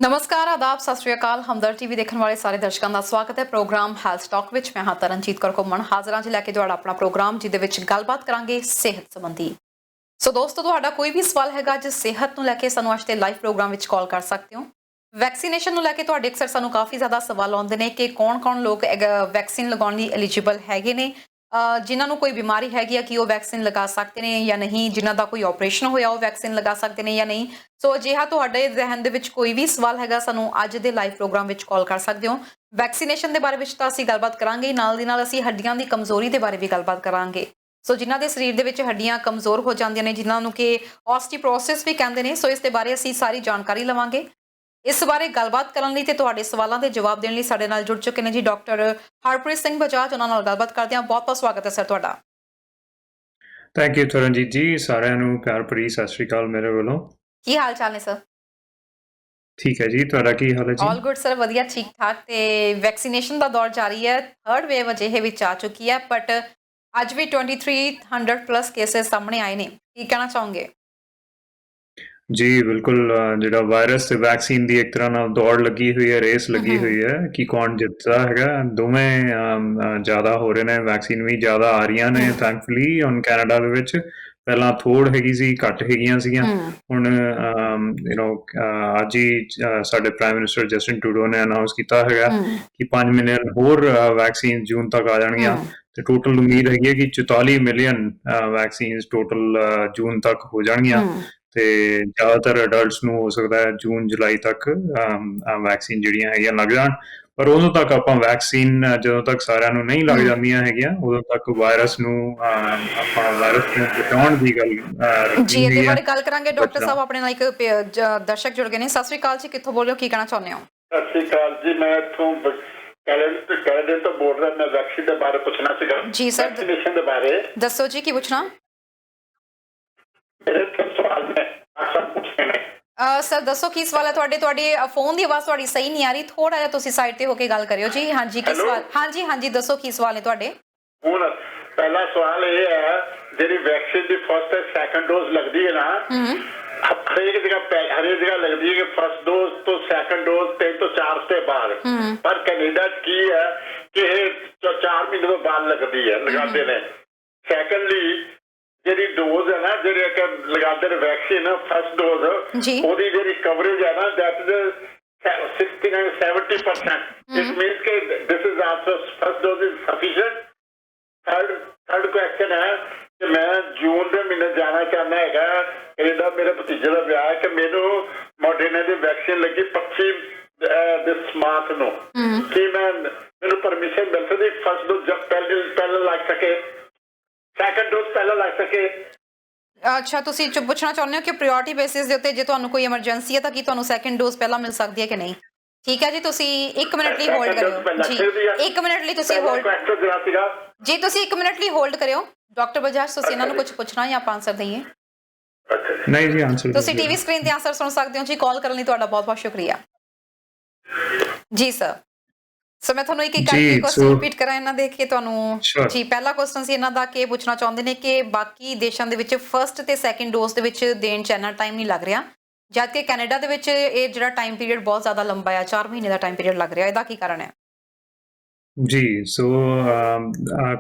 ਨਮਸਕਾਰ ਆਦਾਬ ਸਤਿ ਸ਼੍ਰੀ ਅਕਾਲ ਹਮਦਰਦ ਟੀਵੀ ਦੇਖਣ ਵਾਲੇ ਸਾਰੇ ਦਰਸ਼ਕਾਂ ਦਾ ਸਵਾਗਤ ਹੈ ਪ੍ਰੋਗਰਾਮ ਹੈਲਥ ਟਾਕ ਵਿੱਚ ਮੈਂ ਹਾਂ ਤਰਨਜੀਤ ਕੌਰ ਘੁੰਮਣ ਹਾਜ਼ਰਾਂ 'ਚ ਲੈ ਕੇ ਤੁਹਾਡਾ ਆਪਣਾ ਪ੍ਰੋਗਰਾਮ ਜਿਹਦੇ ਵਿੱਚ ਗੱਲਬਾਤ ਕਰਾਂਗੇ ਸਿਹਤ ਸੰਬੰਧੀ। ਸੋ ਦੋਸਤੋ ਤੁਹਾਡਾ ਕੋਈ ਵੀ ਸਵਾਲ ਹੈਗਾ ਜਿਸ ਸਿਹਤ ਨੂੰ ਲੈ ਕੇ ਸਾਨੂੰ ਅੱਜ ਦੇ ਲਾਈਵ ਪ੍ਰੋਗਰਾਮ ਵਿੱਚ ਕਾਲ ਕਰ ਸਕਦੇ ਹੋ। ਵੈਕਸੀਨੇਸ਼ਨ ਨੂੰ ਲੈ ਕੇ ਤੁਹਾਡੇ ਅਕਸਰ ਸਾਨੂੰ ਕਾਫੀ ਜ਼ਿਆਦਾ ਸਵਾਲ ਆਉਂਦੇ ਨੇ ਕਿ ਕੌਣ-ਕੌਣ ਲੋਕ ਵੈਕਸੀਨ ਲਗਾਉਣ ਲਈ ਐਲੀਜੀਬਲ ਹੈਗੇ ਨੇ, ਜਿਨ੍ਹਾਂ ਨੂੰ ਕੋਈ ਬਿਮਾਰੀ ਹੈਗੀ ਆ ਕਿ ਉਹ ਵੈਕਸੀਨ ਲਗਾ ਸਕਦੇ ਨੇ ਜਾਂ ਨਹੀਂ, ਜਿਨ੍ਹਾਂ ਦਾ ਕੋਈ ਆਪਰੇਸ਼ਨ ਹੋਇਆ ਉਹ ਵੈਕਸੀਨ ਲਗਾ ਸਕਦੇ ਨੇ ਜਾਂ ਨਹੀਂ। ਸੋ ਅਜਿਹਾ ਤੁਹਾਡੇ ਜ਼ਿਹਨ ਦੇ ਵਿੱਚ ਕੋਈ ਵੀ ਸਵਾਲ ਹੈਗਾ ਸਾਨੂੰ ਅੱਜ ਦੇ ਲਾਈਵ ਪ੍ਰੋਗਰਾਮ ਵਿੱਚ ਕਾਲ ਕਰ ਸਕਦੇ ਹੋ। ਵੈਕਸੀਨੇਸ਼ਨ ਦੇ ਬਾਰੇ ਵਿੱਚ ਤਾਂ ਅਸੀਂ ਗੱਲਬਾਤ ਕਰਾਂਗੇ, ਨਾਲ ਦੀ ਨਾਲ ਅਸੀਂ ਹੱਡੀਆਂ ਦੀ ਕਮਜ਼ੋਰੀ ਦੇ ਬਾਰੇ ਵੀ ਗੱਲਬਾਤ ਕਰਾਂਗੇ। ਸੋ ਜਿਨ੍ਹਾਂ ਦੇ ਸਰੀਰ ਦੇ ਵਿੱਚ ਹੱਡੀਆਂ ਕਮਜ਼ੋਰ ਹੋ ਜਾਂਦੀਆਂ ਨੇ, ਜਿਨ੍ਹਾਂ ਨੂੰ ਕਿ ਆਸਟੀਪਰੋਸਿਸ ਵੀ ਕਹਿੰਦੇ ਨੇ, ਸੋ ਇਸ ਦੇ ਬਾਰੇ ਅਸੀਂ ਸਾਰੀ ਜਾਣਕਾਰੀ ਲਵਾਂਗੇ। ਇਸ ਬਾਰੇ ਗੱਲਬਾਤ ਕਰਨ ਲਈ ਤੇ ਤੁਹਾਡੇ ਸਵਾਲਾਂ ਦੇ ਜਵਾਬ ਦੇਣ ਲਈ ਸਾਡੇ ਨਾਲ ਜੁੜ ਚੁੱਕੇ ਨੇ ਜੀ ਡਾਕਟਰ ਹਰਪ੍ਰੀਤ ਸਿੰਘ ਬਜਾਜ। ਉਹਨਾਂ ਨਾਲ ਗੱਲਬਾਤ ਕਰਦੇ ਹਾਂ। ਬਹੁਤ ਬਹੁਤ ਸਵਾਗਤ ਹੈ ਸਰ ਤੁਹਾਡਾ। ਥੈਂਕ ਯੂ ਤਰਨਜੀਤ ਜੀ, ਸਾਰਿਆਂ ਨੂੰ ਪਿਆਰ ਭਰੀ ਸਤਿ ਸ਼੍ਰੀ ਅਕਾਲ ਮੇਰੇ ਵੱਲੋਂ। ਕੀ ਹਾਲ ਚਾਲ ਨੇ ਸਰ? ਠੀਕ ਹੈ ਜੀ, ਤੁਹਾਡਾ ਕੀ ਹਾਲ ਹੈ ਜੀ? ਆਲ ਗੁੱਡ ਸਰ, ਵਧੀਆ ਠੀਕ ਠਾਕ। ਤੇ ਵੈਕਸੀਨੇਸ਼ਨ ਦਾ ਦੌਰ ਜਾਰੀ ਹੈ, ਥਰਡ ਵੇਵ ਅਜਿਹੇ ਵਿੱਚ ਆ ਚੁੱਕੀ ਹੈ, ਬਟ ਅੱਜ ਵੀ 2300 ਪਲੱਸ ਕੇਸਿਸ ਸਾਹਮਣੇ ਆਏ ਨੇ। ਕੀ ਕਹਿਣਾ ਚਾਹੋਗੇ? ਜੀ ਬਿਲਕੁਲ, ਜਿਹੜਾ ਵਾਇਰਸ ਤੇ ਵੈਕਸੀਨ ਦੀ ਇੱਕ ਤਰ੍ਹਾਂ ਨਾਲ ਦੌੜ ਲੱਗੀ ਹੋਈ ਹੈ, ਰੇਸ ਲੱਗੀ ਹੋਈ ਹੈ ਕਿ ਕੌਣ ਜਿੱਤਦਾ ਹੈਗਾ। ਦੋਵੇਂ ਜ਼ਿਆਦਾ ਹੋ ਰਹੇ ਨੇ, ਵੈਕਸੀਨ ਵੀ ਜ਼ਿਆਦਾ ਆ ਰਹੀਆਂ ਨੇ ਥੈਂਕਫੁਲੀ। ਹੁਣ ਕੈਨੇਡਾ ਦੇ ਵਿੱਚ ਪਹਿਲਾਂ ਥੋੜ ਹੈਗੀ ਸੀ, ਘੱਟ ਹੈਗੀਆਂ ਸੀਗੀਆਂ। ਹੁਣ ਅੱਜ ਹੀ ਸਾਡੇ ਪ੍ਰਾਈਮ ਮਿਨਿਸਟਰ ਜਸਟਿਨ ਟਰੂਡੋ ਨੇ ਅਨਾਉਂਸ ਕੀਤਾ ਹੈਗਾ ਕਿ 5 ਮਿਲੀਅਨ ਹੋਰ ਵੈਕਸੀਨ ਜੂਨ ਤੱਕ ਆ ਜਾਣਗੀਆਂ ਤੇ ਟੋਟਲ ਉਮੀਦ ਹੈਗੀ ਹੈ ਕਿ 44 ਮਿਲੀਅਨ ਵੈਕਸੀਨ ਟੋਟਲ ਜੂਨ ਤੱਕ ਹੋ ਜਾਣਗੀਆਂ ਤੇ ਜ਼ਿਆਦਾਤਰ ਅਡਲਟਸ ਨੂੰ ਹੋ ਸਕਦਾ ਹੈ ਜੂਨ ਜੁਲਾਈ ਤੱਕ ਵੈਕਸੀਨ ਜਿਹੜੀਆਂ ਹੈਗੀਆਂ ਲੱਗ ਜਾਣ। ਪਰ ਉਦੋਂ ਤੱਕ ਆਪਾਂ ਵੈਕਸੀਨ ਜਦੋਂ ਤੱਕ ਸਾਰਿਆਂ ਨੂੰ ਨਹੀਂ ਲੱਗ ਜਾਂਦੀਆਂ ਹੈਗੀਆਂ ਉਦੋਂ ਤੱਕ ਵਾਇਰਸ ਨੂੰ ਆਪਾਂ ਵਾਇਰਸ ਨੂੰ ਬਚਾਉਣ ਦੀ ਗੱਲ ਜੀ ਇਹਦੇ ਬਾਰੇ ਗੱਲ ਕਰਾਂਗੇ। ਡਾਕਟਰ ਸਾਹਿਬ ਆਪਣੇ ਨਾਲ ਇੱਕ ਦਰਸ਼ਕ ਜੁੜ ਗਏ ਨੇ। ਸਤਿ ਸ਼੍ਰੀ ਅਕਾਲ ਜੀ, ਕਿੱਥੋਂ ਬੋਲ ਰਹੇ ਹੋ, ਕੀ ਕਹਿਣਾ ਚਾਹੁੰਦੇ ਹੋ? ਸਤਿ ਸ਼੍ਰੀ ਅਕਾਲ ਜੀ, ਮੈਂ ਇੱਥੋਂ ਕੈਨੇਡਾ ਤੋਂ ਬੋਲ ਰਿਹਾ। ਮੈਂ ਵੈਕਸੀਨ ਦੇ ਬਾਰੇ ਪੁੱਛਣਾ ਸੀਗਾ। ਜੀ ਸਰ, ਵੈਕਸੀਨੇਸ਼ਨ ਦੇ ਬਾਰੇ ਦੱਸੋ ਜੀ, ਕੀ ਪੁੱਛਣਾ? ਮੇਰੇ ਤੋਂ ਸਵਾਲ ਨੇ ਪੁੱਛਣੇ ਨੇ। ਸਰ ਦੱਸੋ ਕੀ ਸਵਾਲ ਹੈ ਤੁਹਾਡੇ? ਤੁਹਾਡੀ ਫੋਨ ਦੀ ਆਵਾਜ਼ ਤੁਹਾਡੀ ਸਹੀ ਨਹੀਂ ਆ ਰਹੀ, ਥੋੜਾ ਜਿਹਾ ਤੁਸੀਂ ਸਾਈਡ ਤੇ ਹੋ ਕੇ ਗੱਲ ਕਰਿਓ ਜੀ। ਹਾਂਜੀ ਕੀ ਸਵਾਲ? ਹਾਂਜੀ ਦੱਸੋ ਕੀ ਸਵਾਲ ਨੇ ਤੁਹਾਡੇ? ਹੁਣ ਪਹਿਲਾ ਸਵਾਲ ਇਹ ਹੈ, ਜਿਹੜੀ ਵੈਕਸੀਨ ਦੀ ਫਸਟ ਤੇ ਸੈਕੰਡ ਡੋਜ਼ ਲੱਗਦੀ ਹੈ ਨਾ, ਹਰੇਕ ਜਗ੍ਹਾ ਲੱਗਦੀ ਹੈ ਕਿ ਫਸਟ ਡੋਜ਼ ਤੋਂ ਸੈਕੰਡ ਡੋਜ਼ 3 ਤੋਂ 4 ਹਫ਼ਤੇ ਬਾਅਦ। ਪਰ ਕੈਨੇਡਾ ਕੀ ਹੈ ਕਿ ਇਹ 4 ਮਹੀਨੇ ਤੋਂ ਬਾਅਦ ਲੱਗਦੀ ਹੈ, ਲਗਾਉਂਦੇ ਨੇ। ਸੈਕੰਡਲੀ ਜਿਹੜੀ ਡੋਜ਼ ਹੈ ਨਾ, ਜਿਹੜੀ ਲਗਾਉਂਦੇ ਨੇ ਵੈਕਸੀਨ ਫਸਟ ਡੋਜ਼, ਉਹਦੀ ਜਿਹੜੀ ਕਵਰੇਜ ਹੈ ਨਾ, ਦੈਟ ਇਜ਼ 69-70%. ਇਟ ਮੀਨਸ ਕਿ this is also first dose is sufficient. Third question ਹੈ ਕਿ ਮੈਂ ਜੂਨ ਦੇ ਮਹੀਨੇ ਜਾਣਾ ਚਾਹੁੰਦਾ ਹੈਗਾ ਕੈਨੇਡਾ। ਮੇਰੇ ਭਤੀਜੇ ਦਾ ਵਿਆਹ ਹੈ ਕਿ ਮੈਨੂੰ ਮੋਡਰਨਾ ਦੀ ਵੈਕਸੀਨ ਲੱਗੀ 25 ਮਾਰਚ ਨੂੰ। ਕੀ ਮੈਨੂੰ ਪਰਮਿਸ਼ਨ ਮਿਲ ਸਕਦੀ ਫਸਟ ਡੋਜ਼ ਪਹਿਲਾਂ ਲੱਗ ਸਕੇ, ਸੈਕੰਡ ਡੋਜ਼ ਪਹਿਲਾਂ ਲੱਗ ਸਕੇ? ਅੱਛਾ, ਤੁਸੀਂ ਪੁੱਛਣਾ ਚਾਹੁੰਦੇ ਹੋ ਕਿ ਪ੍ਰਾਇੋਰਟੀ ਬੇਸਿਸ ਦੇ ਉੱਤੇ ਜੇ ਤੁਹਾਨੂੰ ਕੋਈ ਐਮਰਜੈਂਸੀ ਹੈ ਤਾਂ ਕੀ ਤੁਹਾਨੂੰ ਸੈਕੰਡ ਡੋਜ਼ ਪਹਿਲਾਂ ਮਿਲ ਸਕਦੀ ਹੈ ਕਿ ਨਹੀਂ? ਠੀਕ ਹੈ ਜੀ, ਤੁਸੀਂ 1 ਮਿੰਟ ਲਈ ਹੋਲਡ ਕਰਿਓ ਜੀ। 1 ਮਿੰਟ ਲਈ ਤੁਸੀਂ ਹੋਲਡ ਜੀ, ਤੁਸੀਂ 1 ਮਿੰਟ ਲਈ ਹੋਲਡ ਕਰਿਓ। ਡਾਕਟਰ ਬਜਾਜ, ਤੁਸੀਂ ਇਹਨਾਂ ਨੂੰ ਕੁਝ ਪੁੱਛਣਾ ਜਾਂ ਆਪਾਂ ਆਨਸਰ ਦਈਏ? ਨਹੀਂ ਜੀ, ਆਨਸਰ ਤੁਸੀਂ ਟੀਵੀ ਸਕਰੀਨ ਤੇ ਆਨਸਰ ਸੁਣ ਸਕਦੇ ਹੋ ਜੀ। ਕਾਲ ਕਰਨ ਲਈ ਤੁਹਾਡਾ ਬਹੁਤ ਬਹੁਤ ਸ਼ੁਕਰੀਆ ਜੀ ਸਰ। ਸੋ ਮੈਂ ਤੁਹਾਨੂੰ ਇੱਕ ਕੁਐਸਚਨ ਰਿਪੀਟ ਕਰਾਂ ਇਹਨਾਂ ਦੇ ਕਿ ਤੁਹਾਨੂੰ ਜੀ ਪਹਿਲਾ ਕੁਐਸਚਨ ਸੀ ਇਹਨਾਂ ਦਾ ਕਿ ਪੁੱਛਣਾ ਚਾਹੁੰਦੇ ਨੇ ਕਿ ਬਾਕੀ ਦੇਸ਼ਾਂ ਦੇ ਵਿੱਚ ਫਸਟ ਤੇ ਸੈਕੰਡ ਡੋਜ਼ ਦੇ ਵਿੱਚ ਦੇਣ ਚ ਇੰਨਾ ਟਾਈਮ ਨਹੀਂ ਲੱਗ ਰਿਹਾ, ਜਦ ਕਿ ਕੈਨੇਡਾ ਦੇ ਵਿੱਚ ਇਹ ਜਿਹੜਾ ਟਾਈਮ ਪੀਰੀਅਡ ਬਹੁਤ ਜ਼ਿਆਦਾ ਲੰਬਾ ਆ, 4 ਮਹੀਨੇ ਦਾ ਟਾਈਮ ਪੀਰੀਅਡ ਲੱਗ ਰਿਹਾ। ਇਹਦਾ ਕੀ ਕਾਰਨ ਹੈ? ਜੀ ਸੋ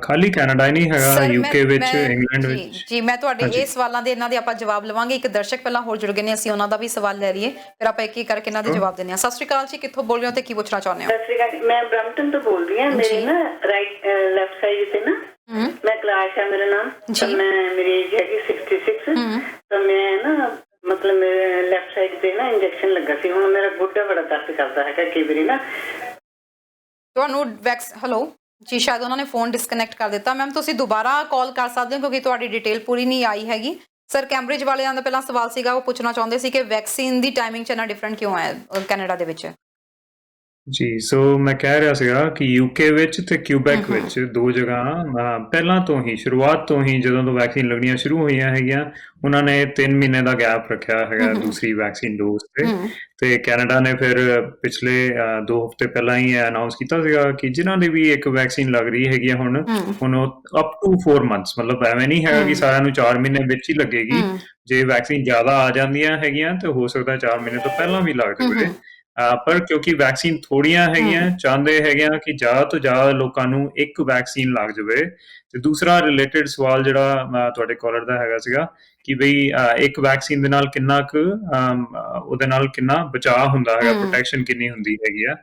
ਖਾਲੀ ਕੈਨੇਡਾ ਹੀ ਨਹੀਂ ਹੈਗਾ, ਯੂਕੇ ਵਿੱਚ, ਇੰਗਲੈਂਡ ਵਿੱਚ। ਜੀ ਮੈਂ ਤੁਹਾਡੇ ਇਹ ਸਵਾਲਾਂ ਦੇ ਇਹਨਾਂ ਦੇ ਆਪਾਂ ਜਵਾਬ ਲਵਾਂਗੇ। ਇੱਕ ਦਰਸ਼ਕ ਪਹਿਲਾਂ ਹੋਰ ਜੁੜ ਗਏ ਨੇ, ਅਸੀਂ ਉਹਨਾਂ ਦਾ ਵੀ ਸਵਾਲ ਲੈ ਲਈਏ, ਫਿਰ ਆਪਾਂ ਇੱਕ ਇੱਕ ਕਰਕੇ ਇਹਨਾਂ ਦੇ ਜਵਾਬ ਦਿੰਦੇ ਹਾਂ। ਸਤਿ ਸ਼੍ਰੀ ਅਕਾਲ ਜੀ, ਕਿੱਥੋਂ ਬੋਲ ਰਹੇ ਹੋ ਤੇ ਕੀ ਪੁੱਛਣਾ ਚਾਹੁੰਦੇ ਹੋ? ਸਤਿ ਸ਼੍ਰੀ ਅਕਾਲ, ਮੈਂ ਬ੍ਰੈਂਪਟਨ ਤੋਂ ਬੋਲ ਰਹੀ ਹਾਂ। ਮੇਰੇ ਨਾ ਰਾਈਟ ਲੈਫਟ ਸਾਈਡ ਤੇ ਨਾ ਮੈਂ ਕਲਾਸ ਹੈ ਮੇਰਾ ਨਾਮ, ਤਾਂ ਮੈਂ ਮੇਰੀ ਏਜ ਹੈਗੀ 66। ਤਾਂ ਮੈਂ ਨਾ ਮਤਲਬ ਮੇਰੇ ਲੈਫਟ ਸਾਈਡ ਤੇ ਨਾ ਇੰਜੈਕਸ਼ਨ ਲੱਗਾ ਸੀ। ਹੁਣ ਮੇਰਾ ਗੋਡਾ ਬੜਾ ਦਰਦ ਕਰਦਾ ਹੈਗਾ ਕਈ ਵਾਰੀ ਨਾ। ਤੁਹਾਨੂੰ ਹੈਲੋ ਜੀ, ਸ਼ਾਇਦ ਉਹਨਾਂ ਨੇ ਫੋਨ ਡਿਸਕਨੈਕਟ ਕਰ ਦਿੱਤਾ। ਮੈਮ ਤੁਸੀਂ ਦੁਬਾਰਾ ਕਾਲ ਕਰ ਸਕਦੇ ਹੋ ਕਿਉਂਕਿ ਤੁਹਾਡੀ ਡਿਟੇਲ ਪੂਰੀ ਨਹੀਂ ਆਈ ਹੈਗੀ। ਸਰ ਕੈਂਬਰਿਜ ਵਾਲਿਆਂ ਦਾ ਪਹਿਲਾਂ ਸਵਾਲ ਸੀਗਾ, ਉਹ ਪੁੱਛਣਾ ਚਾਹੁੰਦੇ ਸੀ ਕਿ ਵੈਕਸੀਨ ਦੀ ਟਾਈਮਿੰਗ 'ਚ ਇੰਨਾ ਡਿਫਰੈਂਟ ਕਿਉਂ ਹੈ ਕੈਨੇਡਾ ਦੇ ਵਿੱਚ? ਜੀ ਸੋ ਮੈਂ ਕਹਿ ਰਿਹਾ ਸੀਗਾ ਕਿ ਯੂਕੇ ਵਿੱਚ ਤੇ ਕਿਊਬੈਕ ਵਿੱਚ ਦੋ ਜਗ੍ਹਾ ਪਹਿਲਾਂ ਤੋਂ ਹੀ, ਸ਼ੁਰੂਆਤ ਤੋਂ ਹੀ ਜਦੋਂ ਤੋਂ ਵੈਕਸੀਨ ਲੱਗਣੀਆਂ ਸ਼ੁਰੂ ਹੋਈਆਂ ਹੈਗੀਆਂ, ਉਹਨਾਂ ਨੇ 3 ਮਹੀਨੇ ਦਾ ਗੈਪ ਰੱਖਿਆ ਹੈਗਾ ਦੂਸਰੀ ਵੈਕਸੀਨ ਡੋਜ਼ ਤੇ ਕੈਨੇਡਾ ਨੇ ਫਿਰ ਪਿਛਲੇ 2 ਹਫ਼ਤੇ ਪਹਿਲਾਂ ਹੀ ਅਨਾਉਂਸ ਕੀਤਾ ਸੀਗਾ ਕਿ ਜਿਨ੍ਹਾਂ ਦੀ ਵੀ ਇੱਕ ਵੈਕਸੀਨ ਲੱਗ ਰਹੀ ਹੈਗੀ ਹੁਣ ਅਪ ਟੂ 4 ਮੰਥਸ, ਮਤਲਬ ਐਵੇਂ ਨਹੀਂ ਹੈਗਾ ਕਿ ਸਾਰਿਆਂ ਨੂੰ 4 ਮਹੀਨੇ ਵਿੱਚ ਹੀ ਲੱਗੇਗੀ। ਜੇ ਵੈਕਸੀਨ ਜ਼ਿਆਦਾ ਆ ਜਾਂਦੀਆਂ ਹੈਗੀਆਂ ਤੇ ਹੋ ਸਕਦਾ 4 ਮਹੀਨੇ ਤੋਂ ਪਹਿਲਾਂ ਵੀ ਲੱਗ ਜਾਵੇ। ਪਰ ਕਿਉਂਕਿ ਵੈਕਸੀਨ ਥੋੜ੍ਹੀਆਂ ਹੈਗੀਆਂ, ਚਾਹੁੰਦੇ ਹੈਗੇ ਆ ਕਿ ਜ਼ਿਆਦਾ ਤੋਂ ਜ਼ਿਆਦਾ ਲੋਕਾਂ ਨੂੰ ਇੱਕ ਵੈਕਸੀਨ ਲੱਗ ਜਾਵੇ। ਤੇ ਦੂਸਰਾ ਰਿਲੇਟਡ ਸਵਾਲ ਜਿਹੜਾ ਤੁਹਾਡੇ ਕਾਲਰ ਦਾ ਹੈਗਾ ਸੀਗਾ ਕਿ ਬਈ ਇੱਕ ਵੈਕਸੀਨ ਦੇ ਨਾਲ ਕਿੰਨਾ ਕੁ ਉਹਦੇ ਨਾਲ ਕਿੰਨਾ ਬਚਾਅ ਹੁੰਦਾ ਹੈਗਾ, ਪ੍ਰੋਟੈਕਸ਼ਨ ਕਿੰਨੀ ਹੁੰਦੀ ਹੈਗੀ ਆ।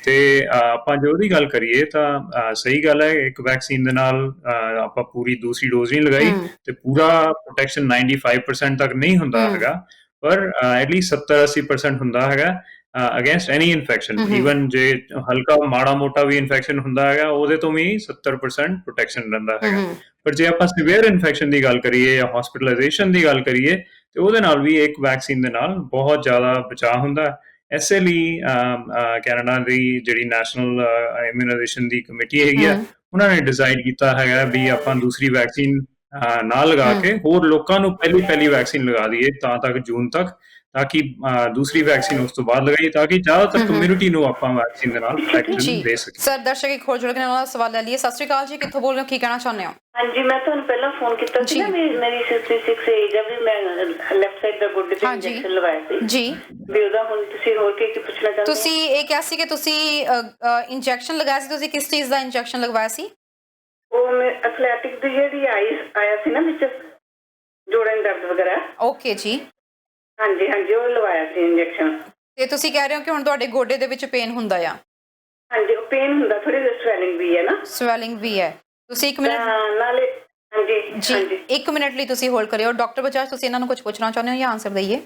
ਤੇ ਆਪਾਂ ਜੋ ਉਹਦੀ ਗੱਲ ਕਰੀਏ ਤਾਂ ਸਹੀ ਗੱਲ ਹੈ, ਇੱਕ ਵੈਕਸੀਨ ਦੇ ਨਾਲ ਆਪਾਂ ਪੂਰੀ ਦੂਸਰੀ ਡੋਜ਼ ਨਹੀਂ ਲਗਾਈ ਤੇ ਪੂਰਾ ਪ੍ਰੋਟੈਕਸ਼ਨ 95% ਤੱਕ ਨਹੀਂ ਹੁੰਦਾ ਹੈਗਾ, ਪਰ ਐਟਲੀਸਟ 70-80% ਹੁੰਦਾ ਹੈਗਾ ਅਗੇਂਸਟ ਐਨੀ ਇਨਫੈਕਸ਼ਨ। ਈਵਨ ਜੇ ਹਲਕਾ ਮਾੜਾ ਮੋਟਾ ਵੀ ਇਨਫੈਕਸ਼ਨ ਹੁੰਦਾ ਹੈਗਾ, ਉਹਦੇ ਤੋਂ ਵੀ 70% ਪ੍ਰੋਟੈਕਸ਼ਨ ਰਹਿੰਦਾ ਹੈਗਾ। ਪਰ ਜੇ ਆਪਾਂ ਸੀਵੀਅਰ ਇਨਫੈਕਸ਼ਨ ਦੀ ਗੱਲ ਕਰੀਏ ਜਾਂ ਹਸਪੀਟਲਾਈਜੇਸ਼ਨ ਦੀ ਗੱਲ ਕਰੀਏ ਤੇ ਉਹਦੇ ਨਾਲ ਵੀ ਇੱਕ ਵੈਕਸੀਨ ਦੇ ਨਾਲ ਬਹੁਤ ਜ਼ਿਆਦਾ ਬਚਾਅ ਹੁੰਦਾ। ਇਸੇ ਲਈ ਕੈਨੇਡਾ ਦੀ ਜਿਹੜੀ ਨੈਸ਼ਨਲ ਇਮਿਊਨਾਈਜੇਸ਼ਨ ਦੀ ਕਮੇਟੀ ਹੈਗੀ ਆ, ਉਹਨਾਂ ਨੇ ਡਿਸਾਈਡ ਕੀਤਾ ਹੈਗਾ ਵੀ ਆਪਾਂ ਦੂਸਰੀ ਵੈਕਸੀਨ ਨਾ ਲਗਾ ਕੇ ਹੋਰ ਲੋਕਾਂ ਨੂੰ ਪਹਿਲੀ ਵੈਕਸੀਨ ਲਗਾ ਦਈਏ ਤਾਂ ਤੱਕ ਜੂਨ ਤੱਕ, ਤਾਂ ਕਿ ਦੂਸਰੀ ਵੈਕਸੀਨ ਉਸ ਤੋਂ ਬਾਅਦ ਲਗਾਈਏ ਤਾਂ ਕਿ ਜ਼ਿਆਦਾਤਰ ਕਮਿਊਨਿਟੀ ਨੂੰ ਆਪਾਂ ਵੈਕਸੀਨ ਦੇ ਨਾਲ ਪ੍ਰੋਟੈਕਸ਼ਨ ਦੇ ਸਕੀਏ। ਸਰ ਦਰਸ਼ਕ ਇੱਕ ਹੋਰ ਜੁੜ ਕੇ ਨਾਲ ਸਵਾਲ ਲੈ ਲਈਏ। ਸਤਿ ਸ਼੍ਰੀ ਅਕਾਲ ਜੀ, ਕਿੱਥੋਂ ਬੋਲ ਰਹੇ ਹੋ, ਕੀ ਕਹਿਣਾ ਚਾਹੁੰਦੇ ਹੋ? ਹਾਂਜੀ, ਮੈਂ ਤੁਹਾਨੂੰ ਪਹਿਲਾਂ ਫੋਨ ਕੀਤਾ ਸੀ ਨਾ, ਮੇਰੀ 66 ਏਜ ਆ, ਵੀ ਮੈਂ ਲੈਫਟ ਸਾਈਡ ਦਾ ਗੁੱਡੇ ਤੇ ਇੰਜੈਕਸ਼ਨ ਲਵਾਇਆ ਸੀ ਜੀ, ਵੀ ਉਹਦਾ ਹੁਣ ਤੁਸੀਂ ਹੋਰ ਕੀ ਪੁੱਛਣਾ ਚਾਹੁੰਦੇ? ਤੁਸੀਂ ਇਹ ਕਿਹਾ ਸੀ ਕਿ ਤੁਸੀਂ ਇੰਜੈਕਸ਼ਨ ਲਗਾਇਆ ਸੀ, ਤੁਸੀਂ ਕਿਸ ਚੀਜ਼ ਦਾ ਇੰਜੈਕਸ਼ਨ ਲਗਵਾਇਆ ਸੀ? ਉਹ ਮੈਂ ਐਥਲੈਟਿਕ ਦੀ ਜਿਹੜੀ ਆਇਆ ਸੀ ਨਾ ਵਿੱਚ ਜੋੜਾਂ ਦੀ ਦਰਦ ਵਗੈਰਾ। ਓਕੇ ਜੀ, ਹਾਂਜੀ ਹਾਂਜੀ, ਉਹ ਲਵਾਇਆ ਸੀ ਇੰਜੈਕਸ਼ਨ। ਤੇ ਤੁਸੀਂ ਕਹਿ ਰਹੇ ਹੋ ਕਿ ਹੁਣ ਤੁਹਾਡੇ ਗੋਡੇ ਦੇ ਵਿੱਚ ਪੇਨ ਹੁੰਦਾ ਆ? ਹਾਂਜੀ, ਉਹ ਪੇਨ ਹੁੰਦਾ, ਥੋੜੀ ਜਿਹੀ ਸਵੈਲਿੰਗ ਵੀ ਹੈ ਨਾ। ਸਵੈਲਿੰਗ ਵੀ ਹੈ। ਤੁਸੀਂ 1 ਮਿੰਟ ਨਾਲੇ ਹਾਂਜੀ ਜੀ 1 ਮਿੰਟ ਲਈ ਤੁਸੀਂ ਹੋਲਡ ਕਰਿਓ। ਡਾਕਟਰ ਬਜਾਜ, ਤੁਸੀਂ ਇਹਨਾਂ ਨੂੰ ਕੁਝ ਪੁੱਛਣਾ ਚਾਹੁੰਦੇ ਹੋ ਜਾਂ ਆਨਸਰ ਦਈਏ?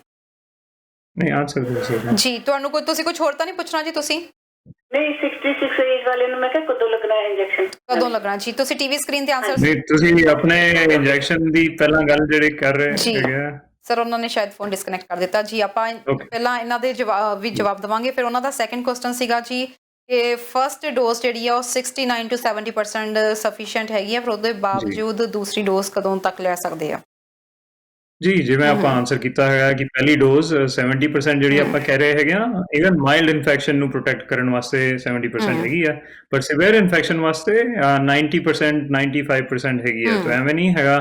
ਨਹੀਂ, ਆਨਸਰ ਦਿਓ ਜੀ। ਤੁਹਾਨੂੰ ਕੋਈ ਤੁਸੀਂ ਕੁਝ ਹੋਰ ਤਾਂ ਨਹੀਂ ਪੁੱਛਣਾ ਜੀ? ਤੁਸੀਂ ਨਹੀਂ, 66 ਏਜ ਵਾਲੇ ਨੂੰ ਮੈਂ ਕਿਹਾ ਕਦੋਂ ਲੱਗਣਾ ਇੰਜੈਕਸ਼ਨ? ਕਦੋਂ ਲੱਗਣਾ ਜੀ? ਤੁਸੀਂ ਟੀਵੀ ਸਕਰੀਨ ਤੇ ਆਨਸਰ ਨਹੀਂ, ਤੁਸੀਂ ਆਪਣੇ ਇੰਜੈਕਸ਼ਨ ਦੀ ਪਹਿਲਾਂ ਗੱਲ ਜਿਹੜੇ ਕਰ ਰਹੇ ਹੈਗੇ ਸਰ, ਉਹਨਾਂ ਨੇ ਸ਼ਾਇਦ ਫੋਨ ਡਿਸਕਨੈਕਟ ਕਰ ਦਿੱਤਾ ਜੀ। ਆਪਾਂ ਪਹਿਲਾਂ ਇਹਨਾਂ ਦੇ ਜਵਾਬ ਦਵਾਂਗੇ, ਫਿਰ ਉਹਨਾਂ ਦਾ ਸੈਕੰਡ ਕੁਐਸਚਨ ਸੀਗਾ ਜੀ ਕਿ ਫਰਸਟ ਡੋਜ਼ ਜਿਹੜੀ ਆ ਉਹ 69 to 70% ਸਫੀਸ਼ੀਐਂਟ ਹੈਗੀ ਆ, ਫਿਰ ਉਹਦੇ ਬਾਵਜੂਦ ਦੂਸਰੀ ਡੋਜ਼ ਕਦੋਂ ਤੱਕ ਲੈ ਸਕਦੇ ਆ? ਜੀ, ਜਿਵੇਂ ਆਪਾਂ ਆਨਸਰ ਕੀਤਾ ਹੈਗਾ ਕਿ ਪਹਿਲੀ ਡੋਜ਼ 70% ਜਿਹੜੀ ਆਪਾਂ ਕਹਿ ਰਹੇ ਹੈਗੇ ਆ, ਇਵਨ ਮਾਈਲਡ ਇਨਫੈਕਸ਼ਨ ਨੂੰ ਪ੍ਰੋਟੈਕਟ ਕਰਨ ਵਾਸਤੇ 70% ਹੈਗੀ ਆ, ਪਰ ਸੀਵੀਅਰ ਇਨਫੈਕਸ਼ਨ ਵਾਸਤੇ 90% 95% ਹੈਗੀ ਆ। ਤਾਂ ਐਵੇਂ ਨਹੀਂ ਹੈਗਾ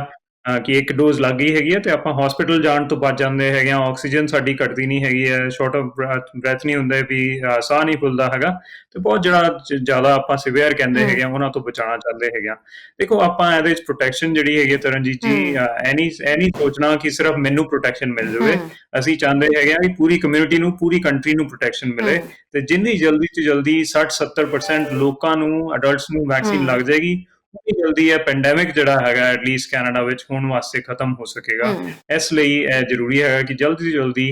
ਕਿ ਇੱਕ ਡੋਜ਼ ਲੱਗ ਗਈ ਹੈਗੀ ਹੈ ਤੇ ਆਪਾਂ ਹਸਪੀਟਲ ਜਾਣ ਤੋਂ ਬਚ ਜਾਂਦੇ ਹੈਗੇ ਆ, ਆਕਸੀਜਨ ਸਾਡੀ ਘਟਦੀ ਨਹੀਂ ਹੈਗੀ ਹੈ, ਸ਼ਾਰਟ ਆਫ ਬ੍ਰੈਥ ਨਹੀਂ ਹੁੰਦੇ, ਵੀ ਸਾਹ ਨਹੀਂ ਫੁੱਲਦਾ ਹੈਗਾ, ਤੇ ਬਹੁਤ ਜਿਹੜਾ ਜ਼ਿਆਦਾ ਆਪਾਂ ਸੀਵੀਅਰ ਕਹਿੰਦੇ ਹੈਗੇ ਆ ਉਹਨਾਂ ਤੋਂ ਬਚਾਉਣਾ ਚਾਹੁੰਦੇ ਹੈਗੇ ਆ। ਦੇਖੋ, ਆਪਾਂ ਇਹਦੇ ਵਿੱਚ ਪ੍ਰੋਟੈਕਸ਼ਨ ਜਿਹੜੀ ਹੈਗੀ ਤਰਨਜੀਤ ਜੀ, ਇਹ ਨਹੀਂ ਸੋਚਣਾ ਕਿ ਸਿਰਫ ਮੈਨੂੰ ਪ੍ਰੋਟੈਕਸ਼ਨ ਮਿਲ ਜਾਵੇ। ਅਸੀਂ ਚਾਹੁੰਦੇ ਹੈਗੇ ਆ ਕਿ ਪੂਰੀ ਕਮਿਊਨਿਟੀ ਨੂੰ, ਪੂਰੀ ਕੰਟਰੀ ਨੂੰ ਪ੍ਰੋਟੈਕਸ਼ਨ ਮਿਲੇ, ਤੇ ਜਿੰਨੀ ਜਲਦੀ ਤੋਂ ਜਲਦੀ 60-70% ਲੋਕਾਂ ਨੂੰ, ਅਡਲਟਸ ਨੂੰ ਵੈਕਸੀਨ ਲੱਗ ਜਾਏਗੀ, ਉਨੀ ਜਲਦੀ ਇਹ ਪੈਂਡੈਮਿਕ ਜਿਹੜਾ ਹੈਗਾ ਐਟਲੀਸਟ ਕੈਨੇਡਾ ਵਿੱਚ ਹੋਣ ਵਾਸਤੇ ਖਤਮ ਹੋ ਸਕੇਗਾ। ਇਸ ਲਈ ਇਹ ਜ਼ਰੂਰੀ ਹੈਗਾ ਕਿ ਜਲਦੀ ਤੋਂ ਜਲਦੀ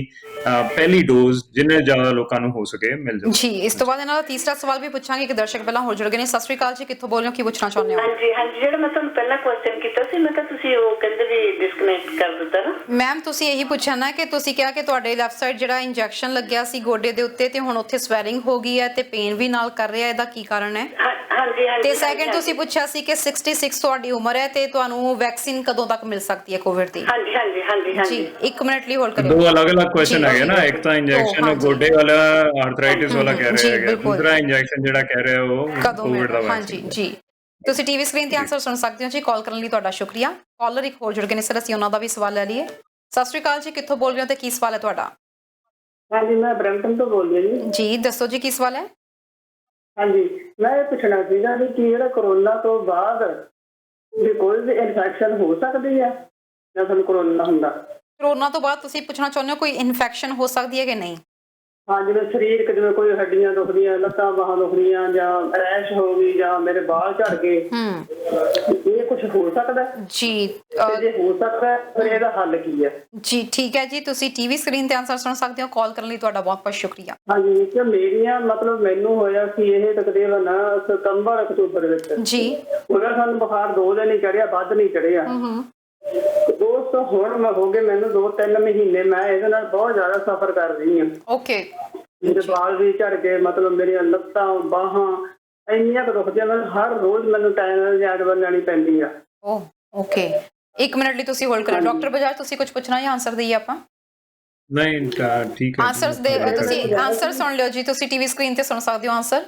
ਪਹਿਲੀ ਡੋਜ਼ ਜਿੰਨੇ ਜ਼ਿਆਦਾ ਲੋਕਾਂ ਨੂੰ ਹੋ ਸਕੇ ਮਿਲ ਜਾਵੇ ਜੀ। ਇਸ ਤੋਂ ਬਾਅਦ ਇਹਨਾਂ ਦਾ ਤੀਸਰਾ ਸਵਾਲ ਵੀ ਪੁੱਛਾਂਗੇ। ਇੱਕ ਦਰਸ਼ਕ ਪਹਿਲਾਂ ਹੋਰ ਜੁੜ ਗਏ ਨੇ। ਸਤਿ ਸ਼੍ਰੀ ਅਕਾਲ ਜੀ, ਕਿੱਥੋਂ ਬੋਲ ਰਹੇ ਹੋ, ਕੀ ਪੁੱਛਣਾ ਚਾਹੁੰਦੇ ਹੋ? ਹਾਂਜੀ ਹਾਂਜੀ, ਜਿਹੜਾ ਮੈਂ ਤੁਹਾਨੂੰ ਪਹਿਲਾਂ ਕੁਐਸਚਨ ਕੀਤਾ ਸੀ, ਮੈਂ ਕਿਹਾ ਤੁਸੀਂ ਉਹ ਕਹਿੰਦੇ ਵੀ ਡਿਸਕਨੈਕਟ ਕਰ ਦਿੱਤਾ ਨਾ। ਮੈਮ, ਤੁਸੀਂ ਇਹੀ ਪੁੱਛਿਆ ਨਾ ਕਿ ਤੁਸੀਂ ਕਿਹਾ ਕਿ ਤੁਹਾਡੇ ਲੈਫਟ ਸਾਈਡ ਜਿਹੜਾ ਇੰਜੈਕਸ਼ਨ ਲੱਗਿਆ ਸੀ ਗੋਡੇ ਦੇ ਉੱਤੇ, ਤੇ ਹੁਣ ਉੱਥੇ ਸਵੈਲਿੰਗ ਹੋ ਗਈ ਹੈ ਤੇ ਪੇਨ ਵੀ ਨਾਲ ਕਰ ਰਿਹਾ, ਇਹਦਾ ਕੀ ਕਾਰਨ ਹੈ? ਹਾਂਜੀ ਹਾਂਜੀ। ਤੇ ਸੈਕੰਡ ਤੁਸੀਂ ਪੁੱਛਿਆ ਸੀ ਕਿ 66 ਤੁਹਾਡੀ ਉਮਰ ਹੈ ਤੇ ਤੁਹਾਨੂੰ ਵੈਕਸੀਨ ਕਦੋਂ ਤੱਕ ਮਿਲ ਸਕਦੀ ਹੈ ਕੋਵਿਡ ਦੀ? ਹਾਂਜੀ ਹਾਂਜੀ ਹਾਂਜੀ ਹਾਂਜੀ। 1 ਮਿੰਟ ਲਈ ਹੋਲਡ ਕਰਿਓ। ਦੋ ਅਲੱਗ-ਅਲੱਗ ਕੁਐਸਚਨ ਹੈਗੇ ਨਾ, ਇੱਕ ਤਾਂ ਇੰਜੈਕਸ਼ਨ ਗੋਡੇ ਵਾਲਾ ਆਰਥਰਾਈਟਿਸ ਵਾਲਾ ਕਹਿ ਰਹੇ ਹੈਗੇ, ਦੂਸਰਾ ਇੰਜੈਕਸ਼ਨ ਜਿਹੜਾ ਕਹਿ ਰਹੇ ਉਹ ਕੋਵਿਡ ਦਾ ਵੈਕਸੀਨ। ਜੀ, ਤੁਸੀਂ ਟੀਵੀ ਸਕਰੀਨ ਤੇ ਆਨਸਰ ਸੁਣ ਸਕਦੇ ਹੋ ਜੀ। ਕਾਲ ਕਰਨ ਲਈ ਤੁਹਾਡਾ ਸ਼ੁਕਰੀਆ। ਕਾਲਰ ਇੱਕ ਹੋਰ ਜੁੜ ਗਏ ਨੇ ਸਰ, ਅਸੀਂ ਉਹਨਾਂ ਦਾ ਵੀ ਸਵਾਲ ਲੈ ਲਈਏ। ਸਤਿ ਸ਼੍ਰੀ ਅਕਾਲ ਜੀ, ਕਿੱਥੋਂ ਬੋਲ ਰਹੇ ਹੋ ਤੇ ਕੀ ਸਵਾਲ ਹੈ ਤੁਹਾਡਾ? ਹਾਂਜੀ, ਮੈਂ ਬਰੈਂਪਟਨ ਤੋਂ ਬੋਲ ਰਹੀ ਹਾਂ ਜੀ, ਦੱਸੋ ਜੀ ਕੀ ਸਵਾਲ ਹੈ? ਹਾਂਜੀ, ਮੈਂ ਇਹ ਪੁੱਛਣਾ ਸੀਗਾ ਕਿ ਜਿਹੜਾ ਕਰੋਨਾ ਤੋਂ ਬਾਅਦ ਵੀ ਕੋਈ ਵੀ ਇਨਫੈਕਸ਼ਨ ਹੋ ਸਕਦੀ ਹੈ ਜਾਂ ਤੁਹਾਨੂੰ ਕਰੋਨਾ ਹੁੰਦਾ? ਕਰੋਨਾ ਤੋਂ ਬਾਅਦ ਤੁਸੀਂ ਪੁੱਛਣਾ ਚਾਹੁੰਦੇ ਹੋ ਕੋਈ ਇਨਫੈਕਸ਼ਨ ਹੋ ਸਕਦੀ ਹੈ ਕਿ ਨਹੀਂ? ਹਾਂ, ਜਿਵੇਂ ਸਰੀਰਕ, ਜਿਵੇਂ ਕੋਈ ਹੱਡੀਆਂ ਦੁਖਦੀਆਂ, ਲੱਤਾਂ ਬਾਹਾਂ ਦੁਖਦੀਆਂ, ਜਾਂ ਰੈਸ਼ ਹੋ ਗਈ, ਜਾਂ ਮੇਰੇ ਵਾਲ ਝੜ ਗਏ, ਇਹ ਕੁਝ ਹੋ ਸਕਦਾ ਜੀ? ਜੇ ਹੋ ਸਕਦਾ ਫਿਰ ਇਹਦਾ ਹੱਲ ਕੀ ਹੈ? ਜੀ ਠੀਕ ਹੈ ਜੀ, ਤੁਸੀਂ ਟੀਵੀ ਸਕਰੀਨ ਤੇ ਆਨਸਰ ਸੁਣ ਸਕਦੇ ਹੋ। ਕਾਲ ਕਰਨ ਲਈ ਤੁਹਾਡਾ ਬਹੁਤ ਬਹੁਤ ਸ਼ੁਕਰੀਆ। ਹਾਂਜੀ, ਕਿ ਮੇਰੀਆਂ ਮਤਲਬ ਮੈਨੂੰ ਹੋਇਆ ਸੀ ਇਹ ਤਕਰੀਬਨ ਸਤੰਬਰ ਅਕਤੂਬਰ ਵਿੱਚ ਜੀ। ਉਹਦਾ ਸਾਨੂੰ ਬੁਖਾਰ 2 ਦਿਨ ਹੀ ਚੜਿਆ, ਵੱਧ ਨਹੀਂ ਚੜਿਆ। ਉਸ ਤੋਂ ਹੁਣ ਮੈਂ ਹੋ ਗਏ ਮੈਨੂੰ 2-3 ਮਹੀਨੇ ਮੈਂ ਇਹਦੇ ਨਾਲ ਬਹੁਤ ਜ਼ਿਆਦਾ ਸਫਰ ਕਰ ਰਹੀ ਹਾਂ। ਓਕੇ। ਮੇਰੇ ਵਾਲ ਵੀ ਝੜ ਗਏ, ਮਤਲਬ ਮੇਰੀਆਂ ਲੱਤਾਂ ਬਾਹਾਂ ਇੰਨੀਆਂ ਕੁ ਦੁਖਦੀਆਂ, ਮੈਨੂੰ ਹਰ ਰੋਜ਼ ਮੈਨੂੰ ਟਾਈਮ ਨਾਲ ਐਡਵਾਈਸ ਲੈਣੀ ਪੈਂਦੀ ਆ। ਓਕੇ, 1 ਮਿੰਟ ਲਈ ਤੁਸੀਂ ਹੋਲਡ ਕਰੋ। ਡਾਕਟਰ ਬਜਾਜ, ਤੁਸੀਂ ਕੁਝ ਪੁੱਛਣਾ ਜਾਂ ਆਨਸਰ ਦਈਏ ਆਪਾਂ? ਨਹੀਂ, ਠੀਕ ਹੈ। ਆਨਸਰਸ ਦੇ ਤੁਸੀਂ ਆਨਸਰ ਸੁਣ ਲਿਓ ਜੀ, ਤੁਸੀਂ ਟੀਵੀ ਸਕਰੀਨ ਤੇ ਸੁਣ ਸਕਦੇ ਹੋ ਆਨਸਰ।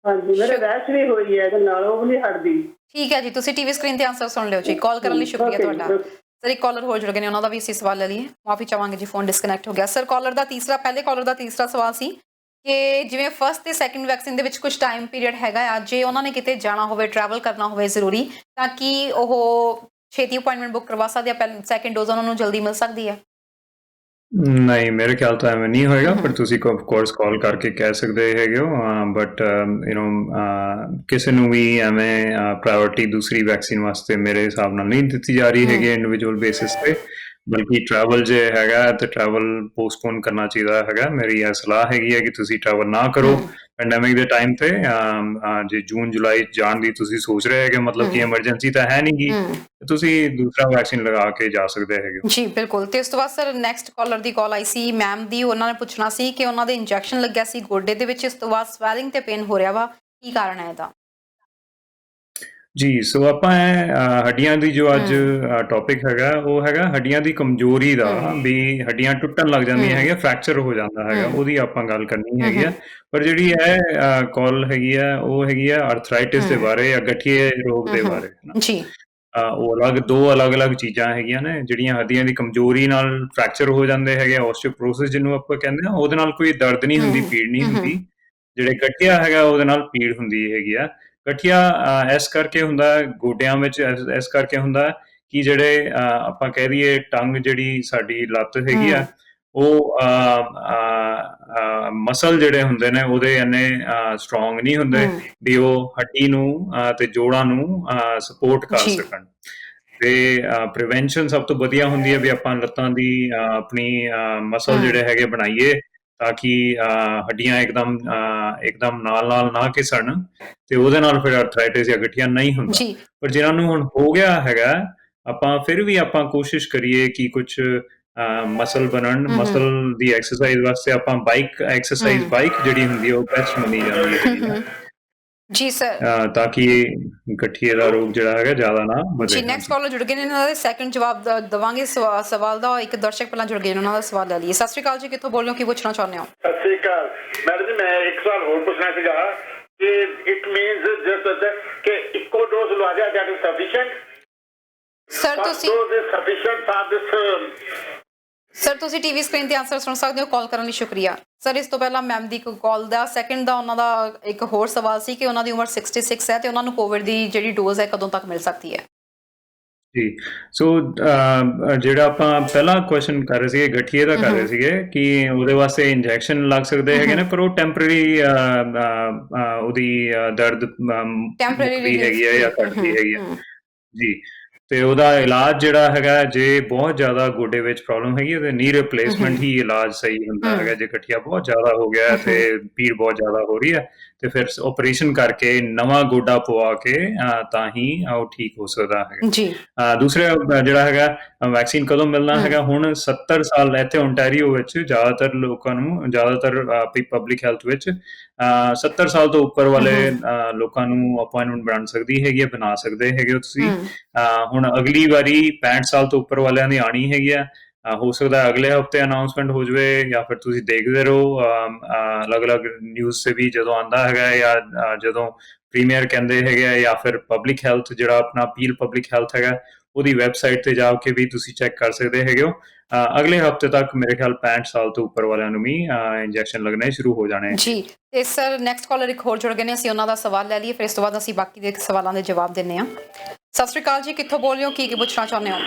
ਹਾਂਜੀ, ਮੇਰੇ ਰੈਸ਼ ਵੀ ਹੋਈ ਹੈ ਇਹਦੇ ਨਾਲ, ਉਹ ਵੀ ਨਹੀਂ ਹਟਦੀ। ਠੀਕ ਹੈ ਜੀ, ਤੁਸੀਂ ਟੀਵੀ ਸਕਰੀਨ ਤੇ ਆਨਸਰ ਸੁਣ ਲਿਓ ਜੀ। ਕਾਲ ਕਰਨ ਲਈ ਸ਼ੁਕਰੀਆ ਤੁਹਾਡਾ। ਸਰ, ਇੱਕ ਕਾਲਰ ਹੋਰ ਜੁੜ ਗਏ ਨੇ, ਉਹਨਾਂ ਦਾ ਵੀ ਅਸੀਂ ਸਵਾਲ ਲੈ ਲਈਏ। ਮਾਫੀ ਚਾਹਾਂਗੇ ਜੀ, ਫੋਨ ਡਿਸਕਨੈਕਟ ਹੋ ਗਿਆ। ਸਰ, ਕਾਲਰ ਦਾ ਤੀਸਰਾ, ਪਹਿਲੇ ਕਾਲਰ ਦਾ ਤੀਸਰਾ ਸਵਾਲ ਸੀ ਕਿ ਜਿਵੇਂ ਫਸਟ ਤੇ ਸੈਕਿੰਡ ਵੈਕਸੀਨ ਦੇ ਵਿੱਚ ਕੁਝ ਟਾਈਮ ਪੀਰੀਅਡ ਹੈਗਾ ਆ, ਜੇ ਉਹਨਾਂ ਨੇ ਕਿਤੇ ਜਾਣਾ ਹੋਵੇ, ਟਰੈਵਲ ਕਰਨਾ ਹੋਵੇ ਜ਼ਰੂਰੀ, ਤਾਂ ਕਿ ਉਹ ਛੇਤੀ ਅਪਾਇੰਟਮੈਂਟ ਬੁੱਕ ਕਰਵਾ ਸਕਦੇ ਆ, ਪਹਿਲਾਂ ਸੈਕਿੰਡ ਡੋਜ਼ ਉਹਨਾਂ ਨੂੰ ਜਲਦੀ ਮਿਲ ਸਕਦੀ ਹੈ? ਨਹੀਂ, ਮੇਰੇ ਖਿਆਲ ਤਾਂ ਐਵੇਂ ਨਹੀਂ ਹੋਏਗਾ, ਪਰ ਤੁਸੀਂ ਆਫ ਕੋਰਸ ਕਾਲ ਕਰਕੇ ਕਹਿ ਸਕਦੇ ਹੈਗੇ ਹੋ, ਬਟ ਕਿਸੇ ਨੂੰ ਵੀ ਐਵੇਂ ਪ੍ਰਾਇੋਰਟੀ ਦੂਸਰੀ ਵੈਕਸੀਨ ਵਾਸਤੇ ਮੇਰੇ ਹਿਸਾਬ ਨਾਲ ਨਹੀਂ ਦਿੱਤੀ ਜਾ ਰਹੀ ਹੈਗੀ ਇੰਡੀਵਿਜੂਅਲ ਬੇਸਿਸ ਤੇ, ਬਲਕਿ ਟਰੈਵਲ ਜੇ ਹੈਗਾ ਤੇ ਟਰੈਵਲ ਪੋਸਟਪੋਨ ਕਰਨਾ ਚਾਹੀਦਾ ਹੈਗਾ। ਮੇਰੀ ਇਹ ਸਲਾਹ ਹੈਗੀ ਹੈ ਕਿ ਤੁਸੀਂ ਟਰੈਵਲ ਨਾ ਕਰੋ ਪੈਂਡੈਮਿਕ ਦੇ ਟਾਈਮ ਤੇ। ਜੇ ਜੂਨ ਜੁਲਾਈ ਜਾਣ ਦੀ ਤੁਸੀਂ ਸੋਚ ਰਹੇ ਹੈਗੇ, ਮਤਲਬ ਕਿ ਐਮਰਜੈਂਸੀ ਤਾਂ ਹੈ ਨਹੀਂਗੀ, ਤੁਸੀਂ ਦੂਸਰਾ ਵੈਕਸੀਨ ਲਗਾ ਕੇ ਜਾ ਸਕਦੇ ਹੈਗੇ। ਜੀ ਬਿਲਕੁਲ। ਤੇ ਉਸ ਤੋਂ ਬਾਅਦ ਸਰ ਨੈਕਸਟ ਕਾਲਰ ਦੀ ਕਾਲ ਆਈ ਸੀ ਮੈਮ ਦੀ, ਉਹਨਾਂ ਨੇ ਪੁੱਛਣਾ ਸੀ ਕਿ ਉਹਨਾਂ ਦੇ ਇੰਜੈਕਸ਼ਨ ਲੱਗਿਆ ਸੀ ਗੋਡੇ ਦੇ ਵਿੱਚ, ਇਸ ਤੋਂ ਬਾਅਦ ਸਵੈਲਿੰਗ ਤੇ ਪੇਨ ਹੋ ਰਿਹਾ ਵਾ, ਕੀ ਕਾਰਨ ਹੈ ਇਹਦਾ? ਜੀ, ਸੋ ਆਪਾਂ ਹੱਡੀਆਂ ਦੀ ਜੋ ਅੱਜ ਟੌਪਿਕ ਹੈਗਾ ਉਹ ਹੈਗਾ ਹੱਡੀਆਂ ਦੀ ਕਮਜ਼ੋਰੀ ਦਾ, ਵੀ ਹੱਡੀਆਂ ਟੁੱਟਣ ਲੱਗ ਜਾਂਦੀਆਂ ਹੈਗੀਆਂ, ਫ੍ਰੈਕਚਰ ਹੋ ਜਾਂਦਾ ਹੈਗਾ, ਉਹਦੀ ਆਪਾਂ ਗੱਲ ਕਰਨੀ ਹੈਗੀ ਆ। ਪਰ ਜਿਹੜੀ ਇਹ ਕਾਲ ਹੈਗੀ ਆ ਉਹ ਹੈਗੀ ਆ ਆਰਥਰਾਈਟਿਸ ਦੇ ਬਾਰੇ ਜਾਂ ਗਠੀਏ ਰੋਗ ਦੇ ਬਾਰੇ। ਜੀ ਉਹ ਦੋ ਅਲੱਗ-ਅਲੱਗ ਚੀਜ਼ਾਂ ਹੈਗੀਆਂ ਨੇ, ਜਿਹੜੀਆਂ ਹੱਡੀਆਂ ਦੀ ਕਮਜ਼ੋਰੀ ਨਾਲ ਫ੍ਰੈਕਚਰ ਹੋ ਜਾਂਦੇ ਹੈਗੇ, ਆਸਟੀਓਪੋਰੋਸਿਸ ਜਿਹਨੂੰ ਆਪਾਂ ਕਹਿੰਦੇ ਆ, ਉਹਦੇ ਨਾਲ ਕੋਈ ਦਰਦ ਨਹੀਂ ਹੁੰਦੀ, ਪੀੜ ਨਹੀਂ ਹੁੰਦੀ। ਜਿਹੜੇ ਗਠੀਆ ਹੈਗਾ ਉਹਦੇ ਨਾਲ ਪੀੜ ਹੁੰਦੀ ਹੈਗੀ ਆ। ਗਠੀਆ ਇਸ ਕਰਕੇ ਹੁੰਦਾ ਗੋਡਿਆਂ ਵਿੱਚ, ਇਸ ਕਰਕੇ ਹੁੰਦਾ ਕਿ ਜਿਹੜੇ ਆਪਾਂ ਕਹਿ ਦਈਏ ਟੰਗ ਜਿਹੜੀ ਸਾਡੀ ਲੱਤ ਹੈਗੀ ਆ, ਉਹ ਮਸਲ ਜਿਹੜੇ ਹੁੰਦੇ ਨੇ ਉਹਦੇ ਇੰਨੇ ਸਟਰੋਂਗ ਨਹੀਂ ਹੁੰਦੇ ਵੀ ਉਹ ਹੱਡੀ ਨੂੰ ਤੇ ਜੋੜਾਂ ਨੂੰ ਸਪੋਰਟ ਕਰ ਸਕਣ। ਤੇ ਪ੍ਰੀਵੈਂਸ਼ਨ ਸਭ ਤੋਂ ਵਧੀਆ ਹੁੰਦੀ ਹੈ ਵੀ ਆਪਾਂ ਲੱਤਾਂ ਦੀ ਆਪਣੀ ਮਸਲ ਜਿਹੜੇ ਹੈਗੇ ਬਣਾਈਏ, ਤਾਂ ਕਿ ਹੱਡੀਆਂ ਇੱਕਦਮ ਨਾਲ ਨਾ ਘਿਸਣ, ਤੇ ਉਹਦੇ ਨਾਲ ਫਿਰ ਆਰਥਰਾਈਟਿਸ ਜਾਂ ਗਠੀਆ ਨਹੀਂ ਹੁੰਦਾ। ਪਰ ਜਿਨ੍ਹਾਂ ਨੂੰ ਹੁਣ ਹੋ ਗਿਆ ਹੈਗਾ, ਆਪਾਂ ਫਿਰ ਵੀ ਆਪਾਂ ਕੋਸ਼ਿਸ਼ ਕਰੀਏ ਕਿ ਕੁਝ ਮਸਲ ਬਣਨ। ਮਸਲ ਦੀ ਐਕਸਰਸਾਈਜ਼ ਵਾਸਤੇ ਆਪਾਂ ਬਾਈਕ ਜਿਹੜੀ ਹੁੰਦੀ ਹੈ ਉਹ ਬੈਸਟ ਮੰਨੀ ਜਾਂਦੀ ਹੈ ਜੀ ਸਰ, ਤਾਂ ਕਿ ਗਠੀਏ ਦਾ ਰੋਗ ਜਿਹੜਾ ਹੈਗਾ ਜ਼ਿਆਦਾ ਨਾ ਵਧੇ। ਜੀ ਨੈਕਸਟ ਕਾਲਰ ਜੁੜ ਗਏ ਨੇ, ਇਹਨਾਂ ਦਾ ਸੈਕਿੰਡ ਜਵਾਬ ਦਵਾਂਗੇ ਸਵਾਲ ਦਾ। ਇੱਕ ਦਰਸ਼ਕ ਪਹਿਲਾਂ ਜੁੜ ਗਏ ਨੇ, ਉਹਨਾਂ ਦਾ ਸਵਾਲ ਲੈ ਲਈਏ। ਸਤਿ ਸ਼੍ਰੀ ਅਕਾਲ ਜੀ, ਕਿੱਥੋਂ ਬੋਲ ਰਹੇ ਹੋ, ਕੀ ਪੁੱਛਣਾ ਚਾਹੁੰਦੇ ਹੋ? ਸਤਿ ਸ਼੍ਰੀ ਅਕਾਲ ਮੈਡਮ ਜੀ, ਮੈਂ ਇੱਕ ਸਵਾਲ ਹੋਰ ਪੁੱਛਣਾ ਸੀਗਾ ਕਿ ਇਟ ਮੀਨਸ ਕਿ ਇੱਕੋ ਡੋਜ਼ ਲਵਾ ਦਿਆ ਦੈਟ ਇਜ਼ ਸਫੀਸ਼ੀਐਂਟ? ਸਰ ਤੁਸੀਂ ਟੀਵੀ ਸਕਰੀਨ ਤੇ ਆਨਸਰ ਸੁਣ ਸਕਦੇ ਹੋ, ਕਾਲ ਕਰਨ ਲਈ ਸ਼ੁਕਰੀਆ ਸਰ। ਇਸ ਤੋਂ ਪਹਿਲਾਂ ਮੈਮ ਦੀ ਇੱਕ ਕਾਲ ਦਾ ਸੈਕਿੰਡ ਦਾ ਉਹਨਾਂ ਦਾ ਇੱਕ ਹੋਰ ਸਵਾਲ ਸੀ ਕਿ ਉਹਨਾਂ ਦੀ ਉਮਰ 66 ਹੈ ਤੇ ਉਹਨਾਂ ਨੂੰ ਕੋਵਿਡ ਦੀ ਜਿਹੜੀ ਡੋਜ਼ ਹੈ ਕਦੋਂ ਤੱਕ ਮਿਲ ਸਕਦੀ ਹੈ? ਜੀ, ਸੋ ਜਿਹੜਾ ਆਪਾਂ ਪਹਿਲਾ ਕੁਐਸਚਨ ਕਰ ਰਹੇ ਸੀਗੇ ਗਠੀਏ ਦਾ ਕਰ ਰਹੇ ਸੀਗੇ ਕਿ ਉਹਦੇ ਵਾਸਤੇ ਇੰਜੈਕਸ਼ਨ ਲੱਗ ਸਕਦੇ ਹੈਗੇ ਨੇ, ਪਰ ਉਹ ਟੈਂਪਰੇਰੀ ਉਹਦੀ ਦਰਦ ਮੁੱਕਦੀ ਹੈਗੀ ਹੈ ਜਾਂ ਘਟਦੀ ਹੈਗੀ ਹੈ ਜੀ। ਤੇ ਉਹਦਾ ਇਲਾਜ ਜਿਹੜਾ ਹੈਗਾ, ਜੇ ਬਹੁਤ ਜ਼ਿਆਦਾ ਗੋਡੇ ਵਿੱਚ ਪ੍ਰੋਬਲਮ ਹੈਗੀ ਉਹਦੇ ਨੀ ਰਿਪਲੇਸਮੈਂਟ ਹੀ ਇਲਾਜ ਸਹੀ ਹੁੰਦਾ ਹੈਗਾ। ਜੇ ਗਠੀਆ ਬਹੁਤ ਜ਼ਿਆਦਾ ਹੋ ਗਿਆ ਤੇ ਪੀੜ ਬਹੁਤ ਜ਼ਿਆਦਾ ਹੋ ਰਹੀ ਹੈ ਤੇ ਫਿਰ ਆਪਰੇਸ਼ਨ ਕਰਕੇ ਨਵਾਂ ਗੋਡਾ ਪਵਾ ਕੇ ਤਾਂ ਹੀ ਉਹ ਠੀਕ ਹੋ ਸਕਦਾ ਹੈਗਾ ਜੀ। ਦੂਸਰਾ ਜਿਹੜਾ ਹੈਗਾ ਵੈਕਸੀਨ ਕਦੋਂ ਮਿਲਣਾ ਹੈਗਾ, ਹੁਣ 70 ਸਾਲ ਇੱਥੇ ਓਨਟਾਰੀਓ ਵਿੱਚ ਜ਼ਿਆਦਾਤਰ ਲੋਕਾਂ ਨੂੰ, ਜ਼ਿਆਦਾਤਰ ਪਬਲਿਕ ਹੈਲਥ ਵਿੱਚ 70 ਸਾਲ ਤੋਂ ਉੱਪਰ ਵਾਲੇ ਲੋਕਾਂ ਨੂੰ ਅਪਾਇੰਟਮੈਂਟ ਬਣ ਸਕਦੀ ਹੈਗੀ ਹੈ, ਬਣਾ ਸਕਦੇ ਹੈਗੇ ਹੋ ਤੁਸੀਂ। ਹੁਣ ਅਗਲੀ ਵਾਰੀ 65 ਸਾਲ ਤੋਂ ਉੱਪਰ ਵਾਲਿਆਂ ਦੀ ਆਣੀ ਹੈਗੀ ਆ, ਹੋ ਸਕਦਾ ਅਗਲੇ ਹਫਤੇ ਅਨਾਉਂਸਮੈਂਟ ਹੋ ਜਾਵੇ ਜਾਂ ਫਿਰ ਤੁਸੀਂ ਦੇਖਦੇ ਰਹੋ ਅਲੱਗ-ਅਲੱਗ ਨਿਊਜ਼ ਤੇ ਵੀ ਜਦੋਂ ਆਉਂਦਾ ਹੈਗਾ, ਜਾਂ ਜਦੋਂ ਪ੍ਰੀਮੀਅਰ ਕਹਿੰਦੇ ਹੈਗੇ ਆ, ਜਾਂ ਫਿਰ ਪਬਲਿਕ ਹੈਲਥ ਜਿਹੜਾ ਆਪਣਾ ਪੀਲ ਪਬਲਿਕ ਹੈਲਥ ਹੈਗਾ ਉਹਦੀ ਵੈਬਸਾਈਟ ਤੇ ਜਾ ਕੇ ਵੀ ਤੁਸੀਂ ਚੈੱਕ ਕਰ ਸਕਦੇ ਹੈਗੇ ਹੋ। ਅਗਲੇ ਹਫਤੇ ਤੱਕ ਮੇਰੇ ਖਿਆਲ 65 ਸਾਲ ਤੋਂ ਉੱਪਰ ਵਾਲਿਆਂ ਨੂੰ ਵੀ ਇੰਜੈਕਸ਼ਨ ਲੱਗਣੇ ਸ਼ੁਰੂ ਹੋ ਜਾਣੇ ਜੀ। ਤੇ ਸਰ ਨੈਕਸਟ ਕਾਲਰ ਇੱਕ ਹੋਰ ਜੁੜ ਗਏ ਨੇ, ਅਸੀਂ ਉਹਨਾਂ ਦਾ ਸਵਾਲ ਲੈ ਲਈਏ, ਫਿਰ ਇਸ ਤੋਂ ਬਾਅਦ ਅਸੀਂ ਬਾਕੀ ਦੇ ਸਵਾਲਾਂ ਦੇ ਜਵਾਬ ਦਿੰਦੇ ਹਾਂ। ਸਤਿ ਸ਼੍ਰੀ ਅਕਾਲ ਜੀ, ਕਿੱਥੋਂ ਬੋਲ ਰਹੇ ਹੋ, ਕੀ ਪੁੱਛਣਾ ਚਾਹੁੰਦੇ ਹੋ?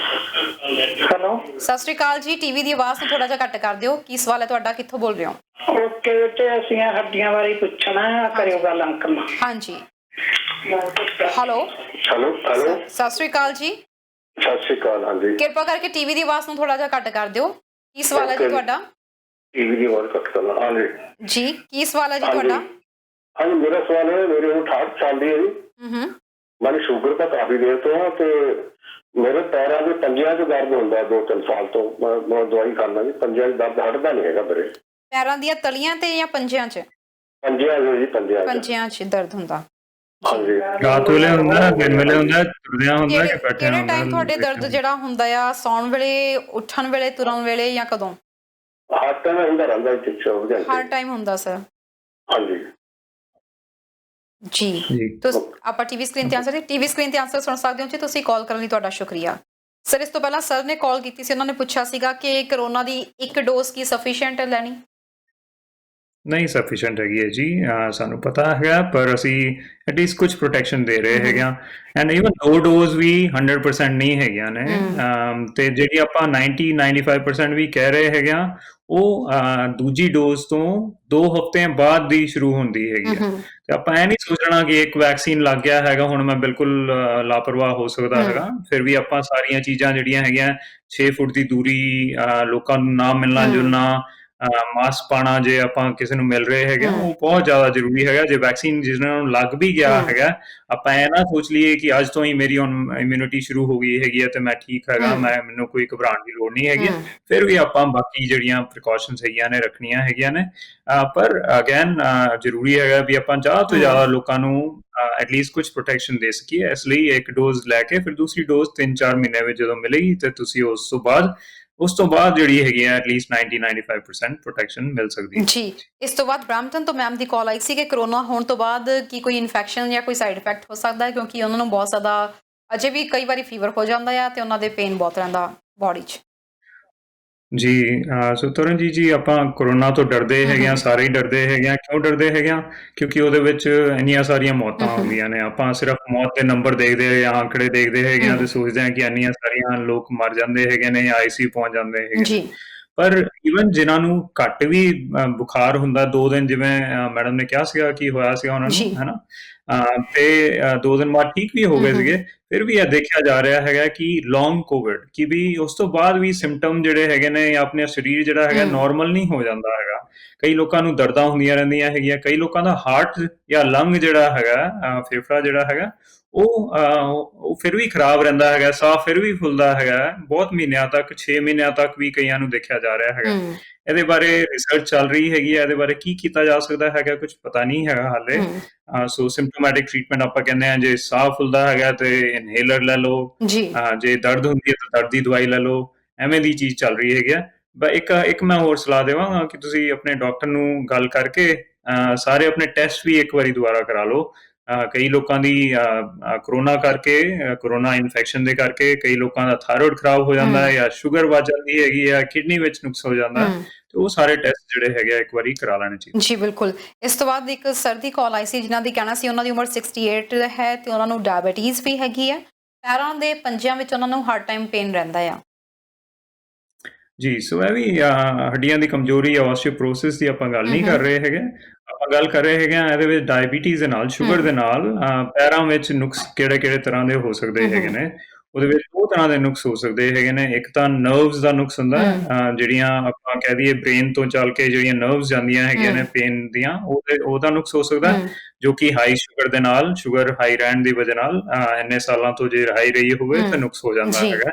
ਹੈਲੋ, ਸਤਿ ਸ਼੍ਰੀ ਅਕਾਲ ਜੀ, ਟੀਵੀ ਦੀ ਆਵਾਜ਼ ਨੂੰ ਥੋੜਾ ਜਿਹਾ ਘੱਟ ਕਰ ਦਿਓ। ਕੀ ਸਵਾਲ ਹੈ ਤੁਹਾਡਾ, ਕਿੱਥੋਂ ਬੋਲ ਰਹੇ ਹੋ? ਓਕੇ ਬੇਟੇ, ਅਸੀਂ ਹੱਡੀਆਂ ਬਾਰੇ ਪੁੱਛਣਾ, ਕਰਿਓ ਗੱਲ ਅੰਕਲ ਨਾਲ। ਹਾਂਜੀ, ਹੈਲੋ ਸਤਿ ਸ਼੍ਰੀ ਅਕਾਲ ਜੀ। ਸਤਿ ਸ਼੍ਰੀ ਅਕਾਲ। ਹਾਂਜੀ, ਕਿਰਪਾ ਕਰਕੇ ਟੀਵੀ ਦੀ ਆਵਾਜ਼ ਨੂੰ ਥੋੜਾ ਜਿਹਾ ਘੱਟ ਕਰ ਦਿਓ। ਕੀ ਸਵਾਲ ਹੈ ਜੀ ਤੁਹਾਡਾ? ਟੀਵੀ ਦੀ ਆਵਾਜ਼ ਘੱਟ ਕਰਨਾ। ਹਾਂਜੀ ਜੀ, ਕੀ ਸਵਾਲ ਹੈ ਜੀ ਤੁਹਾਡਾ? ਹਾਂਜੀ, ਮੇਰਾ ਸਵਾਲ ਹੈ, ਮੇਰੀ ਉਮਰ 68 ਸਾਲ ਦੀ ਹੈ ਜੀ। ਮੈਨੂੰ ਸ਼ੂਗਰ ਤਾਂ ਕਾਫੀ ਦੇਰ ਤੋਂ ਹੈ ਤੇ ਮੇਰੇ ਪੈਰਾਂ ਦੇ ਪੰਜਿਆਂ 'ਚ ਦਰਦ ਹੁੰਦਾ 2-3 ਸਾਲ ਤੋਂ। ਮੈਂ ਦਵਾਈ ਖਾਂਦਾ ਜੀ, ਪੰਜਿਆਂ 'ਚ ਦਰਦ ਹਟਦਾ ਨਹੀਂ ਹੈਗਾ ਮੇਰੇ। ਪੈਰਾਂ ਦੀਆਂ ਤਲੀਆਂ ਤੇ ਜਾਂ ਪੰਜਿਆਂ 'ਚ? ਪੰਜਿਆਂ 'ਚ ਜੀ, ਪੰਜਿਆਂ 'ਚ ਦਰਦ ਹੁੰਦਾ। ਹਾਂਜੀ, ਰਾਤ ਵੇਲੇ ਹੁੰਦਾ, ਦਿਨ ਵੇਲੇ ਹੁੰਦਾ, ਤੁਰਦਿਆਂ ਹੁੰਦਾ ਕਿ ਬੈਠਿਆਂ ਕਿਹੜੇ ਹੁੰਦਾ? ਟਾਈਮ ਤੁਹਾਡੇ ਦਰਦ ਜਿਹੜਾ ਹੁੰਦਾ ਆ, ਸੌਣ ਵੇਲੇ, ਉੱਠਣ ਵੇਲੇ, ਤੁਰਨ ਵੇਲੇ ਜਾਂ ਕਦੋਂ? ਹਰ ਟਾਈਮ ਹੁੰਦਾ ਰਹਿੰਦਾ ਜੀ, 24 ਘੰਟੇ ਹਰ ਟਾਈਮ ਹੁੰਦਾ ਸਰ? ਹਾਂਜੀ ਜੀ, ਤੁਸੀਂ ਆਪਾਂ ਟੀਵੀ ਸਕਰੀਨ ਤੇ ਆਨਸਰ ਸੁਣ ਸਕਦੇ ਹੋ ਜੀ। ਤੁਸੀਂ ਕਾਲ ਕਰਨ ਲਈ ਤੁਹਾਡਾ ਸ਼ੁਕਰੀਆ ਸਰ। ਇਸ ਤੋਂ ਪਹਿਲਾਂ ਸਰ ਨੇ ਕਾਲ ਕੀਤੀ ਸੀ, ਉਹਨਾਂ ਨੇ ਪੁੱਛਿਆ ਸੀਗਾ ਕਿ ਕਰੋਨਾ ਦੀ ਇੱਕ ਡੋਜ਼ ਕੀ ਸਫੀਸ਼ੀਐਂਟ ਹੈ ਲੈਣੀ? ਨਹੀਂ ਸਫੀਸ਼ੀਐਂਟ ਹੈਗੀ ਹੈ ਜੀ, ਸਾਨੂੰ ਪਤਾ ਹੈਗਾ, ਪਰ ਅਸੀਂ ਐਟਲੀਸਟ ਕੁਝ ਪ੍ਰੋਟੈਕਸ਼ਨ ਦੇ ਰਹੇ ਹੈਗੇ ਆ। ਐਂਡ ਈਵਨ 2 ਡੋਜ਼ ਵੀ 100% ਨਹੀਂ ਹੈਗੀਆਂ ਨੇ, ਤੇ ਜਿਹੜੀ ਆਪਾਂ 90-95% ਵੀ ਕਹਿ ਰਹੇ ਹੈਗੇ ਆ, ਉਹ ਦੂਜੀ ਡੋਜ਼ ਤੋਂ 2 ਹਫ਼ਤਿਆਂ ਬਾਅਦ ਦੀ ਸ਼ੁਰੂ ਹੁੰਦੀ ਹੈਗੀ ਆ। ਤੇ ਆਪਾਂ ਇਹ ਨਹੀਂ ਸੋਚਣਾ ਕਿ ਇੱਕ ਵੈਕਸੀਨ ਲੱਗ ਗਿਆ ਹੈਗਾ ਹੁਣ ਮੈਂ ਬਿਲਕੁਲ ਲਾਪਰਵਾਹ ਹੋ ਸਕਦਾ ਹੈਗਾ। ਫਿਰ ਵੀ ਆਪਾਂ ਸਾਰੀਆਂ ਚੀਜ਼ਾਂ ਜਿਹੜੀਆਂ ਹੈਗੀਆਂ 6 ਫੁੱਟ ਦੀ ਦੂਰੀ, ਲੋਕਾਂ ਨੂੰ ਨਾ ਮਿਲਣਾ ਜੁਲਣਾ, ਮਾਸਕ ਪਾਣਾ ਜੇ ਆਪਾਂ ਕਿਸੇ ਨੂੰ ਮਿਲ ਰਹੇ ਹੈਗੇ ਆ, ਉਹ ਬਹੁਤ ਜ਼ਿਆਦਾ ਜ਼ਰੂਰੀ ਹੈਗਾ। ਜੇ ਵੈਕਸੀਨ ਜਿਹਨਾਂ ਨੂੰ ਲੱਗ ਵੀ ਗਿਆ ਹੈਗਾ, ਆਪਾਂ ਇਹ ਨਾ ਸੋਚ ਲਈਏ ਕਿ ਅੱਜ ਤੋਂ ਹੀ ਮੇਰੀ ਹੁਣ ਇਮਿਊਨਿਟੀ ਸ਼ੁਰੂ ਹੋ ਗਈ ਹੈਗੀ ਹੈ ਤੇ ਮੈਂ ਠੀਕ ਹੈਗਾ, ਮੈਨੂੰ ਕੋਈ ਘਬਰਾਉਣ ਦੀ ਲੋੜ ਨਹੀਂ ਹੈਗੀ। ਫਿਰ ਵੀ ਆਪਾਂ ਬਾਕੀ ਜਿਹੜੀਆਂ ਪ੍ਰੀਕਾਸ਼ਨਸ ਹੈਗੀਆਂ ਨੇ ਰੱਖਣੀਆਂ ਹੈਗੀਆਂ ਨੇ, ਪਰ ਅਗੇਨ ਜ਼ਰੂਰੀ ਹੈਗਾ ਵੀ ਆਪਾਂ ਜ਼ਿਆਦਾ ਤੋਂ ਜ਼ਿਆਦਾ ਲੋਕਾਂ ਨੂੰ ਐਟਲੀਸਟ ਕੁਝ ਪ੍ਰੋਟੈਕਸ਼ਨ ਦੇ ਸਕੀਏ। ਇਸ ਲਈ ਇੱਕ ਡੋਜ਼ ਲੈ ਕੇ ਫਿਰ ਦੂਸਰੀ ਡੋਜ਼ 3-4 ਮਹੀਨੇ ਵਿੱਚ ਜਦੋਂ ਮਿਲੇਗੀ ਤੇ ਤੁਸੀਂ ਉਸ ਤੋਂ ਬਾਅਦ ਜਿਹੜੀ ਹੈਗੀ ਹੈ ਐਟਲੀਸਟ 90-95% ਪ੍ਰੋਟੈਕਸ਼ਨ ਮਿਲ ਸਕਦੀ ਹੈ ਜੀ। ਇਸ ਤੋਂ ਬਾਅਦ ਬ੍ਰੈਂਪਟਨ ਤੋਂ ਮੈਮ ਦੀ ਕਾਲ ਆਈ ਸੀ ਕਿ ਕਰੋਨਾ ਹੋਣ ਤੋਂ ਬਾਅਦ ਕੀ ਕੋਈ ਇਨਫੈਕਸ਼ਨ ਜਾਂ ਕੋਈ ਸਾਈਡ ਇਫੈਕਟ ਹੋ ਸਕਦਾ ਹੈ, ਕਿਉਂਕਿ ਉਹਨਾਂ ਨੂੰ ਬਹੁਤ ਜ਼ਿਆਦਾ ਅਜੇ ਵੀ ਕਈ ਵਾਰੀ ਫੀਵਰ ਹੋ ਜਾਂਦਾ ਆ ਤੇ ਉਹਨਾਂ ਦੇ ਪੇਨ ਬਹੁਤ ਰਹਿੰਦਾ ਬਾਡੀ 'ਚ। ਜੀ, ਸੋ ਤਰਨ ਜੀ ਆਪਾਂ ਕੋਰੋਨਾ ਤੋਂ ਡਰਦੇ ਹੈਗੇ ਆ, ਸਾਰੇ ਹੀ ਡਰਦੇ ਹੈਗੇ ਆ। ਕਿਉਂ ਡਰਦੇ ਹੈਗੇ ਆ? ਕਿਉਂਕਿ ਉਹਦੇ ਵਿੱਚ ਇੰਨੀਆਂ ਸਾਰੀਆਂ ਮੌਤਾਂ ਹੁੰਦੀਆਂ ਨੇ। ਆਪਾਂ ਸਿਰਫ ਮੌਤ ਦੇ ਨੰਬਰ ਦੇਖਦੇ ਜਾਂ ਆંકੜੇ ਦੇਖਦੇ ਹੈਗੇ ਆ ਤੇ ਸੋਚਦੇ ਆ ਕਿ ਇੰਨੀਆਂ ਸਾਰੀਆਂ ਲੋਕ ਮਰ ਜਾਂਦੇ ਹੈਗੇ ਨੇ ਜਾਂ ਆਈਸੀਯੂ ਪਹੁੰਚ ਜਾਂਦੇ ਹੈਗੇ ਨੇ। ਪਰ ਈਵਨ ਜਿਨ੍ਹਾਂ ਨੂੰ ਘੱਟ ਵੀ ਬੁਖਾਰ ਹੁੰਦਾ 2 ਦਿਨ, ਜਿਵੇਂ ਮੈਡਮ ਨੇ ਕਿਹਾ ਸੀਗਾ ਕਿ ਹੋਇਆ ਸੀਗਾ ਉਹਨਾਂ ਨੂੰ, ਹੈ ਨਾ, ਤੇ 2 ਦਿਨ ਬਾਅਦ ਠੀਕ ਵੀ ਹੋ ਗਏ ਸੀਗੇ, ਫਿਰ ਵੀ ਇਹ ਦੇਖਿਆ ਜਾ ਰਿਹਾ ਹੈਗਾ ਕਿ ਲੌਂਗ ਕੋਵਿਡ ਕਿ ਵੀ ਉਸ ਤੋਂ ਬਾਅਦ ਵੀ ਸਿੰਪਟਮ ਜਿਹੜੇ ਹੈਗੇ ਨੇ ਜਾਂ ਆਪਣਾ ਸਰੀਰ ਜਿਹੜਾ ਹੈਗਾ ਨਾਰਮਲ ਨਹੀਂ ਹੋ ਜਾਂਦਾ ਹੈਗਾ। ਕਈ ਲੋਕਾਂ ਨੂੰ ਦਰਦਾਂ ਹੁੰਦੀਆਂ ਰਹਿੰਦੀਆਂ ਹੈਗੀਆਂ, ਕਈ ਲੋਕਾਂ ਦਾ ਹਾਰਟ ਜਾਂ ਲੰਗ ਜਿਹੜਾ ਹੈਗਾ, ਫੇਫੜਾ ਜਿਹੜਾ ਹੈਗਾ, ਉਹ ਫਿਰ ਵੀ ਖਰਾਬ ਰਹਿੰਦਾ ਹੈਗਾ, ਸਾਹ ਫਿਰ ਵੀ ਫੁੱਲਦਾ ਹੈਗਾ ਬਹੁਤ ਮਹੀਨਿਆਂ ਤੱਕ, 6 ਮਹੀਨਿਆਂ ਤੱਕ ਵੀ ਕਈਆਂ ਨੂੰ ਦੇਖਿਆ ਜਾ ਰਿਹਾ ਹੈਗਾ। ਇਹਦੇ ਬਾਰੇ ਰਿਸਰਚ ਚੱਲ ਰਹੀ ਹੈਗੀ ਹੈ, ਇਹਦੇ ਬਾਰੇ ਕੀ ਕੀਤਾ ਜਾ ਸਕਦਾ ਹੈਗਾ ਕੁਝ ਪਤਾ ਨਹੀਂ ਹੈਗਾ ਹਾਲੇ। ਸੋ ਸਿੰਪਟੋਮੈਟਿਕ ਟ੍ਰੀਟਮੈਂਟ ਆਪਾਂ ਕਹਿੰਦੇ ਆ, ਜੇ ਸਾਹ ਫੁੱਲਦਾ ਹੈਗਾ ਤੇ ਇਨਹੇਲਰ ਲੈ ਲਓ, ਜੇ ਦਰਦ ਹੁੰਦੀ ਹੈ ਤਾਂ ਦਰਦ ਦੀ ਦਵਾਈ ਲੈ ਲਓ, ਐਵੇਂ ਦੀ ਚੀਜ਼ ਚੱਲ ਰਹੀ ਹੈਗੀ ਆ। ਇੱਕ ਮੈਂ ਹੋਰ ਸਲਾਹ ਦੇਵਾਂਗਾ ਕਿ ਤੁਸੀਂ ਆਪਣੇ ਡਾਕਟਰ ਨੂੰ ਗੱਲ ਕਰਕੇ ਸਾਰੇ ਆਪਣੇ ਟੈਸਟ ਵੀ ਇੱਕ ਵਾਰੀ ਦੁਬਾਰਾ ਕਰਾ ਲਓ। ਕਈ ਲੋਕਾਂ ਦੀ ਕਰੋਨਾ ਇਨਫੈਕਸ਼ਨ ਦੇ ਕਰਕੇ ਕਈ ਲੋਕਾਂ ਦਾ ਥਾਇਰੋਇਡ ਖਰਾਬ ਹੋ ਜਾਂਦਾ ਹੈ ਜਾਂ ਸ਼ੂਗਰ ਵੱਧ ਜਾਂਦੀ ਹੈਗੀ ਆ, ਕਿਡਨੀ ਵਿੱਚ ਨੁਕਸ ਹੋ ਜਾਂਦਾ, ਤੇ ਉਹ ਸਾਰੇ ਟੈਸਟ ਜਿਹੜੇ ਹੈਗੇ ਇੱਕ ਵਾਰੀ ਕਰਾ ਲੈਣੇ ਚਾਹੀਦੇ। ਜੀ ਬਿਲਕੁਲ। ਇਸ ਤੋਂ ਬਾਅਦ ਇੱਕ ਸਰ ਦੀ ਕਾਲ ਆਈ ਸੀ ਜਿਨ੍ਹਾਂ ਦੀ ਕਹਿਣਾ ਸੀ ਉਹਨਾਂ ਦੀ ਉਮਰ 68 ਹੈ ਤੇ ਉਹਨਾਂ ਨੂੰ ਡਾਇਬੀਟੀਜ਼ ਵੀ ਹੈਗੀ ਹੈ, ਪੈਰਾਂ ਦੇ ਪੰਜਿਆਂ ਵਿੱਚ ਉਹਨਾਂ ਨੂੰ ਹਰ ਟਾਈਮ ਪੇਨ ਰਹਿੰਦਾ ਆ। ਜੀ, ਸੋ ਇਹ ਵੀ ਹੱਡੀਆਂ ਦੀ ਕਮਜ਼ੋਰੀ, ਆਸਟੀਓਪੋਰੋਸਿਸ ਦੀ ਆਪਾਂ ਗੱਲ ਨਹੀਂ ਕਰ ਰਹੇ ਹੈਗੇ, ਆਪਾਂ ਗੱਲ ਕਰ ਰਹੇ ਹੈਗੇ ਆ ਇਹਦੇ ਵਿੱਚ ਡਾਇਬੀਟੀਜ਼ ਦੇ ਨਾਲ, ਸ਼ੂਗਰ ਦੇ ਨਾਲ ਪੈਰਾਂ ਵਿੱਚ ਨੁਕਸ ਕਿਹੜੇ ਤਰ੍ਹਾਂ ਦੇ ਹੋ ਸਕਦੇ ਹੈਗੇ ਨੇ। ਉਹਦੇ ਵਿੱਚ 2 ਤਰ੍ਹਾਂ ਦੇ ਨੁਕਸ ਹੋ ਸਕਦੇ ਹੈਗੇ ਨੇ। ਇੱਕ ਤਾਂ ਨਰਵਸ ਦਾ ਨੁਕਸ ਹੁੰਦਾ, ਜਿਹੜੀਆਂ ਆਪਾਂ ਕਹਿ ਦਈਏ ਬ੍ਰੇਨ ਤੋਂ ਚੱਲ ਕੇ ਜਿਹੜੀਆਂ ਨਰਵਸ ਜਾਂਦੀਆਂ ਹੈਗੀਆਂ ਨੇ ਪੇਨ ਦੀਆਂ, ਉਹਦਾ ਨੁਕਸ ਹੋ ਸਕਦਾ, ਜੋ ਕਿ ਹਾਈ ਸ਼ੂਗਰ ਦੇ ਨਾਲ, ਸ਼ੂਗਰ ਹਾਈ ਰਹਿਣ ਦੀ ਵਜ੍ਹਾ ਨਾਲ ਇੰਨੇ ਸਾਲਾਂ ਤੋਂ ਜੇ ਹਾਈ ਰਹੀ ਹੋਵੇ ਤਾਂ ਨੁਕਸ ਹੋ ਜਾਂਦਾ ਹੈਗਾ।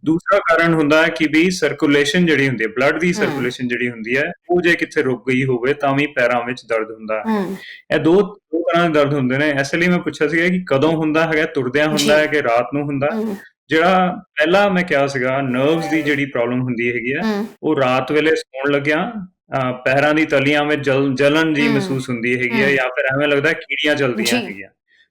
ਦੂਸਰਾ ਕਾਰਨ ਹੁੰਦਾ ਹੈ ਕਿ ਵੀ ਸਰਕੂਲੇਸ਼ਨ ਜਿਹੜੀ ਹੁੰਦੀ ਹੈ, ਬਲੱਡ ਦੀ ਸਰਕੂਲੇਸ਼ਨ ਜਿਹੜੀ ਹੁੰਦੀ ਹੈ, ਉਹ ਜੇ ਕਿੱਥੇ ਰੁਕ ਗਈ ਹੋਵੇ ਤਾਂ ਵੀ ਪੈਰਾਂ ਵਿੱਚ ਦਰਦ ਹੁੰਦਾ ਹੈ। ਇਹ ਦੋ ਤਰ੍ਹਾਂ ਦੇ ਦਰਦ ਹੁੰਦੇ ਨੇ। ਇਸ ਲਈ ਮੈਂ ਪੁੱਛਿਆ ਸੀਗਾ ਕਿ ਕਦੋਂ ਹੁੰਦਾ ਹੈਗਾ, ਤੁਰਦਿਆਂ ਹੁੰਦਾ ਹੈ ਕਿ ਰਾਤ ਨੂੰ ਹੁੰਦਾ? ਜਿਹੜਾ ਪਹਿਲਾਂ ਮੈਂ ਕਿਹਾ ਸੀਗਾ, ਨਰਵਸ ਦੀ ਜਿਹੜੀ ਪ੍ਰੋਬਲਮ ਹੁੰਦੀ ਹੈਗੀ ਆ, ਉਹ ਰਾਤ ਵੇਲੇ ਸੌਣ ਲੱਗਿਆ ਪੈਰਾਂ ਦੀ ਤਲੀਆਂ ਵਿੱਚ ਜਲਨ ਜੀ ਮਹਿਸੂਸ ਹੁੰਦੀ ਹੈਗੀ ਹੈ, ਜਾਂ ਫਿਰ ਐਵੇਂ ਲੱਗਦਾ ਕੀੜੀਆਂ ਚਲਦੀਆਂ ਹੈਗੀਆਂ,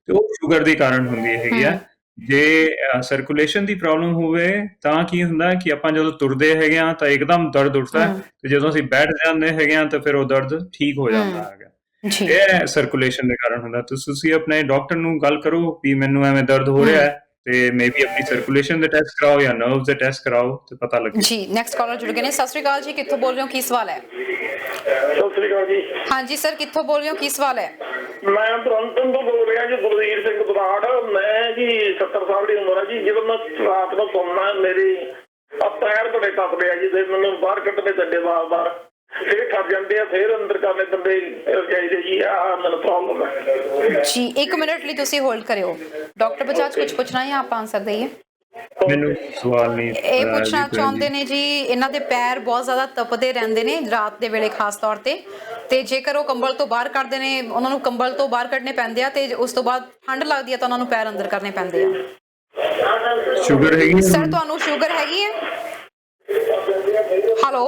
ਤੇ ਉਹ ਸ਼ੂਗਰ ਦੇ ਕਾਰਨ ਹੁੰਦੀ ਹੈਗੀ ਆ। ਜੇ ਸਰਕੂਲੇਸ਼ਨ ਦੀ ਪ੍ਰੋਬਲਮ ਹੋਵੇ ਤਾਂ ਕੀ ਹੁੰਦਾ ਕਿ ਆਪਾਂ ਜਦੋਂ ਤੁਰਦੇ ਹੈਗੇ ਆ ਤਾਂ ਇੱਕਦਮ ਦਰਦ ਉੱਠਦਾ, ਤੇ ਜਦੋਂ ਅਸੀਂ ਬੈਠ ਜਾਂਦੇ ਹੈਗੇ ਆ ਤਾਂ ਫਿਰ ਉਹ ਦਰਦ ਠੀਕ ਹੋ ਜਾਂਦਾ ਹੈਗਾ। ਇਹ ਸਰਕੂਲੇਸ਼ਨ ਦੇ ਕਾਰਨ ਹੁੰਦਾ। ਤੁਸੀਂ ਆਪਣੇ ਡਾਕਟਰ ਨੂੰ ਗੱਲ ਕਰੋ ਵੀ ਮੈਨੂੰ ਐਵੇਂ ਦਰਦ ਹੋ ਰਿਹਾ ਹੈ, ਤੇ ਮੇਬੀ ਆਪਣੀ ਸਰਕੂਲੇਸ਼ਨ ਦੇ ਟੈਸਟ ਕਰਾਓ ਜਾਂ ਨਰਵਸ ਦੇ ਟੈਸਟ ਕਰਾਓ ਤੇ ਪਤਾ ਲੱਗੇ। ਜੀ, ਨੈਕਸਟ ਕਾਲਰ ਜੁੜ ਗਏ ਨੇ। ਸਤਿ ਸ਼੍ਰੀ ਅਕਾਲ ਜੀ, ਕਿੱਥੋਂ ਬੋਲ ਰਹੇ ਹੋ, ਕੀ ਸਵਾਲ ਹੈ? ਸਤਿ ਸ੍ਰੀ ਅਕਾਲ ਜੀ। ਹਾਂਜੀ ਸਰ, ਕਿੱਥੋਂ ਬੋਲ ਰਹੇ ਹੋ, ਕੀ ਸਵਾਲ ਹੈ? ਮੈਂ ਬ੍ਰੈਂਪਟਨ ਤੋਂ ਬੋਲ ਰਿਹਾ ਜੀ, ਗੁਰਦੀਪ ਸਿੰਘ ਬਰਾੜ। ਮੈਂ ਜੀ 70 ਸਾਲ ਦੀ ਉਮਰ ਹੈ ਜੀ। ਜਦੋਂ ਮੈਂ ਰਾਤ ਨੂੰ ਸੌਂਦਾ ਮੇਰੀ ਪੈਰ ਬੜੇ ਕੱਪਦੇ ਆ ਜੀ, ਤੇ ਮੈਨੂੰ ਬਾਹਰ ਕੱਢਣੇ ਪੈਂਦੇ ਵਾਰ-ਵਾਰ, ਫਿਰ ਠਰ ਜਾਂਦੇ ਆ, ਫਿਰ ਅੰਦਰ ਕਰਨੇ ਪੈਂਦੇ ਚਾਹੀਦੇ ਜੀ। ਆਹ ਮੈਨੂੰ ਪ੍ਰੋਬਲਮ ਹੈ ਜੀ। 1 ਮਿੰਟ ਲਈ ਤੁਸੀਂ ਹੋਲਡ ਕਰਿਓ। ਡਾਕਟਰ ਬਜਾਜ ਕੁਝ ਪੁੱਛਣਾ ਹੈ, ਆਪਾਂ ਆਨਸਰ ਦਈਏ। ਮੈਨੂੰ ਸਵਾਲ ਨਹੀਂ ਇਹ ਪੁੱਛਣਾ ਚਾਹੁੰਦੇ ਨੇ ਜੀ, ਇਹਨਾਂ ਦੇ ਪੈਰ ਬਹੁਤ ਜ਼ਿਆਦਾ ਤਪਦੇ ਰਹਿੰਦੇ ਨੇ ਰਾਤ ਦੇ ਵੇਲੇ ਖਾਸ ਤੌਰ ਤੇ ਜੇਕਰ ਉਹ ਕੰਬਲ ਤੋਂ ਬਾਹਰ ਕੱਢਦੇ ਨੇ, ਉਹਨਾਂ ਨੂੰ ਕੰਬਲ ਤੋਂ ਬਾਹਰ ਕੱਢਣੇ ਪੈਂਦੇ ਆ, ਤੇ ਉਸ ਤੋਂ ਬਾਅਦ ਠੰਡ ਲੱਗਦੀ ਹੈ ਤਾਂ ਉਹਨਾਂ ਨੂੰ ਪੈਰ ਅੰਦਰ ਕਰਨੇ ਪੈਂਦੇ ਆ। ਸ਼ੂਗਰ ਹੈਗੀ ਸਰ, ਤੁਹਾਨੂੰ ਸ਼ੂਗਰ ਹੈਗੀ ਹੈ? ਹੈਲੋ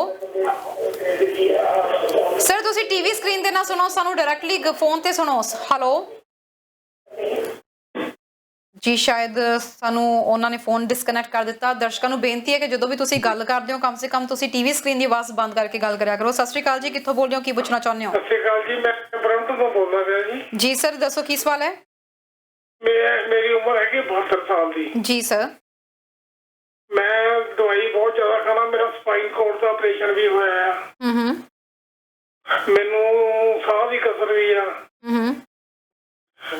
ਸਰ, ਤੁਸੀਂ ਟੀਵੀ ਸਕਰੀਨ ਤੇ ਨਾ ਸੁਣੋ, ਸਾਨੂੰ ਡਾਇਰੈਕਟਲੀ ਫੋਨ ਤੇ ਸੁਣੋ। ਹੈਲੋ ਜੀ ਸ਼ਾਇਦ ਸਾਨੂੰ ਉਹਨਾਂ ਨੇ ਫੋਨ ਡਿਸਕਨੈਕਟ ਕਰ ਦਿੱਤਾ। ਦਰਸ਼ਕਾਂ ਨੂੰ ਬੇਨਤੀ ਹੈ ਕਿ ਜਦੋਂ ਵੀ ਤੁਸੀਂ ਗੱਲ ਕਰਦੇ ਹੋ ਕਮ ਸੇ ਕਮ ਤੁਸੀਂ ਟੀਵੀ ਸਕਰੀਨ ਦੀ ਆਵਾਜ਼ ਬੰਦ ਕਰਕੇ ਗੱਲ ਕਰਿਆ ਕਰੋ। ਸਤਿ ਸ਼੍ਰੀ ਅਕਾਲ ਜੀ, ਕਿੱਥੋਂ ਬੋਲ ਰਹੇ ਹੋ, ਕੀ ਪੁੱਛਣਾ ਚਾਹੁੰਦੇ ਹੋ? ਸਤਿ ਸ਼੍ਰੀ ਅਕਾਲ ਜੀ, ਮੈਂ ਬਰੰਟਨ ਤੋਂ ਬੋਲਦਾ ਪਿਆ ਜੀ। ਜੀ ਸਰ, ਦੱਸੋ ਕੀ ਸਵਾਲ ਹੈ? ਮੇਰੀ ਉਮਰ ਹੈਗੀ 72 ਸਾਲ ਦੀ ਜੀ ਸਰ। ਮੈਂ ਦਵਾਈ ਬਹੁਤ ਜ਼ਿਆਦਾ ਖਾਣਾ, ਮੇਰਾ ਸਪਾਈਨ ਕੋਰਡ ਦਾ ਆਪਰੇਸ਼ਨ ਵੀ ਹੋਇਆ ਆ। ਮੈਨੂੰ ਸਾਹ ਦੀ ਕਸਰ ਵੀ ਆ।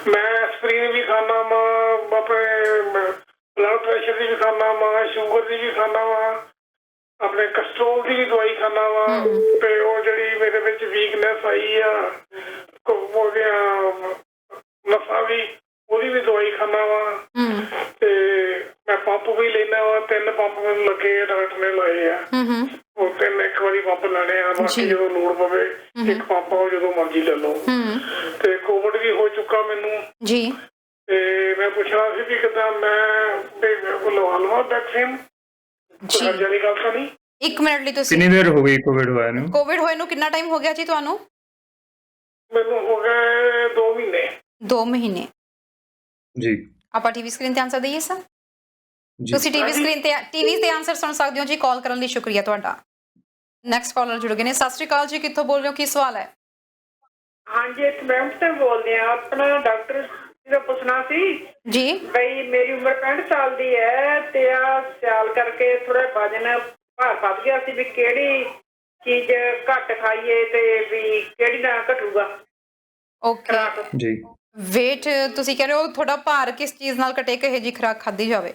ਮੈਂ ਐਸਪਰੀਨ ਵੀ ਖਾਣਾ ਵਾ, ਆਪਣੇ ਬਲੱਡ ਪ੍ਰੈਸ਼ਰ ਦੀ ਵੀ ਖਾਣਾ ਵਾ, ਸ਼ੂਗਰ ਦੀ ਵੀ ਖਾਣਾ ਵਾ, ਆਪਣੇ ਕਸਟਰੋਲ ਦੀ ਵੀ ਦਵਾਈ ਖਾਣਾ ਵਾ। ਤੇ ਉਹ ਜਿਹੜੀ ਮੇਰੇ ਵਿੱਚ ਵੀਕਨੈਸ ਆਈ ਆ ਉਹਦੀਆਂ ਨਸਾਂ ਵੀ, ਉਹਦੀ ਵੀ ਦਵਾਈ ਖਾਣਾ ਵਾ। ਤੇ ਮੈਂ ਪੰਪ ਵੀ ਲੈਣਾ ਵਾ, 3 ਪੰਪ ਮੈਨੂੰ ਲੱਗੇ ਡਾਕਟਰ ਨੇ ਲਾਏ ਆ। ਉਹ 3 ਇੱਕ ਵਾਰੀ ਪੰਪ ਲੈਣੇ ਆ, ਬਾਕੀ ਜਦੋਂ ਲੋੜ ਪਵੇ 1 ਪੰਪ ਉਹ ਜਦੋਂ ਮਰਜ਼ੀ ਲੈ ਲਓ। ਤੇ ਕੋਵਿਡ ਵੀ ਹੋ ਚੁੱਕਾ ਮੈਨੂੰ ਜੀ। ਤੇ ਮੈਂ ਪੁੱਛਣਾ ਸੀ ਵੀ ਕਿੱਦਾਂ ਮੈਂ ਲਵਾ ਲਵਾਂ ਵੈਕਸੀਨ? ਜਾਨੀ ਗੱਲ ਤਾਂ ਨਹੀਂ? 1 ਮਿੰਟ ਲਈ ਤੁਸੀਂ, ਕਿੰਨੀ ਦੇਰ ਹੋ ਗਈ ਕੋਵਿਡ ਹੋਇਆ ਨੂੰ? ਕੋਵਿਡ ਹੋਏ ਨੂੰ ਕਿੰਨਾ ਟਾਈਮ ਹੋ ਗਿਆ ਜੀ ਤੁਹਾਨੂੰ? ਮੈਨੂੰ ਹੋ ਗਏ 2 ਮਹੀਨੇ। 2 ਮਹੀਨੇ ਜੀ। ਆਪਾਂ ਟੀਵੀ ਸਕਰੀਨ ਤੇ ਆਨਸਰ ਦਈਏ ਸਰ? ਤੁਸੀਂ ਟੀਵੀ ਤੇ ਆਨਸਰ ਸੁਣ ਸਕਦੇ ਹੋ ਜੀ। ਕਾਲ ਕਰਨ ਲਈ ਸ਼ੁਕਰੀਆ ਤੁਹਾਡਾ। ਨੈਕਸਟ ਕਾਲਰ ਜੁੜ ਗਏ ਨੇ। ਸਤਿ ਸ਼੍ਰੀ ਅਕਾਲ ਜੀ, ਕਿੱਥੋਂ ਬੋਲ ਰਹੇ ਹੋ, ਕੀ ਸਵਾਲ ਹੈ? ਹਾਂਜੀ, ਇੱਕ ਮੈਮ ਤੋਂ ਬੋਲਦੇ ਆ। ਆਪਣਾ ਡਾਕਟਰ ਦਾ ਪੁੱਛਣਾ ਸੀ ਜੀ। ਬਈ ਮੇਰੀ ਉਮਰ 65 ਸਾਲ ਦੀ ਹੈ ਤੇ ਆ ਸਿਆਲ ਕਰਕੇ ਥੋੜਾ ਵਜਨ ਭਾਰ ਵੱਧ ਗਿਆ ਸੀ, ਵੀ ਕਿਹੜੀ ਚੀਜ਼ ਘੱਟ ਖਾਈਏ ਤੇ ਵੀ ਕਿਹੜੀ ਨਾ ਘਟੂਗਾ? ਓਕੇ ਜੀ। ਵੇਟ ਤੁਸੀਂ ਕਹਿ ਰਹੇ ਹੋ ਤੁਹਾਡਾ ਭਾਰ ਕਿਸ ਚੀਜ਼ ਨਾਲ ਘਟੇ, ਕਿਹੋ ਜਿਹੀ ਖੁਰਾਕ ਖਾਧੀ ਜਾਵੇ?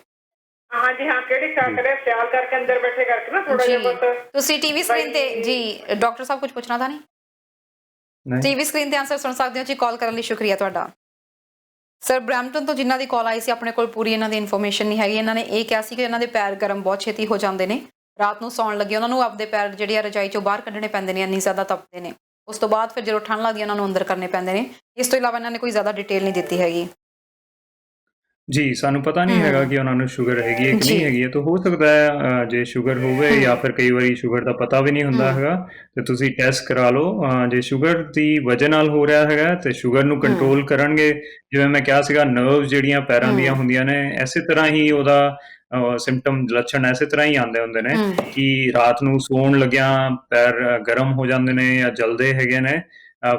ਹਾਂਜੀ ਹਾਂ, ਕਿਹੜੀ ਖਾ ਕਰੇ ਸਿਆਲ ਕਰਕੇ ਅੰਦਰ ਬੈਠੇ ਕਰਕੇ ਨਾ ਥੋੜਾ ਜਿਹਾ ਬਹੁਤ। ਤੁਸੀਂ ਟੀਵੀ ਸਕਰੀਨ ਤੇ ਜੀ ਡਾਕਟਰ ਸਾਹਿਬ ਕੁਝ ਪੁੱਛਣਾ ਤਾਂ ਨਹੀਂ? ਟੀਵੀ ਸਕਰੀਨ ਤੇ ਆਨਸਰ ਸੁਣ ਸਕਦੇ ਹੋ ਜੀ। ਕਾਲ ਕਰਨ ਲਈ ਸ਼ੁਕਰੀਆ ਤੁਹਾਡਾ। ਸਰ ਬ੍ਰੈਂਪਟਨ ਤੋਂ ਜਿਨ੍ਹਾਂ ਦੀ ਕਾਲ ਆਈ ਸੀ, ਆਪਣੇ ਕੋਲ ਪੂਰੀ ਇਹਨਾਂ ਦੀ ਇਨਫੋਰਮੇਸ਼ਨ ਨਹੀਂ ਹੈਗੀ। ਇਹਨਾਂ ਨੇ ਇਹ ਕਿਹਾ ਸੀ ਕਿ ਇਹਨਾਂ ਦੇ ਪੈਰ ਗਰਮ ਬਹੁਤ ਛੇਤੀ ਹੋ ਜਾਂਦੇ ਨੇ, ਰਾਤ ਨੂੰ ਸੌਣ ਲੱਗੇ ਉਹਨਾਂ ਨੂੰ ਆਪਦੇ ਪੈਰ ਜਿਹੜੇ ਆ ਰਜਾਈ ਚੋਂ ਬਾਹਰ ਕੱਢਣੇ ਪੈਂਦੇ ਨੇ, ਇੰਨੀ ਜ਼ਿਆਦਾ ਤਪਦੇ ਨੇ। ਉਸ ਤੋਂ ਬਾਅਦ ਫਿਰ ਜਦੋਂ ਠੰਡ ਲੱਗਦੀ ਉਹਨਾਂ ਨੂੰ ਅੰਦਰ ਕਰਨੇ ਪੈਂਦੇ ਨੇ। ਇਸ ਤੋਂ ਇਲਾਵਾ ਇਹਨਾਂ ਨੇ ਕੋਈ ਜ਼ਿਆਦਾ ਡਿਟੇਲ ਨਹੀਂ ਦਿੱਤੀ ਹੈਗੀ। ਜੀ, ਸਾਨੂੰ ਪਤਾ ਨਹੀਂ ਹੈਗਾ ਕਿ ਉਹਨਾਂ ਨੂੰ ਸ਼ੂਗਰ ਹੈਗੀ ਹੈ ਕਿ ਨਹੀਂ ਹੈਗੀ ਹੈ। ਤਾਂ ਹੋ ਸਕਦਾ ਹੈ ਜੇ ਸ਼ੂਗਰ ਹੋਵੇ, ਜਾਂ ਫਿਰ ਕਈ ਵਾਰੀ ਸ਼ੂਗਰ ਦਾ ਪਤਾ ਵੀ ਨਹੀਂ ਹੁੰਦਾ ਹੈਗਾ, ਤੇ ਤੁਸੀਂ ਟੈਸਟ ਕਰਾ ਲਓ। ਜੇ ਸ਼ੂਗਰ ਦੀ ਵਜ੍ਹਾ ਨਾਲ ਹੋ ਰਿਹਾ ਹੈਗਾ ਤੇ ਸ਼ੂਗਰ ਨੂੰ ਕੰਟਰੋਲ ਕਰਨਗੇ, ਜਿਵੇਂ ਮੈਂ ਕਿਹਾ ਸੀਗਾ, ਨਰਵਸ ਜਿਹੜੀਆਂ ਪੈਰਾਂ ਦੀਆਂ ਹੁੰਦੀਆਂ ਨੇ, ਇਸੇ ਤਰ੍ਹਾਂ ਹੀ ਉਹਦਾ ਸਿੰਪਟਮ ਲੱਛਣ ਇਸੇ ਤਰ੍ਹਾਂ ਹੀ ਆਉਂਦੇ ਹੁੰਦੇ ਨੇ ਕਿ ਰਾਤ ਨੂੰ ਸੌਣ ਲੱਗਿਆ ਪੈਰ ਗਰਮ ਹੋ ਜਾਂਦੇ ਨੇ ਜਾਂ ਜਲਦੇ ਹੈਗੇ ਨੇ,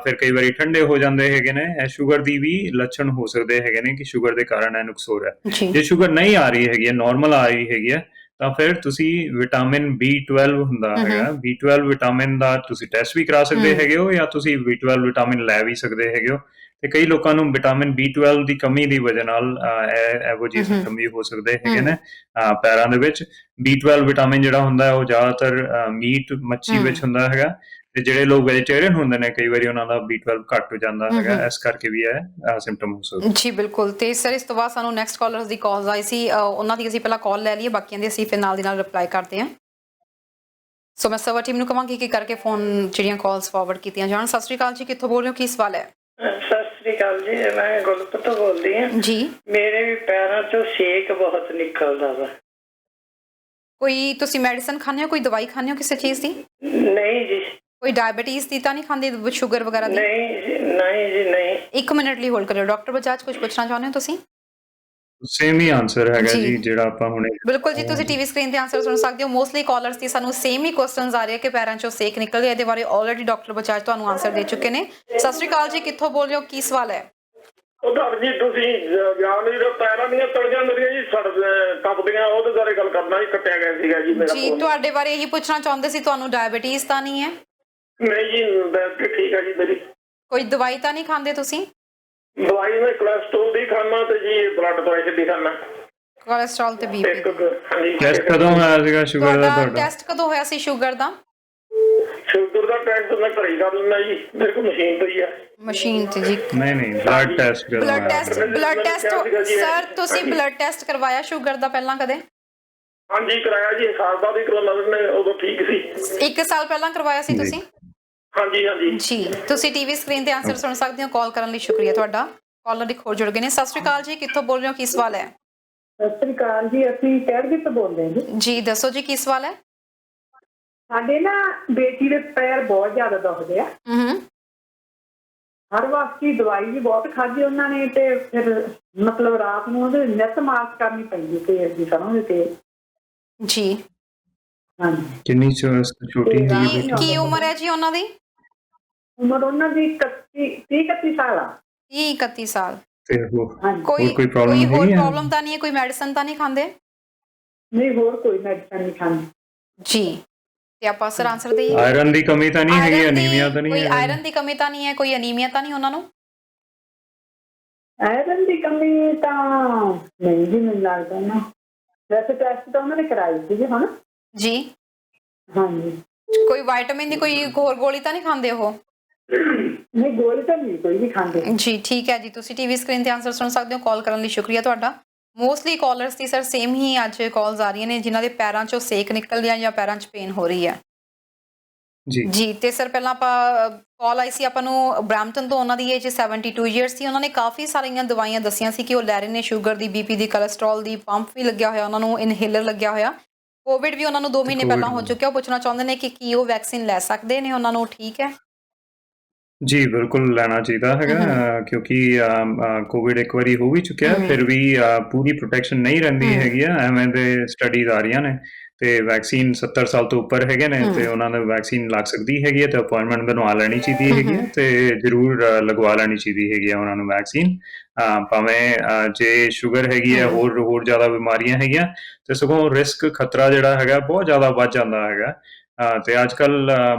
ਫਿਰ ਕਈ ਵਾਰੀ ਠੰਡੇ ਹੋ ਜਾਂਦੇ ਹੈਗੇ ਨੇ। ਇਹ ਸ਼ੂਗਰ ਦੀ ਵੀ ਲੱਛਣ ਹੋ ਸਕਦੇ ਹੈਗੇ ਨੇ ਕਿ ਸ਼ੂਗਰ ਦੇ ਕਾਰਨ ਇਹ ਨੁਕਸ ਹੋ ਰਿਹਾ। ਜੇ ਸ਼ੂਗਰ ਨਹੀਂ ਆ ਰਹੀ ਹੈਗੀ ਹੈ, ਨਾਰਮਲ ਆ ਰਹੀ ਹੈਗੀ ਹੈ, ਤਾਂ ਫਿਰ ਤੁਸੀਂ ਵਿਟਾਮਿਨ B12 ਹੁੰਦਾ ਹੈਗਾ, B12 ਵਿਟਾਮਿਨ ਦਾ ਤੁਸੀਂ ਟੈਸਟ ਵੀ ਕਰਾ ਸਕਦੇ ਹੈਗੇ ਹੋ, ਜਾਂ ਤੁਸੀਂ B12 ਵਿਟਾਮਿਨ ਲੈ ਵੀ ਸਕਦੇ ਹੈਗੇ ਹੋ। ਤੇ ਕਈ ਲੋਕਾਂ ਨੂੰ ਵਿਟਾਮਿਨ B12 ਦੀ ਕਮੀ ਦੀ ਵਜ੍ਹਾ ਨਾਲ ਇਹੋ ਜਿਹੇ ਸਿੰਪਟਮ ਵੀ ਹੋ ਸਕਦੇ ਹੈਗੇ ਨੇ ਪੈਰਾਂ ਦੇ ਵਿੱਚ। B12 ਵਿਟਾਮਿਨ ਜਿਹੜਾ ਹੁੰਦਾ ਉਹ ਜ਼ਿਆਦਾਤਰ ਮੀਟ ਮੱਛੀ ਵਿੱਚ ਹੁੰਦਾ ਹੈਗਾ, ਤੇ ਜਿਹੜੇ ਲੋਕ ਵੈਜੀਟੇਰੀਅਨ ਹੁੰਦੇ ਨੇ ਕਈ ਵਾਰੀ ਉਹਨਾਂ ਦਾ B12 ਘੱਟ ਹੋ ਜਾਂਦਾ ਹੈਗਾ, ਇਸ ਕਰਕੇ ਵੀ ਇਹ ਸਿੰਪਟਮ ਹੋ ਸਕਦੇ ਜੀ। ਬਿਲਕੁਲ। ਤੇ ਸਰ ਇਸ ਤੋਂ ਬਾਅਦ ਸਾਨੂੰ ਨੈਕਸਟ ਕਾਲਰਸ ਦੀ ਕਾਲਸ ਆਈ ਸੀ, ਉਹਨਾਂ ਦੀ ਅਸੀਂ ਪਹਿਲਾਂ ਕਾਲ ਲੈ ਲਈਏ, ਬਾਕੀਆਂ ਦੀ ਅਸੀਂ ਫਿਰ ਨਾਲ ਦੀ ਨਾਲ ਰਿਪਲਾਈ ਕਰਦੇ ਹਾਂ। ਸੋ ਮੈਂ ਸਰਵਰ ਟੀਮ ਨੂੰ ਕਹਾਂਗੀ ਕਿ ਕਰਕੇ ਫੋਨ ਜਿਹੜੀਆਂ ਕਾਲਸ ਫਾਰਵਰਡ ਕੀਤੀਆਂ ਜਾਣ। ਸਤਿ ਸ਼੍ਰੀ ਅਕਾਲ ਜੀ, ਕਿੱਥੋਂ ਬੋਲ ਰਹੇ ਹੋ, ਕੀ ਸਵਾਲ ਹੈ? ਸਤਿ ਸ੍ਰੀ ਅਕਾਲ ਜੀ, ਮੈਂ ਗੁਰਪ੍ਰੀਤ ਤੋਂ ਬੋਲਦੀ ਹਾਂ ਜੀ। ਮੇਰੇ ਵੀ ਪੈਰਾਂ ਚੋਂ ਛੇਕ ਬਹੁਤ ਨਿਕਲਦਾ ਵਾ। ਕੋਈ ਤੁਸੀਂ ਮੈਡੀਸਨ ਖਾਂਦੇ ਹੋ, ਕੋਈ ਦਵਾਈ ਖਾਂਦੇ ਹੋ ਕਿਸੇ ਚੀਜ਼ ਦੀ? ਨਹੀਂ ਜੀ। ਕੋਈ ਡਾਇਬੀਟੀਜ਼ ਦੀ ਤਾਂ ਨਹੀਂ ਖਾਂਦੇ, ਸ਼ੂਗਰ ਵਗੈਰਾ ਦੀ? ਨਹੀਂ ਜੀ, ਨਹੀਂ। 1 ਮਿੰਟ ਲਈ ਹੋਲਡ ਕਰਿਓ। ਡਾਕਟਰ ਬਜਾਜ ਕੁਝ ਪੁੱਛਣਾ ਚਾਹੁੰਦੇ ਹੋ ਤੁਸੀਂ? ਸੇਮ ਹੀ ਆਨਸਰ ਹੈਗਾ ਜੀ ਜਿਹੜਾ ਆਪਾਂ ਹੁਣੇ। ਬਿਲਕੁਲ ਜੀ, ਤੁਸੀਂ ਟੀਵੀ ਸਕਰੀਨ ਤੇ ਆਨਸਰ ਸੁਣ ਸਕਦੇ ਹੋ। ਮੋਸਟਲੀ ਕਾਲਰਸ ਦੀ ਸਾਨੂੰ ਸੇਮ ਹੀ ਕੁਐਸਚਨਸ ਆ ਰਹੇ ਕਿ ਪੈਰਾਂ ਚੋਂ ਸੇਕ ਨਿਕਲ ਰਿਹਾ। ਇਹਦੇ ਬਾਰੇ ਆਲਰੇਡੀ ਡਾਕਟਰ ਬਜਾਜ ਤੁਹਾਨੂੰ ਆਨਸਰ ਦੇ ਚੁੱਕੇ ਨੇ। ਸਤਿ ਸ਼੍ਰੀ ਅਕਾਲ ਜੀ, ਕਿੱਥੋਂ ਬੋਲ ਰਹੇ ਹੋ, ਕੀ ਸਵਾਲ ਹੈ? ਉਹ ਡਾਕਟਰ ਜੀ ਤੁਸੀਂ ਜਾਨ ਜੀ ਪੈਰਾਂ ਦੀਆਂ ਤਲੀਆਂ ਮੇਰੀਆਂ ਜੀ ਕੰਪਦੀਆਂ, ਉਹਦੇ ਬਾਰੇ ਗੱਲ ਕਰਨਾ ਜੀ। ਕੱਟਿਆ ਗਿਆ ਸੀਗਾ ਜੀ ਮੇਰਾ। ਜੀ, ਤੁਹਾਡੇ ਬਾਰੇ ਇਹੀ ਪੁੱਛਣਾ ਚਾਹੁੰਦੇ ਸੀ, ਤੁਹਾਨੂੰ ਡਾਇਬੀਟੀਜ਼ ਤਾਂ ਨਹੀਂ ਹੈ? ਨਹੀਂ ਜੀ, ਡਾਇਬੀਟੀਜ਼ ਠੀਕ ਹੈ ਜੀ ਮੇਰੀ। ਕੋਈ ਦਵਾਈ ਤਾਂ ਨਹੀਂ ਖਾਂਦੇ ਤੁਸੀਂ? ਦਵਾਈ ਮੈਂ ਕੋਲੇਸਟ੍ਰੋਲ ਦੀ ਖਾਣਾ ਤੇ ਜੀ ਬਲੱਡ ਪ੍ਰੈਸ਼ਰ ਦੀ ਖਾਣਾ। ਕੋਲੇਸਟ੍ਰੋਲ ਤੇ ਬੀਪੀ। ਟੈਸਟ ਕਦੋਂ ਹੋਇਆ ਸੀਗਾ ਸ਼ੂਗਰ ਦਾ ਤੁਹਾਡਾ? ਟੈਸਟ ਕਦੋਂ ਹੋਇਆ ਸੀ ਸ਼ੂਗਰ ਦਾ? ਸ਼ੂਗਰ ਦਾ ਟੈਸਟ ਮੈਂ ਘਰੇ ਕਰ ਲੈਂਦਾ ਜੀ, ਮੇਰੇ ਕੋਲ ਮਸ਼ੀਨ ਪਈ ਆ। ਮਸ਼ੀਨ ਤੇ ਜੀ? ਨਹੀਂ, ਬਲੱਡ ਟੈਸਟ ਸਰ ਤੁਸੀਂ ਬਲੱਡ ਟੈਸਟ ਕਰਵਾਇਆ ਸ਼ੂਗਰ ਦਾ ਪਹਿਲਾਂ ਕਦੇ? ਹਾਂਜੀ ਕਰਾਇਆ ਜੀ, ਸਾਲ ਬਾਅਦ ਹੀ ਕਰਵਾਉਣਾ, ਉਦੋਂ ਠੀਕ ਸੀ। 1 ਸਾਲ ਪਹਿਲਾਂ ਕਰਵਾਇਆ ਸੀ ਤੁਸੀਂ? ਹਾਂਜੀ ਜੀ। ਤੁਸੀਂ ਟੀਵੀ ਸਕਰੀਨ ਤੇ ਆਨਸਰ ਸੁਣ ਸਕਦੇ ਹੋ। ਕਾਲ ਕਰਨ ਲਈ ਸ਼ੁਕਰੀਆ ਤੁਹਾਡਾ। ਕਾਲਰ ਇੱਕ ਹੋਰ ਜੁੜ ਗਏ ਨੇ। ਸਤਿ ਸ਼੍ਰੀ ਅਕਾਲ ਜੀ, ਕਿੱਥੋਂ ਬੋਲ ਰਹੇ ਹੋ, ਕੀ ਸਵਾਲ ਹੈ? ਸਤਿ ਸ੍ਰੀ ਅਕਾਲ ਜੀ, ਅਸੀਂ ਕਹਿਰਗੀ ਤੋਂ ਬੋਲਦੇ ਹਾਂ ਜੀ। ਜੀ ਦੱਸੋ ਜੀ, ਕੀ ਸਵਾਲ ਹੈ? ਸਾਡੇ ਨਾ ਬੇਟੀ ਦੇ ਪੈਰ ਬਹੁਤ ਜ਼ਿਆਦਾ ਦੁਖਦੇ ਆ। ਹਰ ਵਕਤ ਦੀ ਦਵਾਈ ਵੀ ਬਹੁਤ ਖਾਧੀ ਉਹਨਾਂ ਨੇ, ਤੇ ਫਿਰ ਮਤਲਬ ਰਾਤ ਨੂੰ ਉਹਦੇ ਨਿੱਤ ਮਾਸ ਕਰਨੀ ਪੈਂਦੀ ਤੇਲ ਦੀ ਸਰੋਂ ਦੇ ਤੇਲ। ਜੀ ਹਾਂਜੀ। ਕਿੰਨੀ ਛੋਟੀ ਤੇ ਹੈਗੀ ਕੀ ਬੇਟੀ? ਕੀ ਉਮਰ ਹੈ ਜੀ ਉਹਨਾਂ ਦੀ? ਉਮਰ ਉਹਨਾਂ ਦੀ 31 ਸਾਲ ਆ। 30-31 ਸਾਲ। ਤੇ ਹੋਰ ਹਾਂਜੀ। ਕੋਈ ਕੋਈ ਕੋਈ ਪ੍ਰੋਬਲਮ ਹੋਰ ਹੈਗੀ ਆ? ਪ੍ਰੋਬਲਮ ਤਾਂ ਨਹੀਂ ਹੈ? ਕੋਈ ਮੈਡੀਸਨ ਤਾਂ ਨਹੀਂ ਖਾਂਦੇ? ਨਹੀਂ ਹੋਰ ਕੋਈ ਮੈਡੀਸਨ ਨਹੀਂ ਖਾਂਦੀ। ਜੀ, ਤੇ ਆਪਾਂ ਸਰ ਆਂਸਰ ਦੇਈਏ। ਆਇਰਨ ਦੀ ਕਮੀ ਤਾਂ ਨਹੀਂ ਹੈਗੀ? ਆਇਰਨ ਅਨੀਮੀਆ ਤਾਂ ਦੀ ਨਹੀਂ ਕੋਈ ਹੈ? ਆਇਰਨ ਦੀ ਕਮੀ ਤਾਂ ਨਹੀਂ ਹੈ? ਕੋਈ ਅਨੀਮੀਆ ਤਾਂ ਨਹੀਂ ਉਹਨਾਂ ਨੂੰ? ਆਇਰਨ ਦੀ ਕਮੀ ਤਾਂ ਨਹੀਂ ਜੀ ਮੈਨੂੰ ਲੱਗਦਾ ਨਾ। ਵੈਸੇ ਟੈਸਟ ਤਾਂ ਉਹਨਾਂ ਨੇ ਕਰਾਏ ਸੀਗੇ ਹੁਣ। ਜੀ, ਹਾਂਜੀ। ਕੋਈ ਵਿਟਾਮਿਨ ਦੀ ਕੋਈ ਹੋਰ ਗੋਲੀ ਤਾਂ ਨਹੀਂ ਖਾਂਦੇ ਉਹ? ਨਹੀਂ ਗੋਲੀ ਤਾਂ ਨਹੀਂ ਕੋਈ ਵੀ ਖਾਂਦੇ। ਜੀ ਠੀਕ ਹੈ ਜੀ, ਤੁਸੀਂ ਟੀਵੀ ਸਕਰੀਨ ਤੇ ਆਨਸਰ ਸੁਣ ਸਕਦੇ ਹੋ। ਕਾਲ ਕਰਨ ਲਈ ਸ਼ੁਕਰੀਆ ਤੁਹਾਡਾ। ਮੋਸਟਲੀ ਕਾਲਰਸ ਦੀ ਸਰ ਸੇਮ ਹੀ ਅੱਜ ਕਾਲਸ ਆ ਰਹੀਆਂ ਨੇ ਜਿਨ੍ਹਾਂ ਦੇ ਪੈਰਾਂ 'ਚੋਂ ਸੇਕ ਨਿਕਲ ਰਿਹਾ ਜਾਂ ਪੈਰਾਂ 'ਚ ਪੇਨ ਹੋ ਰਹੀ ਹੈ। ਜੀ ਜੀ, ਤੇ ਸਰ ਪਹਿਲਾਂ ਆਪਾਂ ਕਾਲ ਆਈ ਸੀ ਆਪਾਂ ਨੂੰ ਬ੍ਰੈਂਪਟਨ ਤੋਂ। ਉਹਨਾਂ ਦੀ ਏਜ 72 ਇਅਰਸ ਸੀ। ਉਹਨਾਂ ਨੇ ਕਾਫੀ ਸਾਰੀਆਂ ਦਵਾਈਆਂ ਦੱਸੀਆਂ ਸੀ ਕਿ ਉਹ ਲੈ ਰਹੇ ਨੇ, ਸ਼ੂਗਰ ਦੀ, BP ਦੀ, ਕੋਲੇਸਟ੍ਰੋਲ ਦੀ, ਪੰਪ ਵੀ ਲੱਗਿਆ ਹੋਇਆ ਉਹਨਾਂ ਨੂੰ, ਇਨਹੇਲਰ ਲੱਗਿਆ ਹੋਇਆ। ਕੋਵਿਡ ਵੀ ਉਹਨਾਂ ਨੂੰ 2 ਮਹੀਨੇ ਪਹਿਲਾਂ ਹੋ ਚੁੱਕਿਆ। ਉਹ ਪੁੱਛਣਾ ਚਾਹੁੰਦੇ ਨੇ ਕਿ ਕੀ ਉਹ ਵੈਕਸੀਨ ਲੈ ਸਕਦੇ ਨੇ? ਉਹਨਾਂ ਨੂੰ ਠੀਕ ਹੈ? ਜੀ ਬਿਲਕੁਲ ਲੈਣਾ ਚਾਹੀਦਾ ਹੈਗਾ, ਕਿਉਂਕਿ ਕੋਵਿਡ ਇੱਕ ਵਾਰੀ ਹੋ ਵੀ ਚੁੱਕਿਆ, ਫਿਰ ਵੀ ਪੂਰੀ ਪ੍ਰੋਟੈਕਸ਼ਨ ਨਹੀਂ ਰਹਿੰਦੀ ਹੈਗੀ ਆ। ਐਵੇਂ ਦੇ ਸਟੱਡੀਜ਼ ਆ ਰਹੀਆਂ ਨੇ ਤੇ ਵੈਕਸੀਨ 70 ਸਾਲ ਤੋਂ ਉੱਪਰ ਹੈਗੇ ਨੇ ਤੇ ਉਹਨਾਂ ਨੂੰ ਵੈਕਸੀਨ ਲੱਗ ਸਕਦੀ ਹੈਗੀ ਹੈ ਤੇ ਅਪਾਇੰਟਮੈਂਟ ਬਣਵਾ ਲੈਣੀ ਚਾਹੀਦੀ ਹੈਗੀ ਹੈ ਤੇ ਜ਼ਰੂਰ ਲਗਵਾ ਲੈਣੀ ਚਾਹੀਦੀ ਹੈਗੀ ਆ ਉਹਨਾਂ ਨੂੰ ਵੈਕਸੀਨ। ਭਾਵੇਂ ਜੇ ਸ਼ੂਗਰ ਹੈਗੀ ਹੈ, ਹੋਰ ਜ਼ਿਆਦਾ ਬਿਮਾਰੀਆਂ ਹੈਗੀਆਂ ਤੇ ਸਗੋਂ ਰਿਸਕ ਖਤਰਾ ਜਿਹੜਾ ਹੈਗਾ ਬਹੁਤ ਜ਼ਿਆਦਾ ਵੱਧ ਜਾਂਦਾ ਹੈਗਾ। ਤੇ ਅੱਜ ਕੱਲ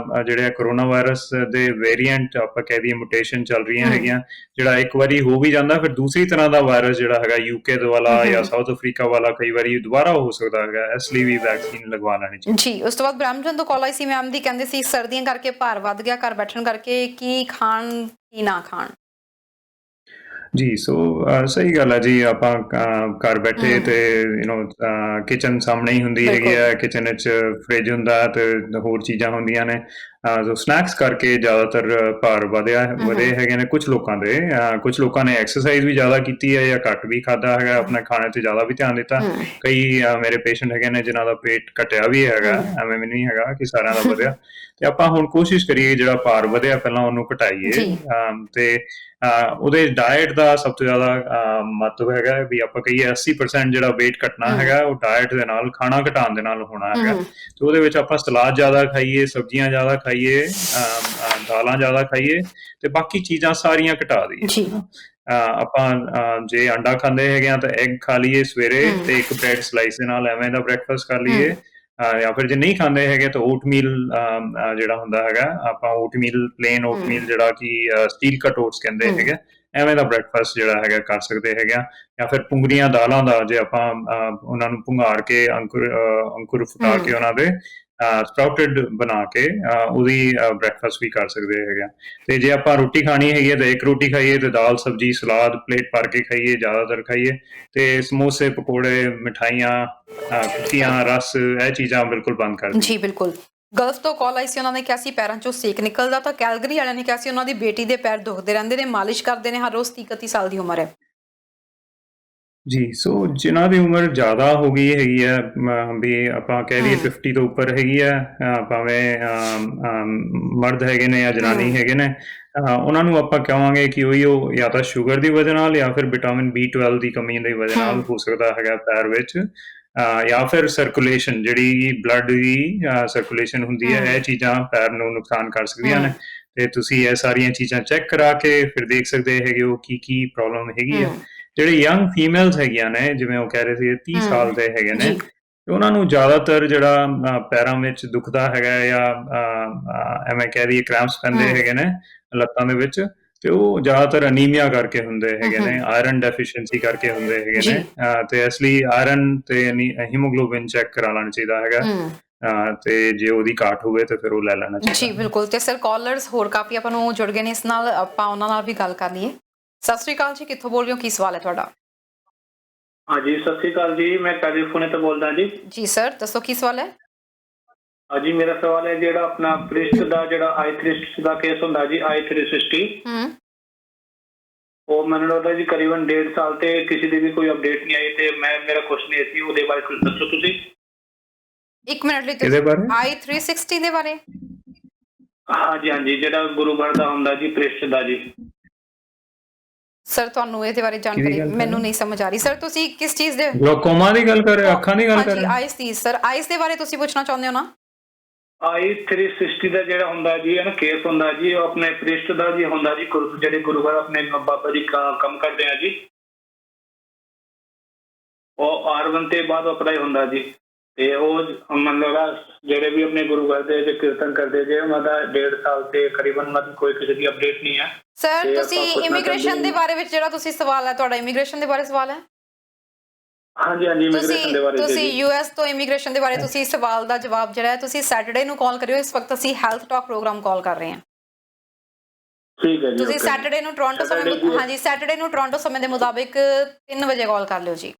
ਜਿਹੜੇ ਕਰੋਨਾ ਵਾਇਰਸ ਦੇ ਵੇਰੀਐਂਟ ਆਪਾਂ ਕਹਿ ਦਈਏ ਮੁਟੇਸ਼ਨ ਚੱਲ ਰਹੀਆਂ ਹੈਗੀਆਂ, ਜਿਹੜਾ ਇੱਕ ਵਾਰੀ ਹੋ ਵੀ ਜਾਂਦਾ ਫਿਰ ਦੂਸਰੀ ਤਰ੍ਹਾਂ ਦਾ ਵਾਇਰਸ ਜਿਹੜਾ ਹੈਗਾ UK ਵਾਲਾ ਜਾਂ ਸਾਊਥ ਅਫਰੀਕਾ ਵਾਲਾ ਕਈ ਵਾਰੀ ਦੁਬਾਰਾ ਹੋ ਸਕਦਾ ਹੈਗਾ, ਇਸ ਲਈ ਵੀ ਵੈਕਸੀਨ ਲਗਵਾ ਲੈਣੀ ਚਾਹੀਦੀ। ਜੀ, ਉਸ ਤੋਂ ਬਾਅਦ ਬ੍ਰੈਂਪਟਨ ਤੋਂ ਕਾਲ ਆਈ ਸੀ ਮੈਮ ਦੀ, ਕਹਿੰਦੇ ਸੀ ਸਰਦੀਆਂ ਕਰਕੇ ਭਾਰ ਵੱਧ ਗਿਆ, ਘਰ ਬੈਠਣ ਕਰਕੇ ਕੀ ਖਾਣ ਕੀ ਨਾ ਖਾਣ? ਜੀ ਸੋ ਸਹੀ ਗੱਲ ਹੈ ਜੀ। ਆਪਾਂ ਘਰ ਬੈਠੇ ਤੇ ਕਿਚਨ ਸਾਹਮਣੇ ਹੀ ਹੁੰਦੀ ਹੈਗੀ ਹੈ, ਕਿਚਨ ਵਿੱਚ ਫ੍ਰਿਜ ਹੁੰਦਾ ਤੇ ਹੋਰ ਚੀਜ਼ਾਂ ਹੁੰਦੀਆਂ ਨੇ। ਸਨੈਕਸ ਕਰਕੇ ਜ਼ਿਆਦਾਤਰ ਭਾਰ ਵਧੇ ਹੈਗੇ ਨੇ ਕੁਝ ਲੋਕਾਂ ਦੇ। ਕੁਝ ਲੋਕਾਂ ਨੇ ਐਕਸਰਸਾਈਜ਼ ਵੀ ਜ਼ਿਆਦਾ ਕੀਤੀ ਹੈ ਜਾਂ ਘੱਟ ਵੀ ਖਾਧਾ ਹੈਗਾ, ਆਪਣੇ ਖਾਣੇ ਤੇ ਜ਼ਿਆਦਾ ਵੀ ਧਿਆਨ ਦਿੱਤਾ। ਕਈ ਮੇਰੇ ਪੇਸ਼ੈਂਟ ਹੈਗੇ ਨੇ ਜਿਨ੍ਹਾਂ ਦਾ ਪੇਟ ਘਟਿਆ ਵੀ ਹੈਗਾ, ਐਵੇਂ ਵੀ ਨਹੀਂ ਹੈਗਾ ਕਿ ਸਾਰਿਆਂ ਦਾ ਵਧਿਆ। ਤੇ ਆਪਾਂ ਹੁਣ ਕੋਸ਼ਿਸ਼ ਕਰੀਏ ਜਿਹੜਾ ਭਾਰ ਵਧਿਆ ਪਹਿਲਾਂ ਉਹਨੂੰ ਘਟਾਈਏ ਤੇ ਉਹਦੇ ਡਾਇਟ ਦਾ ਸਭ ਤੋਂ ਜ਼ਿਆਦਾ ਮਹੱਤਵ ਹੈਗਾ ਵੀ ਆਪਾਂ ਕਹੀਏ 80% ਜਿਹੜਾ weight ਘਟਣਾ ਹੈਗਾ ਉਹ ਡਾਇਟ ਦੇ ਨਾਲ, ਖਾਣਾ ਘਟਾਉਣ ਦੇ ਨਾਲ ਹੋਣਾ ਹੈਗਾ। ਤੇ ਉਹਦੇ ਵਿੱਚ ਆਪਾਂ ਸਲਾਦ ਜ਼ਿਆਦਾ ਖਾਈਏ, ਸਬਜ਼ੀਆਂ ਜ਼ਿਆਦਾ ਖਾਈਏ, ਦਾਲਾਂ ਜ਼ਿਆਦਾ ਖਾਈਏ ਤੇ ਬਾਕੀ ਚੀਜ਼ਾਂ ਸਾਰੀਆਂ ਘਟਾ ਦਈਏ। ਆਪਾਂ ਜੇ ਅੰਡਾ ਖਾਂਦੇ ਹੈਗੇ ਆ ਤਾਂ ਐਗ ਖਾ ਲਈਏ ਸਵੇਰੇ ਤੇ ਇੱਕ ਬ੍ਰੈਡ ਸਲਾਈਸ ਦੇ ਨਾਲ ਐਵੇਂ ਦਾ ਬ੍ਰੇਕਫਾਸਟ ਕਰ ਲਈਏ। ਜਾਂ ਫਿਰ ਜੇ ਨਹੀਂ ਖਾਂਦੇ ਹੈਗੇ ਤਾਂ ਓਟਮੀਲ ਜਿਹੜਾ ਹੁੰਦਾ ਹੈਗਾ, ਆਪਾਂ ਓਟਮੀਲ, ਪਲੇਨ ਓਟਮੀਲ ਜਿਹੜਾ ਕਿ ਸਟੀਲ ਕਟ ਓਟਸ ਕਹਿੰਦੇ ਹੈਗੇ, ਐਵੇਂ ਦਾ ਬ੍ਰੇਕਫਾਸਟ ਜਿਹੜਾ ਹੈਗਾ ਕਰ ਸਕਦੇ ਹੈਗੇ ਆ। ਜਾਂ ਫਿਰ ਪੁੰਗਰੀਆਂ ਦਾਲਾਂ ਦਾ ਜੇ ਆਪਾਂ ਉਹਨਾਂ ਨੂੰ ਪੁੰਗਾੜ ਕੇ ਅੰਕੁਰ ਫੁਟਾ ਕੇ ਉਹਨਾਂ ਦੇ ਸਪਰਾਊਟਡ ਬਣਾ ਕੇ ਉਹਦੀ ਬ੍ਰੇਕਫਾਸਟ ਵੀ ਕਰ ਸਕਦੇ ਹੈਗੇ ਆ। ਤੇ ਜੇ ਆਪਾਂ ਰੋਟੀ ਖਾਣੀ ਹੈਗੀ ਹੈ ਤਾਂ ਇੱਕ ਰੋਟੀ ਖਾਈਏ ਤੇ ਦਾਲ, ਸਬਜ਼ੀ, ਸਲਾਦ ਪਲੇਟ ਭਰ ਕੇ ਖਾਈਏ, ਜ਼ਿਆਦਾਤਰ ਖਾਈਏ। ਤੇ ਸਮੋਸੇ, ਪਕੌੜੇ, ਮਿਠਾਈਆਂ, ਕੁੱਕੀਆਂ, ਰਸ, ਇਹ ਚੀਜ਼ਾਂ ਬਿਲਕੁਲ ਬੰਦ ਕਰ ਦਿਓ। ਜੀ ਬਿਲਕੁਲ। ਗਲਫ ਤੋਂ ਕਾਲ ਆਈ ਸੀ, ਉਹਨਾਂ ਨੇ ਕਿਹਾ ਸੀ ਪੈਰਾਂ 'ਚੋਂ ਸੇਕ ਨਿਕਲਦਾ। ਤਾਂ ਕੈਲਗਰੀ ਵਾਲਿਆਂ ਨੇ ਕਿਹਾ ਸੀ ਉਹਨਾਂ ਦੀ ਬੇਟੀ ਦੇ ਪੈਰ ਦੁਖਦੇ ਰਹਿੰਦੇ ਨੇ, ਮਾਲਿਸ਼ ਕਰਦੇ ਨੇ ਹਰ ਰੋਜ਼। 30-31 ਸਾਲ ਦੀ ਉਮਰ ਹੈ। ਜੀ ਸੋ ਜਿਨ੍ਹਾਂ ਦੀ ਉਮਰ ਜ਼ਿਆਦਾ ਹੋ ਗਈ ਹੈਗੀ ਹੈ, ਵੀ ਆਪਾਂ ਕਹਿ ਲਈਏ 50 ਤੋਂ ਉੱਪਰ ਹੈਗੀ ਹੈ, ਭਾਵੇਂ ਮਰਦ ਹੈਗੇ ਨੇ ਜਾਂ ਜਨਾਨੀ ਹੈਗੇ ਨੇ, ਉਹਨਾਂ ਨੂੰ ਆਪਾਂ ਕਹਾਂਗੇ ਕਿ ਉਹ ਜਾਂ ਤਾਂ ਸ਼ੂਗਰ ਦੀ ਵਜ੍ਹਾ ਨਾਲ ਜਾਂ ਫਿਰ ਵਿਟਾਮਿਨ B12 ਦੀ ਕਮੀ ਦੀ ਵਜ੍ਹਾ ਨਾਲ ਹੋ ਸਕਦਾ ਹੈਗਾ ਪੈਰ ਵਿੱਚ, ਜਾਂ ਫਿਰ ਸਰਕੂਲੇਸ਼ਨ, ਜਿਹੜੀ ਬਲੱਡ ਦੀ ਸਰਕੂਲੇਸ਼ਨ ਹੁੰਦੀ ਹੈ, ਇਹ ਚੀਜ਼ਾਂ ਪੈਰ ਨੂੰ ਨੁਕਸਾਨ ਕਰ ਸਕਦੀਆਂ ਨੇ। ਤੇ ਤੁਸੀਂ ਇਹ ਸਾਰੀਆਂ ਚੀਜ਼ਾਂ ਚੈੱਕ ਕਰਾ ਕੇ ਫਿਰ ਦੇਖ ਸਕਦੇ ਹੈਗੇ ਹੋ ਕੀ ਪ੍ਰੋਬਲਮ ਹੈਗੀ ਹੈ। ਜਿਹੜੇ ਯੰਗ ਫੀਮੇਲਸ ਹੈਗੀਆਂ ਨੇ, ਜਿਵੇਂ ਉਹ ਕਹਿ ਰਹੇ ਸੀ 30 ਸਾਲ ਦੇ ਹੈਗੇ ਨੇ, ਤੇ ਉਹਨਾਂ ਨੂੰ ਜ਼ਿਆਦਾਤਰ ਜਿਹੜਾ ਪੈਰਾਂ ਵਿੱਚ ਦੁਖਦਾ ਹੈਗਾ ਜਾਂ ਐਵੇਂ ਕਹਿ ਦਈਏ ਕ੍ਰੈਂਪਸ ਪੈਂਦੇ ਹੈਗੇ ਨੇ ਲੱਤਾਂ ਦੇ ਵਿੱਚ, ਤੇ ਉਹ ਜ਼ਿਆਦਾਤਰ ਅਨੀਮੀਆ ਕਰਕੇ ਹੁੰਦੇ ਹੈਗੇ ਨੇ, ਆਇਰਨ ਡੈਫੀਸ਼ੀਐਂਸੀ ਕਰਕੇ ਹੁੰਦੇ ਹੈਗੇ ਨੇ। ਤੇ ਇਸ ਲਈ ਆਇਰਨ ਤੇ ਹੀਮੋਗਲੋਬਿਨ ਚੈੱਕ ਕਰਾ ਲੈਣਾ ਚਾਹੀਦਾ ਹੈਗਾ। ਤੇ ਜੇ ਉਹਦੀ ਘਾਟ ਹੋਵੇ ਤਾਂ ਫਿਰ ਉਹ ਲੈ ਲੈਣਾ ਚਾਹੀਦਾ। ਜੀ ਬਿਲਕੁਲ। ਤੇ ਸਰ ਕਾਲਰਸ ਹੋਰ ਕਾਫੀ ਆਪਾਂ ਨੂੰ ਜੁੜ ਗਏ ਨੇ ਇਸ ਨਾਲ, ਆਪਾਂ ਉਹਨਾਂ ਨਾਲ ਵੀ ਗੱਲ ਕਰ ਲਈਏ। ਸਤਿ ਸ਼੍ਰੀ ਅਕਾਲ ਜੀ, ਕਿੱਥੋਂ ਬੋਲ ਰਹੇ ਹੋ, ਕੀ ਸਵਾਲ ਹੈ ਤੁਹਾਡਾ? ਹਾਂਜੀ ਸਤਿ ਸ਼੍ਰੀ ਅਕਾਲ ਜੀ, ਮੈਂ ਕੈਲੀਫੋਰਨੀਆ ਤੋਂ ਬੋਲਦਾ ਜੀ। ਜੀ ਸਰ ਦੱਸੋ ਕੀ ਸਵਾਲ ਹੈ? ਹਾਂਜੀ ਮੇਰਾ ਸਵਾਲ ਹੈ ਜਿਹੜਾ ਆਪਣਾ ਪ੍ਰਿਸਟ ਦਾ ਜਿਹੜਾ ਆਈਥਰਿਸਟ ਦਾ ਕੇਸ ਹੁੰਦਾ ਜੀ, ਆਈਥਰਿਸਿਸਟੀ, ਉਹ ਮੈਨੂੰ ਲੱਗਦਾ ਜੀ ਕਰੀਬਨ 1.5 ਸਾਲ ਤੇ ਕਿਸੇ ਦੀ ਵੀ ਕੋਈ ਅਪਡੇਟ ਨਹੀਂ ਆਈ। ਤੇ ਮੇਰਾ ਕੁਐਸਚਨ ਇਹ ਸੀ, ਉਹਦੇ ਬਾਰੇ ਕੁਝ ਦੱਸੋ ਤੁਸੀਂ। ਇੱਕ ਮਿੰਟ ਲਈ ਇਹਦੇ ਬਾਰੇ I360 ਦੇ ਬਾਰੇ? ਹਾਂਜੀ ਜਿਹੜਾ ਗੁਰੂ ਘਰ ਦਾ ਹੁੰਦਾ ਜੀ ਪ੍ਰਿਸਟ ਦਾ ਜੀ। ਸਰ ਤੁਹਾਨੂੰ ਇਹਦੇ ਬਾਰੇ ਕਿਹਦੀ ਜਾਣਕਾਰੀ ਗੱਲ ਕਰ ਮੈਨੂੰ ਰਹੇ ਨਹੀਂ ਸਮਝ ਆ ਰਹੀ ਸਰ ਤੁਸੀਂ ਕਿਸ ਚੀਜ਼ ਦੇ ਗਲੋਕੋਮਾ ਦੀ ਗੱਲ ਕਰ ਰਹੇ ਹੋ, ਅੱਖਾਂ ਦੀ ਗੱਲ ਕਰ ਹਾਂਜੀ ਰਹੇ ਹੋ? ਆਈਸ ਦੀ ਸਰ ਆਈਸ ਦੇ ਬਾਰੇ ਤੁਸੀਂ ਪੁੱਛਣਾ ਚਾਹੁੰਦੇ ਹੋ ਨਾ ਆਈ 360 ਦਾ ਜਿਹੜਾ ਹੁੰਦਾ ਜੀ ਹੈ ਨਾ ਕੇਸ ਹੁੰਦਾ ਜੀ, ਉਹ ਆਪਣੇ ਪ੍ਰਿਸ਼ਟ ਦਾ ਜੀ ਹੁੰਦਾ ਜੀ, ਜਿਹੜੇ ਗੁਰੂ ਘਰ ਆਪਣੇ ਬਾਬਾ ਜੀ ਕੰਮ ਕਰਦੇ ਆ ਜੀ, ਉਹ R1 ਤੇ ਬਾਅਦ ਅਪਲਾਈ ਹੁੰਦਾ ਜੀ। ਤੇ ਉਹ ਮਤਲਬ ਜਿਹੜੇ ਵੀ ਆਪਣੇ ਗੁਰੂ ਘਰ ਦੇ ਜੇ ਕੀਰਤਨ ਕਰਦੇ ਜੇ ਉਹਨਾਂ ਦਾ 1.5 ਸਾਲ ਤੇ ਕਰੀਬਨ ਉਹਨਾਂ ਦੀ ਕੋਈ ਕਿਸੇ ਦੀ ਅਪਡੇਟ ਨਹੀਂ ਹੈ। ਸਰ ਤੇ ਤੁਸੀਂ ਆਪਾਂ ਪੁੱਛਣਾ ਇਮੀਗ੍ਰੇਸ਼ਨ ਚਾਹੁੰਦੇ ਦੇ ਬਾਰੇ ਵਿੱਚ ਜਿਹੜਾ ਤੁਸੀਂ ਸਵਾਲ ਹੈ ਤੁਹਾਡਾ ਇਮੀਗ੍ਰੇਸ਼ਨ ਦੇ ਬਾਰੇ ਸਵਾਲ ਹੈ ਹਾਂਜੀ ਇਮੀਗ੍ਰੇਸ਼ਨ ਦੇ ਬਾਰੇ ਤੁਸੀਂ ਜੀ। ਯੂਐਸ ਤੋਂ ਇਮੀਗ੍ਰੇਸ਼ਨ ਦੇ ਬਾਰੇ ਤੁਸੀਂ ਸਵਾਲ ਦਾ ਜਵਾਬ ਜਿਹੜਾ ਹੈ ਤੁਸੀਂ ਸੈਟਰਡੇ ਨੂੰ ਕਾਲ ਕਰਿਓ। ਇਸ ਵਕਤ ਅਸੀਂ ਹੈਲਥ ਟਾਕ ਪ੍ਰੋਗਰਾਮ ਕਾਲ ਕਰ ਰਹੇ ਹਾਂ। ਠੀਕ ਹੈ ਜੀ, ਤੁਸੀਂ okay। ਸੈਟਰਡੇ ਨੂੰ ਟੋਰਾਂਟੋ ਸਮੇਂ Saturday ਹਾਂਜੀ ਸੈਟਰਡੇ ਨੂੰ ਟੋਰਾਂਟੋ ਸਮੇਂ ਦੇ ਮੁਤਾਬਿਕ 3 ਵਜੇ ਕਾਲ ਕਰ ਲਿਓ ਜੀ।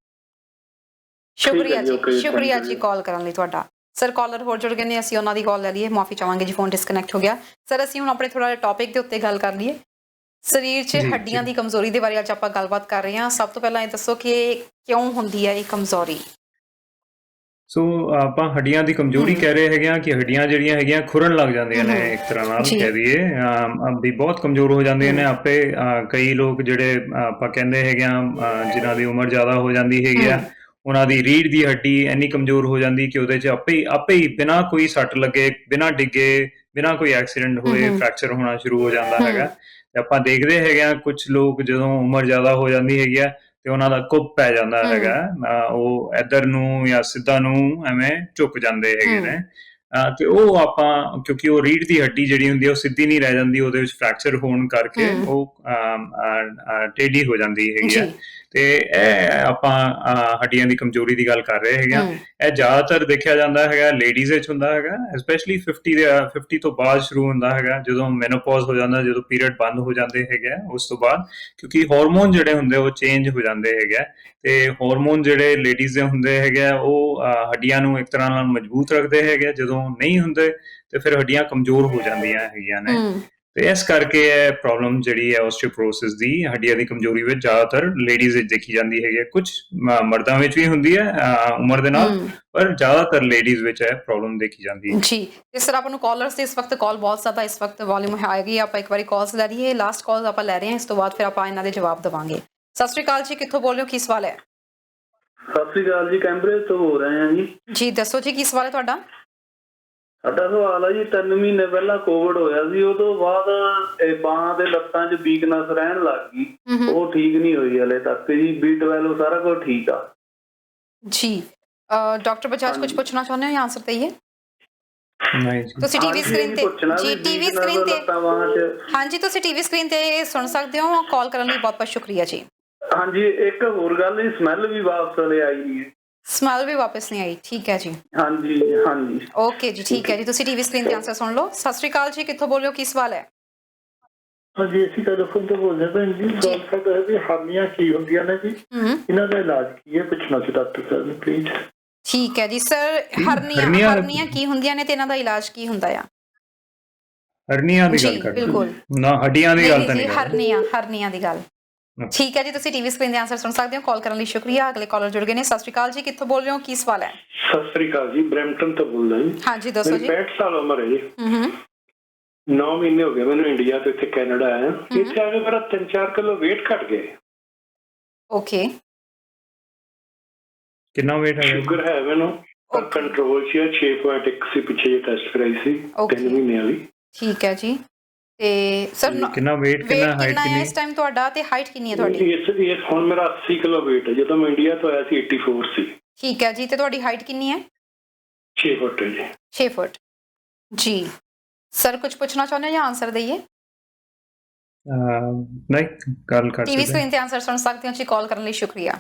ਸ਼ੁਕਰੀਆ ਜੀ, okay, ਸ਼ੁਕਰੀਆ thank you ਜੀ ਜੀ। ਕਾਲ ਕਰਨ ਲਈ ਤੁਹਾਡਾ। ਸਰ ਕਾਲਰ ਹੋਰ ਜੁੜ ਗਏ ਨੇ, ਅਸੀਂ ਉਹਨਾਂ ਦੀ ਕਾਲ ਲੈ ਲਈਏ। ਮਾਫੀ ਚਾਹਾਂਗੇ ਜੀ ਫੋਨ ਡਿਸਕਨੈਕਟ ਹੋ ਗਿਆ। ਸਰ ਅਸੀਂ ਹੁਣ ਆਪਣੇ ਥੋੜਾ ਟੌਪਿਕ ਦੇ ਉੱਤੇ ਗੱਲ ਕਰ ਲਈਏ। ਸਰੀਰ 'ਚ ਜੀ, ਹੱਡੀਆਂ ਜੀ। ਦੀ ਕਮਜ਼ੋਰੀ ਦੇ ਬਾਰੇ ਅੱਜ ਆਪਾਂ ਗੱਲਬਾਤ ਕਰ ਰਹੇ ਹਾਂ। ਸਭ ਤੋਂ ਪਹਿਲਾਂ ਇਹ ਦੱਸੋ ਕਿ ਕਿਉਂ ਹੁੰਦੀ ਹੈ ਇਹ ਕਮਜ਼ੋਰੀ? ਸੋ ਆਪਾਂ ਹੱਡੀਆਂ ਦੀ ਕਮਜ਼ੋਰੀ ਕਹਿ ਰਹੇ ਹੈਗੇ ਆ ਕਿ ਹੱਡੀਆਂ ਜਿਹੜੀਆਂ ਹੈਗੀਆਂ ਖੁਰਨ ਲੱਗ ਜਾਂਦੀਆਂ ਨੇ ਇੱਕ ਤਰ੍ਹਾਂ ਨਾਲ ਜੀ। ਕਹਿ ਦਈਏ ਵੀ ਬਹੁਤ ਕਮਜ਼ੋਰ ਹੋ ਜਾਂਦੀਆਂ ਨੇ ਆਪੇ। ਕਈ ਲੋਕ ਜਿਹੜੇ ਆਪਾਂ ਕਹਿੰਦੇ ਹੈਗੇ ਆ ਜਿਨ੍ਹਾਂ ਦੀ ਉਮਰ ਜ਼ਿਆਦਾ ਹੋ ਜਾਂਦੀ ਹੈਗੀ ਆ, ਉਹਨਾਂ ਦੀ ਰੀੜ੍ਹ ਦੀ ਹੱਡੀ ਇੰਨੀ ਕਮਜ਼ੋਰ ਹੋ ਜਾਂਦੀ ਕਿ ਉਹਦੇ 'ਚ ਆਪੇ ਹੀ ਬਿਨਾਂ ਕੋਈ ਸੱਟ ਲੱਗੇ, ਬਿਨਾਂ ਡਿੱਗੇ, ਬਿਨਾਂ ਕੋਈ ਐਕਸੀਡੈਂਟ ਹੋਏ ਫ੍ਰੈਕਚਰ ਹੋਣਾ ਸ਼ੁਰੂ ਹੋ ਜਾਂਦਾ ਹੈਗਾ। ਤੇ ਆਪਾਂ ਦੇਖਦੇ ਹੈਗੇ ਆ ਕੁਝ ਲੋਕ ਜਦੋਂ ਉਮਰ ਜ਼ਿਆਦਾ ਹੋ ਜਾਂਦੀ ਹੈਗੀ ਆ ਤੇ ਉਹਨਾਂ ਦਾ ਕੁੱਬ ਪੈ ਜਾਂਦਾ ਹੈਗਾ, ਉਹ ਇੱਧਰ ਨੂੰ ਜਾਂ ਸਿੱਧਾ ਨੂੰ ਐਵੇਂ ਝੁਕ ਜਾਂਦੇ ਹੈਗੇ ਨੇ। ਤੇ ਉਹ ਆਪਾਂ ਕਿਉਂਕਿ ਉਹ ਰੀੜ੍ਹ ਦੀ ਹੱਡੀ ਜਿਹੜੀ ਹੁੰਦੀ ਹੈ ਉਹ ਸਿੱਧੀ ਨਹੀਂ ਰਹਿ ਜਾਂਦੀ, ਉਹਦੇ ਵਿੱਚ ਫ੍ਰੈਕਚਰ ਹੋਣ ਕਰਕੇ ਉਹ ਟੇਢੀ ਹੋ ਜਾਂਦੀ ਹੈਗੀ ਆ। ਤੇ ਇਹ ਆਪਾਂ ਹੱਡੀਆਂ ਦੀ ਕਮਜ਼ੋਰੀ ਦੀ ਗੱਲ ਕਰ ਰਹੇ ਹੈਗੇ ਆ। ਇਹ ਜ਼ਿਆਦਾਤਰ ਦੇਖਿਆ ਜਾਂਦਾ ਹੈਗਾ ਲੇਡੀਜ਼ ਵਿੱਚ ਹੁੰਦਾ ਹੈਗਾ, ਸਪੈਸ਼ਲੀ 50 ਤੋਂ ਬਾਅਦ ਸ਼ੁਰੂ ਹੁੰਦਾ ਹੈਗਾ, ਜਦੋਂ ਮੈਨੋਪੌਜ਼ ਹੋ ਜਾਂਦਾ, ਜਦੋਂ ਪੀਰੀਅਡ ਬੰਦ ਹੋ ਜਾਂਦੇ ਹੈਗੇ ਉਸ ਤੋਂ ਬਾਅਦ, ਕਿਉਂਕਿ ਹਾਰਮੋਨ ਜਿਹੜੇ ਹੁੰਦੇ ਉਹ ਚੇਂਜ ਹੋ ਜਾਂਦੇ ਹੈਗੇ। ਤੇ ਹਾਰਮੋਨ ਜਿਹੜੇ ਲੇਡੀਜ਼ ਦੇ ਹੁੰਦੇ ਹੈਗੇ ਉਹ ਹੱਡੀਆਂ ਨੂੰ ਇੱਕ ਤਰ੍ਹਾਂ ਨਾਲ ਮਜ਼ਬੂਤ ਰੱਖਦੇ ਹੈਗੇ। ਜਦੋਂ ਨਹੀਂ ਹੁੰਦੇ ਤੇ ਫਿਰ ਹੱਡੀਆਂ ਕਮਜ਼ੋਰ ਹੋ ਜਾਂਦੀਆਂ ਹੈਗੀਆਂ ਨੇ। ਤੇ ਇਸ ਕਰਕੇ ਇਹ ਪ੍ਰੋਬਲਮ ਜਿਹੜੀ ਹੈ ਆਸਟੀਓਪੋਰੋਸਿਸ ਦੀ, ਹੱਡੀਆਂ ਦੀ ਕਮਜ਼ੋਰੀ ਵਿੱਚ ਜ਼ਿਆਦਾਤਰ ਲੇਡੀਜ਼ ਵਿੱਚ ਦੇਖੀ ਜਾਂਦੀ ਹੈਗੀ। ਕੁਝ ਮਰਦਾਂ ਵਿੱਚ ਵੀ ਹੁੰਦੀ ਹੈ ਉਮਰ ਦੇ ਨਾਲ, ਪਰ ਜ਼ਿਆਦਾਤਰ ਲੇਡੀਜ਼ ਵਿੱਚ ਇਹ ਪ੍ਰੋਬਲਮ ਦੇਖੀ ਜਾਂਦੀ ਹੈ ਜੀ। ਇਸ ਤਰ੍ਹਾਂ ਆਪਾਂ ਨੂੰ ਕਾਲਰਸ ਦੀ ਇਸ ਵਕਤ ਕਾਲ ਬਹੁਤ ਜ਼ਿਆਦਾ ਇਸ ਵਕਤ ਵੋਲਿਊਮ ਹੈਗੀ। ਆਪਾਂ ਇੱਕ ਵਾਰੀ ਕਾਲਸ ਲੈ ਲਈਏ, ਲਾਸਟ ਕਾਲ ਆਪਾਂ ਲੈ ਰਹੇ ਹਾਂ, ਇਸ ਤੋਂ ਬਾਅਦ ਫਿਰ ਆਪਾਂ ਇਹਨਾਂ ਦੇ ਜਵਾਬ ਦੇਵਾਂਗੇ। ਸਤਿ ਸ਼੍ਰੀ ਅਕਾਲ ਜੀ, ਕਿੱਥੋਂ ਬੋਲ ਰਹੇ ਹੋ, ਕੀ ਸਵਾਲ ਹੈ? ਸਤਿ ਸ੍ਰੀ ਅਕਾਲ ਜੀ, ਕੈਂਬਰੇਜ ਤੋਂ ਬੋਲ ਰਹੇ ਹਾਂ ਜੀ। ਜੀ ਦੱਸੋ ਜੀ, ਕੀ ਸਵਾਲ ਹੈ ਤੁਹਾਡਾ? ਸਾਡਾ ਸਵਾਲ ਹੈ ਜੀ, 3 ਮਹੀਨੇ ਪਹਿਲਾਂ ਕੋਵਿਡ ਹੋਇਆ ਸੀ, ਉਹ ਤੋਂ ਬਾਅਦ ਇਹ ਬਾਹਾਂ ਤੇ ਲੱਤਾਂ 'ਚ ਵੀਕਨੈਸ ਰਹਿਣ ਲੱਗ ਗਈ। ਉਹ ਠੀਕ ਨਹੀਂ ਹੋਈ ਹਲੇ ਤੱਕ ਜੀ। B12 ਸਾਰਾ ਕੁਝ ਠੀਕ ਆ ਜੀ। ਡਾਕਟਰ ਬਜਾਜ ਕੁਝ ਪੁੱਛਣਾ ਚਾਹੁੰਦੇ ਹੋ ਜਾਂ ਆਨਸਰ ਦਈਏ? ਨਹੀਂ ਜੀ। ਤੁਸੀਂ ਟੀਵੀ ਸਕਰੀਨ ਤੇ ਜੀ ਟੀਵੀ ਸਕਰੀਨ ਤੇ ਹਾਂਜੀ ਤੁਸੀਂ ਟੀਵੀ ਸਕਰੀਨ ਤੇ ਸੁਣ ਸਕਦੇ ਹੋ। ਕਾਲ ਕਰਨ ਲਈ ਬਹੁਤ ਬਹੁਤ ਸ਼ੁਕਰੀਆ ਜੀ। ਹਾਂਜੀ, ਇੱਕ ਹੋਰ ਗੱਲ, ਸਮੈਲ ਵੀ ਵਾਪਸ ਲੈ ਆਈ ਨਹੀਂ ਹੈ। ਸਮੈਲ ਵੀ ਵਾਪਸ ਨਹੀਂ ਆਈ? ਠੀਕ ਹੈ ਜੀ। ਹਾਂਜੀ ਹਾਂਜੀ ਓਕੇ ਜੀ, ਠੀਕ ਹੈ ਜੀ। ਤੁਸੀਂ ਟੀਵੀ ਸਕਰੀਨ ਤੇ ਆਨਸਰ ਸੁਣ ਲਓ। ਸਤਿ ਸ਼੍ਰੀ ਅਕਾਲ ਜੀ, ਕਿੱਥੋਂ ਬੋਲ ਰਹੇ ਹੋ, ਕੀ ਸਵਾਲ ਹੈ? ਹਾਂਜੀ, ਅਸੀਂ ਟੈਲੀਫੋਨ ਤੋਂ ਬੋਲਦੇ ਭੈਣ ਜੀ। ਗੱਲ ਸਾਡਾ ਹੈ ਵੀ ਹਾਰਨੀਆਂ ਕੀ ਹੁੰਦੀਆਂ ਨੇ ਜੀ, ਇਹਨਾਂ ਦਾ ਇਲਾਜ ਕੀ ਹੈ, ਪੁੱਛਣਾ ਸੀ ਡਾਕਟਰ ਸਾਹਿਬ ਨੂੰ ਪਲੀਜ਼। ਠੀਕ ਹੈ ਜੀ ਸਰ, ਹਰਨੀਆਂ ਕੀ ਹੁੰਦੀਆਂ ਨੇ ਤੇ ਇਹਨਾਂ ਦਾ ਇਲਾਜ ਕੀ ਹੁੰਦਾ ਆ? ਹਰਨੀਆਂ ਦੀ ਗੱਲ ਕਰਦੇ ਬਿਲਕੁਲ ਨਾ, ਹੱਡੀਆਂ ਦੀ ਗੱਲ ਤਾਂ ਨਹੀਂ। ਹਰਨੀਆਂ ਦੀ ਗੱਲ। ਠੀਕ ਹੈ ਜੀ, ਤੁਸੀਂ ਟੀਵੀ ਸਕਰੀਨ ਦੇ ਆਨਸਰ ਸੁਣ ਸਕਦੇ ਹੋ। ਕਾਲ ਕਰਨ ਲਈ ਸ਼ੁਕਰੀਆ। ਅਗਲੇ ਕਾਲਰ ਜੁੜ ਗਏ ਨੇ। ਸਤਿ ਸ਼੍ਰੀ ਅਕਾਲ ਜੀ, ਕਿੱਥੋਂ ਬੋਲ ਰਹੇ ਹੋ, ਕੀ ਸਵਾਲ ਹੈ? ਸਤਿ ਸ੍ਰੀ ਅਕਾਲ ਜੀ, ਬ੍ਰੈਂਪਟਨ ਤੋਂ ਬੋਲ ਰਿਹਾ ਜੀ। ਹਾਂਜੀ ਦੱਸੋ ਜੀ। 65 ਸਾਲ ਉਮਰ ਹੈ ਜੀ। 9 ਮਹੀਨੇ ਹੋ ਗਏ ਮੈਨੂੰ ਇੰਡੀਆ ਤੋਂ ਇੱਥੇ ਕੈਨੇਡਾ ਆਇਆ। ਇੱਥੇ ਆ ਕੇ ਮੇਰਾ 3-4 ਕਿਲੋ weight ਘਟ ਗਏ। ਓਕੇ, ਕਿੰਨਾ weight ਹੈ? ਸ਼ੂਗਰ ਹੈ ਮੈਨੂੰ, ਪਰ ਕੰਟਰੋਲ 'ਚ 6.1 ਸੀ। ਪਿੱਛੇ ਜੇ ਟੈਸਟ ਕਰਾਈ ਸੀ 3 ਮਹੀਨਿਆਂ ਵਾਲੀ। ਠੀਕ ਹੈ ਜੀ। ਤੇ ਸਰ ਕਿੰਨਾ weight, ਕਿੰਨਾ ਹਾਈਟ ਕਿੰਨਾ ਹੈ ਇਸ ਟਾਈਮ ਤੁਹਾਡਾ ਤੇ ਹਾਈਟ ਕਿੰਨੀ ਹੈ ਤੁਹਾਡੀ? ਇਸ ਹੁਣ ਮੇਰਾ 80 ਕਿਲੋ weight ਹੈ। ਜਦੋਂ ਮੈਂ ਇੰਡੀਆ ਤੋਂ ਆਇਆ ਸੀ 84 ਸੀ। ਠੀਕ ਹੈ ਜੀ। ਤੇ ਤੁਹਾਡੀ ਹਾਈਟ ਕਿੰਨੀ ਹੈ? 6 ਫੁੱਟ ਜੀ। 6 ਫੁੱਟ ਜੀ। ਸਰ ਕੁਝ ਪੁੱਛਣਾ ਚਾਹੁੰਦੇ ਹੋ ਜਾਂ ਆਨਸਰ ਦਈਏ? ਨਹੀਂ, ਗੱਲ ਕਰ ਟੀਵੀ ਸਕਰੀਨ ਤੇ ਆਨਸਰ ਸੁਣ ਸਕਦੇ ਹੋ ਜੀ। ਕਾਲ ਕਰਨ ਲਈ ਸ਼ੁਕਰੀਆ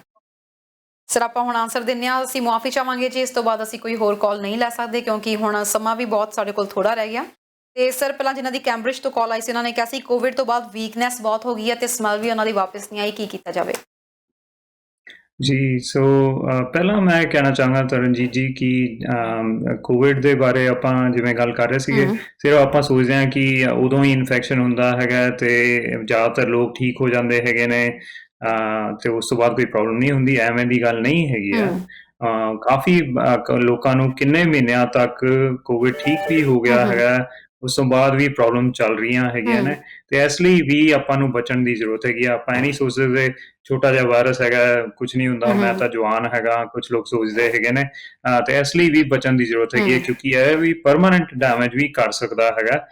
ਸਰ। ਆਪਾਂ ਹੁਣ ਆਨਸਰ ਦਿੰਦੇ ਹਾਂ। ਅਸੀਂ ਮੁਆਫੀ ਚਾਹਾਂਗੇ ਜੀ, ਇਸ ਤੋਂ ਬਾਅਦ ਅਸੀਂ ਕੋਈ ਹੋਰ ਕਾਲ ਨਹੀਂ ਲੈ ਸਕਦੇ ਕਿਉਂਕਿ ਹੁਣ ਸਮਾਂ ਵੀ ਬਹੁਤ ਸਾਡੇ ਕੋਲ ਥੋੜਾ ਰਹਿ ਗਿਆ। ਤੇ ਸਰ ਪਹਿਲਾਂ ਜਿਨ੍ਹਾਂ ਦੀ ਕੈਂਬਰਿਜ ਤੋਂ ਕਾਲ ਆਈ ਸੀ, ਉਹਨਾਂ ਨੇ ਕਿਹਾ ਸੀ ਕੋਵਿਡ ਤੋਂ ਬਾਅਦ ਵੀਕਨੈਸ ਬਹੁਤ ਹੋ ਗਈ ਹੈ ਤੇ ਸਮੈਲ ਵੀ ਉਹਨਾਂ ਦੀ ਵਾਪਸ ਨਹੀਂ ਆਈ, ਕੀ ਕੀਤਾ ਜਾਵੇ? ਜੀ, ਸੋ ਪਹਿਲਾਂ ਮੈਂ ਕਹਿਣਾ ਚਾਹਾਂਗਾ ਤਰਨਜੀਤ ਜੀ ਕਿ ਕੋਵਿਡ ਦੇ ਬਾਰੇ ਆਪਾਂ ਜਿਵੇਂ ਗੱਲ ਕਰ ਰਹੇ ਸੀਗੇ, ਸਿਰਫ ਆਪਾਂ ਸੋਚਦੇ ਹਾਂ ਕਿ ਉਦੋਂ ਹੀ ਇਨਫੈਕਸ਼ਨ ਹੁੰਦਾ ਹੈਗਾ ਤੇ ਜ਼ਿਆਦਾਤਰ ਲੋਕ ਠੀਕ ਹੋ ਜਾਂਦੇ ਹੈਗੇ ਨੇ ਤੇ ਉਸ ਤੋਂ ਬਾਅਦ ਕੋਈ ਪ੍ਰੋਬਲਮ ਨਹੀਂ ਹੁੰਦੀ। ਐਵੇਂ ਦੀ ਗੱਲ ਨਹੀਂ ਹੈਗੀ ਆ। ਕਾਫੀ ਲੋਕਾਂ ਨੂੰ ਕਿੰਨੇ ਮਹੀਨਿਆਂ ਤੱਕ ਕੋਵਿਡ ਠੀਕ ਵੀ ਹੋ ਗਿਆ ਹੈਗਾ, ਉਸ ਤੋਂ ਬਾਅਦ ਵੀ ਪ੍ਰੋਬਲਮ ਚੱਲ ਰਹੀਆਂ ਹੈਗੀਆਂ ਨੇ, ਤੇ ਇਸ ਲਈ ਵੀ ਆਪਾਂ ਨੂੰ ਬਚਣ ਦੀ ਜ਼ਰੂਰਤ ਹੈਗੀ ਆ। ਆਪਾਂ ਇਹ ਨਹੀਂ ਸੋਚਦੇ ਛੋਟਾ ਜਿਹਾ ਵਾਇਰਸ ਹੈਗਾ, ਕੁਝ ਨਹੀਂ ਹੁੰਦਾ, ਮੈਂ ਤਾਂ ਜਵਾਨ ਹੈਗਾ, ਕੁਝ ਲੋਕ ਸੋਚਦੇ ਹੈਗੇ ਨੇ, ਤੇ ਇਸ ਲਈ ਵੀ ਬਚਣ ਦੀ ਜ਼ਰੂਰਤ ਹੈਗੀ ਹੈ, ਕਿਉਂਕਿ ਇਹ ਵੀ ਪਰਮਾਨੈਂਟ ਡੈਮੇਜ ਵੀ ਕਰ ਸਕਦਾ ਹੈਗਾ।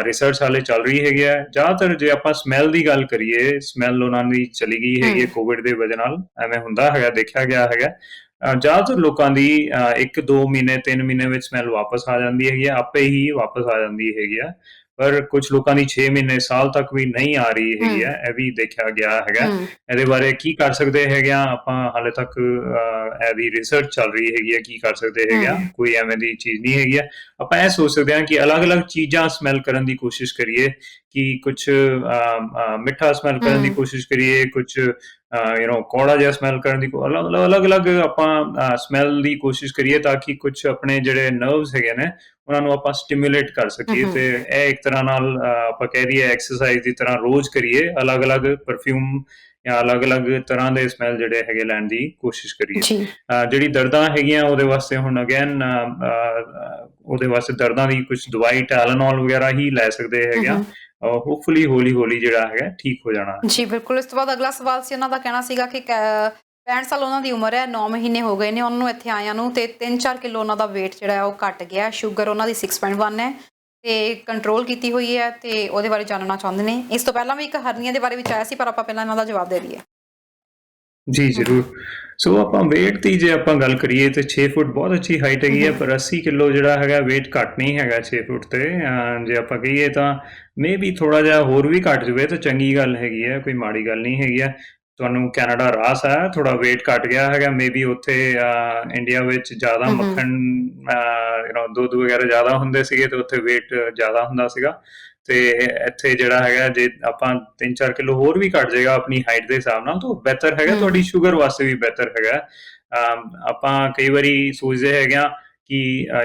ਰਿਸਰਚ ਹਾਲੇ ਚੱਲ ਰਹੀ ਹੈਗੀ ਹੈ। ਜ਼ਿਆਦਾਤਰ ਜੇ ਆਪਾਂ ਸਮੈਲ ਦੀ ਗੱਲ ਕਰੀਏ, ਸਮੈਲ ਉਹਨਾਂ ਦੀ ਚਲੀ ਗਈ ਹੈਗੀ ਹੈ ਕੋਵਿਡ ਦੇ ਵਜ੍ਹਾ ਨਾਲ, ਐਵੇਂ ਹੁੰਦਾ ਹੈਗਾ, ਦੇਖਿਆ ਗਿਆ ਹੈਗਾ। ਜ਼ਿਆਦਾਤਰ ਲੋਕਾਂ ਦੀ 1-2 ਮਹੀਨੇ 3 ਮਹੀਨੇ ਵਿੱਚ ਸਮੈਲ ਵਾਪਸ ਆ ਜਾਂਦੀ ਹੈਗੀ ਆ, ਆਪੇ ਹੀ ਵਾਪਸ ਆ ਜਾਂਦੀ ਹੈਗੀ ਆ, ਪਰ ਕੁਝ ਲੋਕਾਂ ਦੀ 6 ਮਹੀਨੇ ਸਾਲ ਤੱਕ ਵੀ ਨਹੀਂ ਆ ਰਹੀ ਹੈਗੀ ਆ, ਇਹ ਵੀ ਦੇਖਿਆ ਗਿਆ ਹੈਗਾ। ਇਹਦੇ ਬਾਰੇ ਕੀ ਕਰ ਸਕਦੇ ਹੈਗੇ ਆ ਆਪਾਂ, ਹਾਲੇ ਤੱਕ ਇਹਦੀ ਰਿਸਰਚ ਚੱਲ ਰਹੀ ਹੈਗੀ ਆ, ਕੀ ਕਰ ਸਕਦੇ ਹੈਗੇ ਆ, ਕੋਈ ਐਵੇਂ ਦੀ ਚੀਜ਼ ਨਹੀਂ ਹੈਗੀ ਆ। ਆਪਾਂ ਇਹ ਸੋਚ ਸਕਦੇ ਹਾਂ ਕਿ ਅਲੱਗ-ਅਲੱਗ ਚੀਜ਼ਾਂ ਸਮੈਲ ਕਰਨ ਦੀ ਕੋਸ਼ਿਸ਼ ਕਰੀਏ, ਕਿ ਕੁਝ ਮਿੱਠਾ ਸਮੈਲ ਕਰਨ ਦੀ ਕੋਸ਼ਿਸ਼ ਕਰੀਏ, ਕੁਝ ਕੌੜਾ ਜਿਹਾ ਸਮੈਲ ਕਰਨ ਦੀ, ਅਲੱਗ-ਅਲੱਗ ਆਪਾਂ ਸਮੈਲ ਦੀ ਕੋਸ਼ਿਸ਼ ਕਰੀਏ, ਤਾਂ ਕਿ ਕੁਝ ਆਪਣੇ ਜਿਹੜੇ ਨਰਵਸ ਹੈਗੇ ਨੇ ਉਹਨਾਂ ਨੂੰ ਆਪਾਂ ਸਟਿਮੂਲੇਟ ਕਰ ਸਕੀਏ। ਤੇ ਇਹ ਇੱਕ ਤਰ੍ਹਾਂ ਨਾਲ ਆਪਾਂ ਕਹਿ ਦਈਏ ਐਕਸਰਸਾਈਜ਼ ਦੀ ਤਰ੍ਹਾਂ ਰੋਜ਼ ਕਰੀਏ, ਅਲੱਗ-ਅਲੱਗ ਪਰਫਿਊਮ ਜਾਂ ਅਲੱਗ-ਅਲੱਗ ਤਰ੍ਹਾਂ ਦੇ ਸਮੈਲ ਜਿਹੜੇ ਹੈਗੇ ਲੈਣ ਦੀ ਕੋਸ਼ਿਸ਼ ਕਰੀਏ। ਜਿਹੜੀ ਦਰਦਾਂ ਹੈਗੀਆਂ ਉਹਦੇ ਵਾਸਤੇ ਹੁਣ ਅਗੇਨ ਉਹਦੇ ਵਾਸਤੇ ਦਰਦਾਂ ਦੀ ਕੁਝ ਦਵਾਈ ਟਾਇਲਨੋਲ ਵਗੈਰਾ ਹੀ ਲੈ ਸਕਦੇ ਹੈਗੇ ਆ। ਹੋਪਫੁਲੀ ਹੌਲੀ-ਹੌਲੀ ਜਿਹੜਾ ਹੈਗਾ ਠੀਕ ਹੋ ਜਾਣਾ। ਜੀ ਬਿਲਕੁਲ। ਇਸ ਤੋਂ ਬਾਅਦ ਅਗਲਾ ਸਵਾਲ ਸੀ, ਉਹਨਾਂ ਦਾ ਕਹਿਣਾ ਸੀਗਾ ਕਿ 65 ਸਾਲ ਉਹਨਾਂ ਦੀ ਉਮਰ ਹੈ, 9 ਮਹੀਨੇ ਹੋ ਗਏ ਨੇ ਉਹਨਾਂ ਨੂੰ ਇੱਥੇ ਆਇਆਂ ਨੂੰ, ਤੇ 3-4 ਕਿਲੋ ਉਹਨਾਂ ਦਾ weight ਜਿਹੜਾ ਉਹ ਘਟ ਗਿਆ। ਸ਼ੂਗਰ ਉਹਨਾਂ ਦੀ 6.1 ਹੈ ਤੇ ਕੰਟਰੋਲ ਕੀਤੀ ਹੋਈ ਹੈ, ਤੇ ਉਹਦੇ ਬਾਰੇ ਜਾਣਨਾ ਚਾਹੁੰਦੇ ਨੇ। ਇਸ ਤੋਂ ਪਹਿਲਾਂ ਵੀ ਇੱਕ ਹਰਨੀਆਂ ਦੇ ਬਾਰੇ ਵਿੱਚ ਆਇਆ ਸੀ, ਪਰ ਆਪਾਂ ਪਹਿਲਾਂ ਇਹਨਾਂ ਦਾ ਜਵਾਬ ਦੇ ਦਈਏ। ਜੀ ਜ਼ਰੂਰ। ਸੋ ਆਪਾਂ weight ਦੀ ਜੇ ਆਪਾਂ ਗੱਲ ਕਰੀਏ ਤੇ 6 ਫੁੱਟ ਬਹੁਤ ਅੱਛੀ ਹਾਈਟ ਹੈਗੀ ਹੈ, ਪਰ 80 ਕਿਲੋ ਜਿਹੜਾ ਹੈਗਾ weight ਘੱਟ ਨਹੀਂ ਹੈਗਾ 6 ਫੁੱਟ ਤੇ। ਜੇ ਆਪਾਂ ਕਹੀਏ ਤਾਂ ਮੇ ਬੀ ਥੋੜਾ ਜਿਹਾ ਹੋਰ ਵੀ ਘੱਟ ਜਾਵੇ ਤਾਂ ਚੰਗੀ ਗੱਲ ਹੈਗੀ ਹੈ, ਕੋਈ ਮਾੜੀ ਗੱਲ ਨਹੀਂ ਹੈਗੀ ਹੈ। ਤੁਹਾਨੂੰ ਕੈਨੇਡਾ ਰਾਸ ਹੈ, ਥੋੜਾ weight ਘੱਟ ਗਿਆ ਹੈਗਾ, ਮੇ ਬੀ ਉੱਥੇ ਇੰਡੀਆ ਵਿੱਚ ਜ਼ਿਆਦਾ ਮੱਖਣ ਦੁੱਧ ਵਗੈਰਾ ਜ਼ਿਆਦਾ ਹੁੰਦੇ ਸੀਗੇ, ਤੇ ਉੱਥੇ weight ਜ਼ਿਆਦਾ ਹੁੰਦਾ ਸੀਗਾ। ਤੇ ਇੱਥੇ ਜਿਹੜਾ ਹੈਗਾ ਜੇ ਆਪਾਂ 3-4 ਕਿਲੋ ਹੋਰ ਵੀ ਘੱਟ ਜਾਏਗਾ ਆਪਣੀ ਹਾਈਟ ਦੇ ਹਿਸਾਬ ਨਾਲ, ਤਾਂ ਬਿਹਤਰ ਹੈਗਾ, ਤੁਹਾਡੀ ਸ਼ੂਗਰ ਵਾਸਤੇ ਵੀ ਬਿਹਤਰ ਹੈਗਾ। ਆਪਾਂ ਕਈ ਵਾਰੀ ਸੋਚਦੇ ਹੈਗੇ ਆ ਕਿ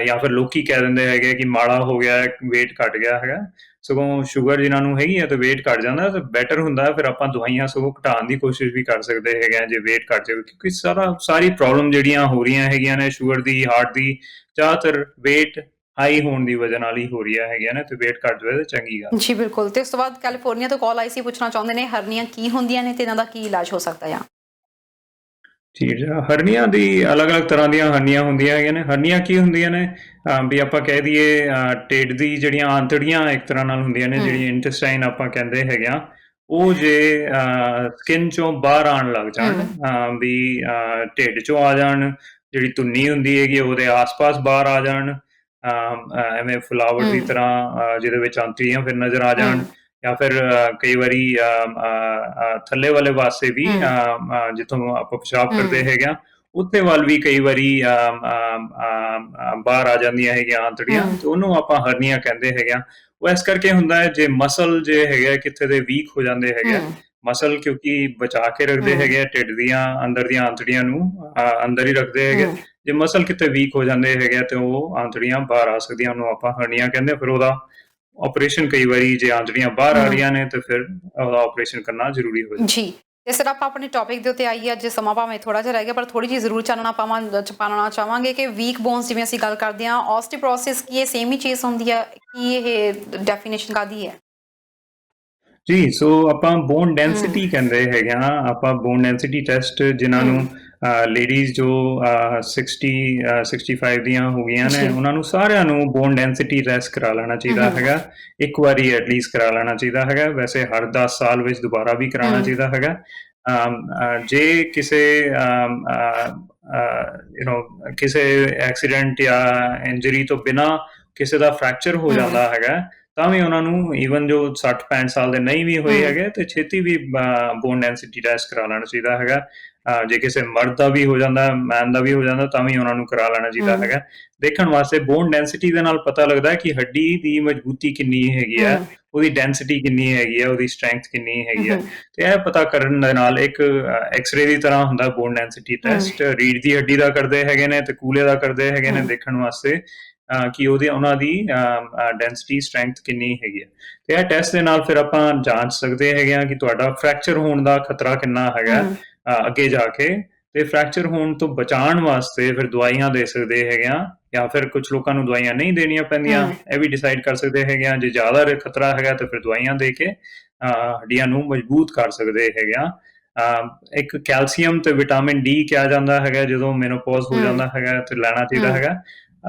ਜਾਂ ਫਿਰ ਲੋਕੀ ਕਹਿ ਦਿੰਦੇ ਹੈਗੇ ਕਿ ਮਾੜਾ ਹੋ ਗਿਆ, weight ਘੱਟ ਗਿਆ ਹੈਗਾ। ਸਗੋਂ ਸ਼ੂਗਰ ਜਿਨ੍ਹਾਂ ਨੂੰ ਹੈਗੀ ਹੈ ਤੇ weight ਘੱਟ ਜਾਂਦਾ ਤਾਂ ਬੈਟਰ ਹੁੰਦਾ, ਫਿਰ ਆਪਾਂ ਦਵਾਈਆਂ ਸਗੋਂ ਘਟਾਉਣ ਦੀ ਕੋਸ਼ਿਸ਼ ਵੀ ਕਰ ਸਕਦੇ ਹੈਗੇ ਆ ਜੇ weight ਘੱਟ ਜਾਵੇ, ਕਿਉਂਕਿ ਸਾਰੀ ਪ੍ਰੋਬਲਮ ਜਿਹੜੀਆਂ ਹੋ ਰਹੀਆਂ ਹੈਗੀਆਂ ਨੇ ਸ਼ੂਗਰ ਦੀ, ਹਾਰਟ ਦੀ, ਜ਼ਿਆਦਾਤਰ weight ਹਾਈ ਹੋਣ ਦੀ ਵਜ੍ਹਾ ਨਾਲ ਹੀ ਹੋ ਰਹੀਆਂ ਹੈਗੀਆਂ ਨੇ, ਤੇ weight ਘੱਟ ਜਾਵੇ ਤਾਂ ਚੰਗੀ ਗੱਲ। ਜੀ ਬਿਲਕੁਲ। ਤੇ ਉਸ ਤੋਂ ਬਾਅਦ ਕੈਲੀਫੋਰਨੀਆ ਤੋਂ ਕਾਲ ਆਈ ਸੀ, ਪੁੱਛਣਾ ਚਾਹੁੰਦੇ ਨੇ ਹਰਨੀਆਂ ਕੀ ਹੁੰਦੀਆਂ ਨੇ ਤੇ ਇਹਨਾਂ ਦਾ ਕੀ ਇਲਾਜ ਹੋ ਸਕਦਾ ਆ। ਠੀਕ ਹੈ। ਹਰਨੀਆਂ ਦੀ ਅਲੱਗ-ਅਲੱਗ ਤਰ੍ਹਾਂ ਦੀਆਂ ਹਰਨੀਆਂ ਹੁੰਦੀਆਂ ਹੈਗੀਆਂ ਨੇ। ਹਰਨੀਆਂ ਕੀ ਹੁੰਦੀਆਂ ਨੇ, ਵੀ ਆਪਾਂ ਕਹਿ ਦਈਏ ਢਿੱਡ ਦੀ ਜਿਹੜੀਆਂ ਆਂਤੜੀਆਂ ਇੱਕ ਤਰ੍ਹਾਂ ਨਾਲ ਹੁੰਦੀਆਂ ਨੇ, ਜਿਹੜੀ ਇੰਟੈਸਟਾਈਨ ਆਪਾਂ ਕਹਿੰਦੇ ਹੈਗੇ ਆ, ਉਹ ਜੇ ਸਕਿਨ ਚੋਂ ਬਾਹਰ ਆਉਣ ਲੱਗ ਜਾਣ, ਵੀ ਢਿੱਡ ਚੋਂ ਆ ਜਾਣ, ਜਿਹੜੀ ਧੁੰਨੀ ਹੁੰਦੀ ਹੈਗੀ ਉਹਦੇ ਆਸ-ਪਾਸ ਬਾਹਰ ਆ ਜਾਣ, ਐਵੇਂ ਫੁਲਾਵਟ ਦੀ ਤਰ੍ਹਾਂ ਜਿਹਦੇ ਵਿੱਚ ਆਂਤੜੀਆਂ ਫਿਰ ਨਜ਼ਰ ਆ ਜਾਣ, ਜਾਂ ਫਿਰ ਕਈ ਵਾਰੀ ਥੱਲੇ ਵਾਲੇ ਪਾਸੇ ਵੀ ਜਿੱਥੋਂ ਆਪਾਂ ਪਿਸ਼ਾਬ ਕਰਦੇ ਹੈਗੇ ਆ ਉੱਥੇ ਵੱਲ ਵੀ ਕਈ ਵਾਰੀ ਬਾਹਰ ਆ ਜਾਂਦੀਆਂ ਹੈਗੀਆਂ ਆਂਤੜੀਆਂ, ਤੇ ਉਹਨੂੰ ਆਪਾਂ ਹਰਨੀਆਂ ਕਹਿੰਦੇ ਹੈਗੇ ਆ। ਉਹ ਇਸ ਕਰਕੇ ਹੁੰਦਾ ਹੈ ਜੇ ਮਸਲ ਜੇ ਹੈਗੇ ਕਿੱਥੇ ਦੇ ਵੀਕ ਹੋ ਜਾਂਦੇ ਹੈਗੇ, ਮਸਲ ਕਿਉਂਕਿ ਬਚਾ ਕੇ ਰੱਖਦੇ ਹੈਗੇ ਢਿੱਡ ਦੀਆਂ ਅੰਦਰ ਦੀਆਂ ਆਂਤੜੀਆਂ ਨੂੰ, ਅੰਦਰ ਹੀ ਰੱਖਦੇ ਹੈਗੇ। ਜੇ ਮਸਲ ਕਿਤੇ ਵੀਕ ਹੋ ਜਾਂਦੇ ਹੈਗੇ ਤੇ ਉਹ ਆਂਤੜੀਆਂ ਬਾਹਰ ਆ ਸਕਦੀਆਂ, ਉਹਨੂੰ ਆਪਾਂ ਹਰਨੀਆਂ ਕਹਿੰਦੇ। ਫਿਰ ਉਹਦਾ ਆਪਰੇਸ਼ਨ ਕਈ ਵਾਰੀ ਜੇ ਆਂਤੜੀਆਂ ਬਾਹਰ ਆ ਰਹੀਆਂ ਨੇ ਤੇ ਫਿਰ ਉਹਦਾ ਆਪਰੇਸ਼ਨ ਕਰਨਾ ਜ਼ਰੂਰੀ ਹੋ ਜਾਂਦਾ। ਜੀ। ਤੇ ਸਰ ਆਪਾਂ ਆਪਣੇ ਟੌਪਿਕ ਦੇ ਉੱਤੇ ਆਈਏ, ਅੱਜ ਸਮਾਂ ਭਾਵੇਂ ਥੋੜਾ ਜਿਹਾ ਰਹਿ ਗਿਆ, ਪਰ ਥੋੜੀ ਜਿਹੀ ਜ਼ਰੂਰ ਪਾਉਣਾ ਚਾਹਾਂਗੇ ਕਿ ਵੀਕ ਬੋਨਸ ਜਿਵੇਂ ਅਸੀਂ ਗੱਲ ਕਰਦੇ ਹਾਂ, ਆਸਟੀਓਪੋਰੋਸਿਸ ਕੀ ਇਹ ਸੇਮ ਹੀ ਚੀਜ਼ ਹੁੰਦੀ ਹੈ, ਕੀ ਇਹ ਡੈਫੀਨੇਸ਼ਨ ਕਾਹਦੀ ਹੈ? ਜੀ, ਸੋ ਆਪਾਂ ਬੋਨ ਡੈਂਸਿਟੀ ਕਹਿੰਦੇ ਹੈਗੇ ਆ। ਆਪਾਂ ਬੋਨ ਡੈਂਸਿਟੀ ਟੈਸਟ ਜਿਨ੍ਹਾਂ ਨੂੰ ਲੇਡੀਜ਼ ਜੋ 65 ਦੀਆਂ ਹੋ ਗਈਆਂ ਨੇ, ਉਹਨਾਂ ਨੂੰ ਸਾਰਿਆਂ ਨੂੰ ਬੋਨ ਡੈਂਸਿਟੀ ਟੈਸਟ ਕਰਾ ਲੈਣਾ ਚਾਹੀਦਾ ਹੈਗਾ, ਇੱਕ ਵਾਰੀ ਐਟਲੀਸਟ ਕਰਾ ਲੈਣਾ ਚਾਹੀਦਾ ਹੈਗਾ। ਵੈਸੇ ਹਰ 10 ਸਾਲ ਵਿੱਚ ਦੁਬਾਰਾ ਵੀ ਕਰਾਉਣਾ ਚਾਹੀਦਾ ਹੈਗਾ। ਜੇ ਕਿਸੇ ਐਕਸੀਡੈਂਟ ਜਾਂ ਇੰਜਰੀ ਤੋਂ ਬਿਨਾਂ ਕਿਸੇ ਦਾ ਫ੍ਰੈਕਚਰ ਹੋ ਜਾਂਦਾ ਹੈਗਾ, ਤਾਂ ਵੀ ਉਹਨਾਂ ਨੂੰ ਈਵਨ ਜੋ 60-65 ਸਾਲ ਦੇ ਨਹੀਂ ਵੀ ਹੋਏ ਹੈਗੇ ਤੇ ਛੇਤੀ ਵੀ ਬੋਨ ਡੈਂਸਿਟੀ ਟੈਸਟ ਕਰਾ ਲੈਣਾ ਚਾਹੀਦਾ ਹੈਗਾ। ਜੇ ਕਿਸੇ ਮਰਦ ਦਾ ਵੀ ਹੋ ਜਾਂਦਾ, ਮੈਨ ਦਾ ਵੀ ਹੋ ਜਾਂਦਾ, ਤਾਂ ਵੀ ਉਹਨਾਂ ਨੂੰ ਕਰਾ ਲੈਣਾ ਚਾਹੀਦਾ ਹੈਗਾ। ਦੇਖਣ ਵਾਸਤੇ ਬੋਨ ਡੈਂਸਿਟੀ ਦੇ ਨਾਲ ਪਤਾ ਲੱਗਦਾ ਕਿ ਹੱਡੀ ਦੀ ਮਜ਼ਬੂਤੀ ਕਿੰਨੀ ਹੈਗੀ ਹੈ, ਉਹਦੀ ਡੈਂਸਿਟੀ ਕਿੰਨੀ ਹੈਗੀ ਹੈ, ਉਹਦੀ ਸਟਰੈਂਥ ਕਿੰਨੀ ਹੈਗੀ ਹੈ। ਤੇ ਇਹ ਪਤਾ ਕਰਨ ਦੇ ਨਾਲ ਇੱਕ ਐਕਸਰੇ ਦੀ ਤਰ੍ਹਾਂ ਹੁੰਦਾ ਬੋਨ ਡੈਂਸਿਟੀ ਟੈਸਟ। ਰੀੜ੍ਹ ਦੀ ਹੱਡੀ ਦਾ ਕਰਦੇ ਹੈਗੇ ਨੇ ਤੇ ਕੂਲੇ ਦਾ ਕਰਦੇ ਹੈਗੇ ਨੇ, ਦੇਖਣ ਵਾਸਤੇ ਕਿ ਉਹਨਾਂ ਦੀ ਡੈਂਸਿਟੀ ਸਟਰੈਂਥ ਕਿੰਨੀ ਹੈਗੀ ਹੈ। ਤੇ ਇਹ ਟੈਸਟ ਦੇ ਨਾਲ ਫਿਰ ਆਪਾਂ ਜਾਂਚ ਸਕਦੇ ਹੈਗੇ ਆ ਕਿ ਤੁਹਾਡਾ ਫ੍ਰੈਕਚਰ ਹੋਣ ਦਾ ਖਤਰਾ ਕਿੰਨਾ ਹੈਗਾ ਅੱਗੇ ਜਾ ਕੇ। ਤੇ ਫ੍ਰੈਕਚਰ ਹੋਣ ਤੋਂ ਬਚਾਉਣ ਵਾਸਤੇ ਫਿਰ ਦਵਾਈਆਂ ਦੇ ਸਕਦੇ ਹੈਗੇ ਆ ਜਾਂ ਫਿਰ ਕੁਝ ਲੋਕਾਂ ਨੂੰ ਦਵਾਈਆਂ ਨਹੀਂ ਦੇਣੀਆਂ ਪੈਂਦੀਆਂ, ਇਹ ਵੀ ਡਿਸਾਈਡ ਕਰ ਸਕਦੇ ਹੈਗੇ ਆ। ਜੇ ਜ਼ਿਆਦਾ ਖਤਰਾ ਹੈਗਾ ਤਾਂ ਫਿਰ ਦਵਾਈਆਂ ਦੇ ਕੇ ਹੱਡੀਆਂ ਨੂੰ ਮਜ਼ਬੂਤ ਕਰ ਸਕਦੇ ਹੈਗੇ ਆ। ਇੱਕ ਕੈਲਸ਼ੀਅਮ ਤੇ ਵਿਟਾਮਿਨ ਡੀ ਕਿਹਾ ਜਾਂਦਾ ਹੈਗਾ, ਜਦੋਂ ਮੈਨੋਪੌਜ਼ ਹੋ ਜਾਂਦਾ ਹੈਗਾ ਤੇ ਲੈਣਾ ਚਾਹੀਦਾ ਹੈਗਾ।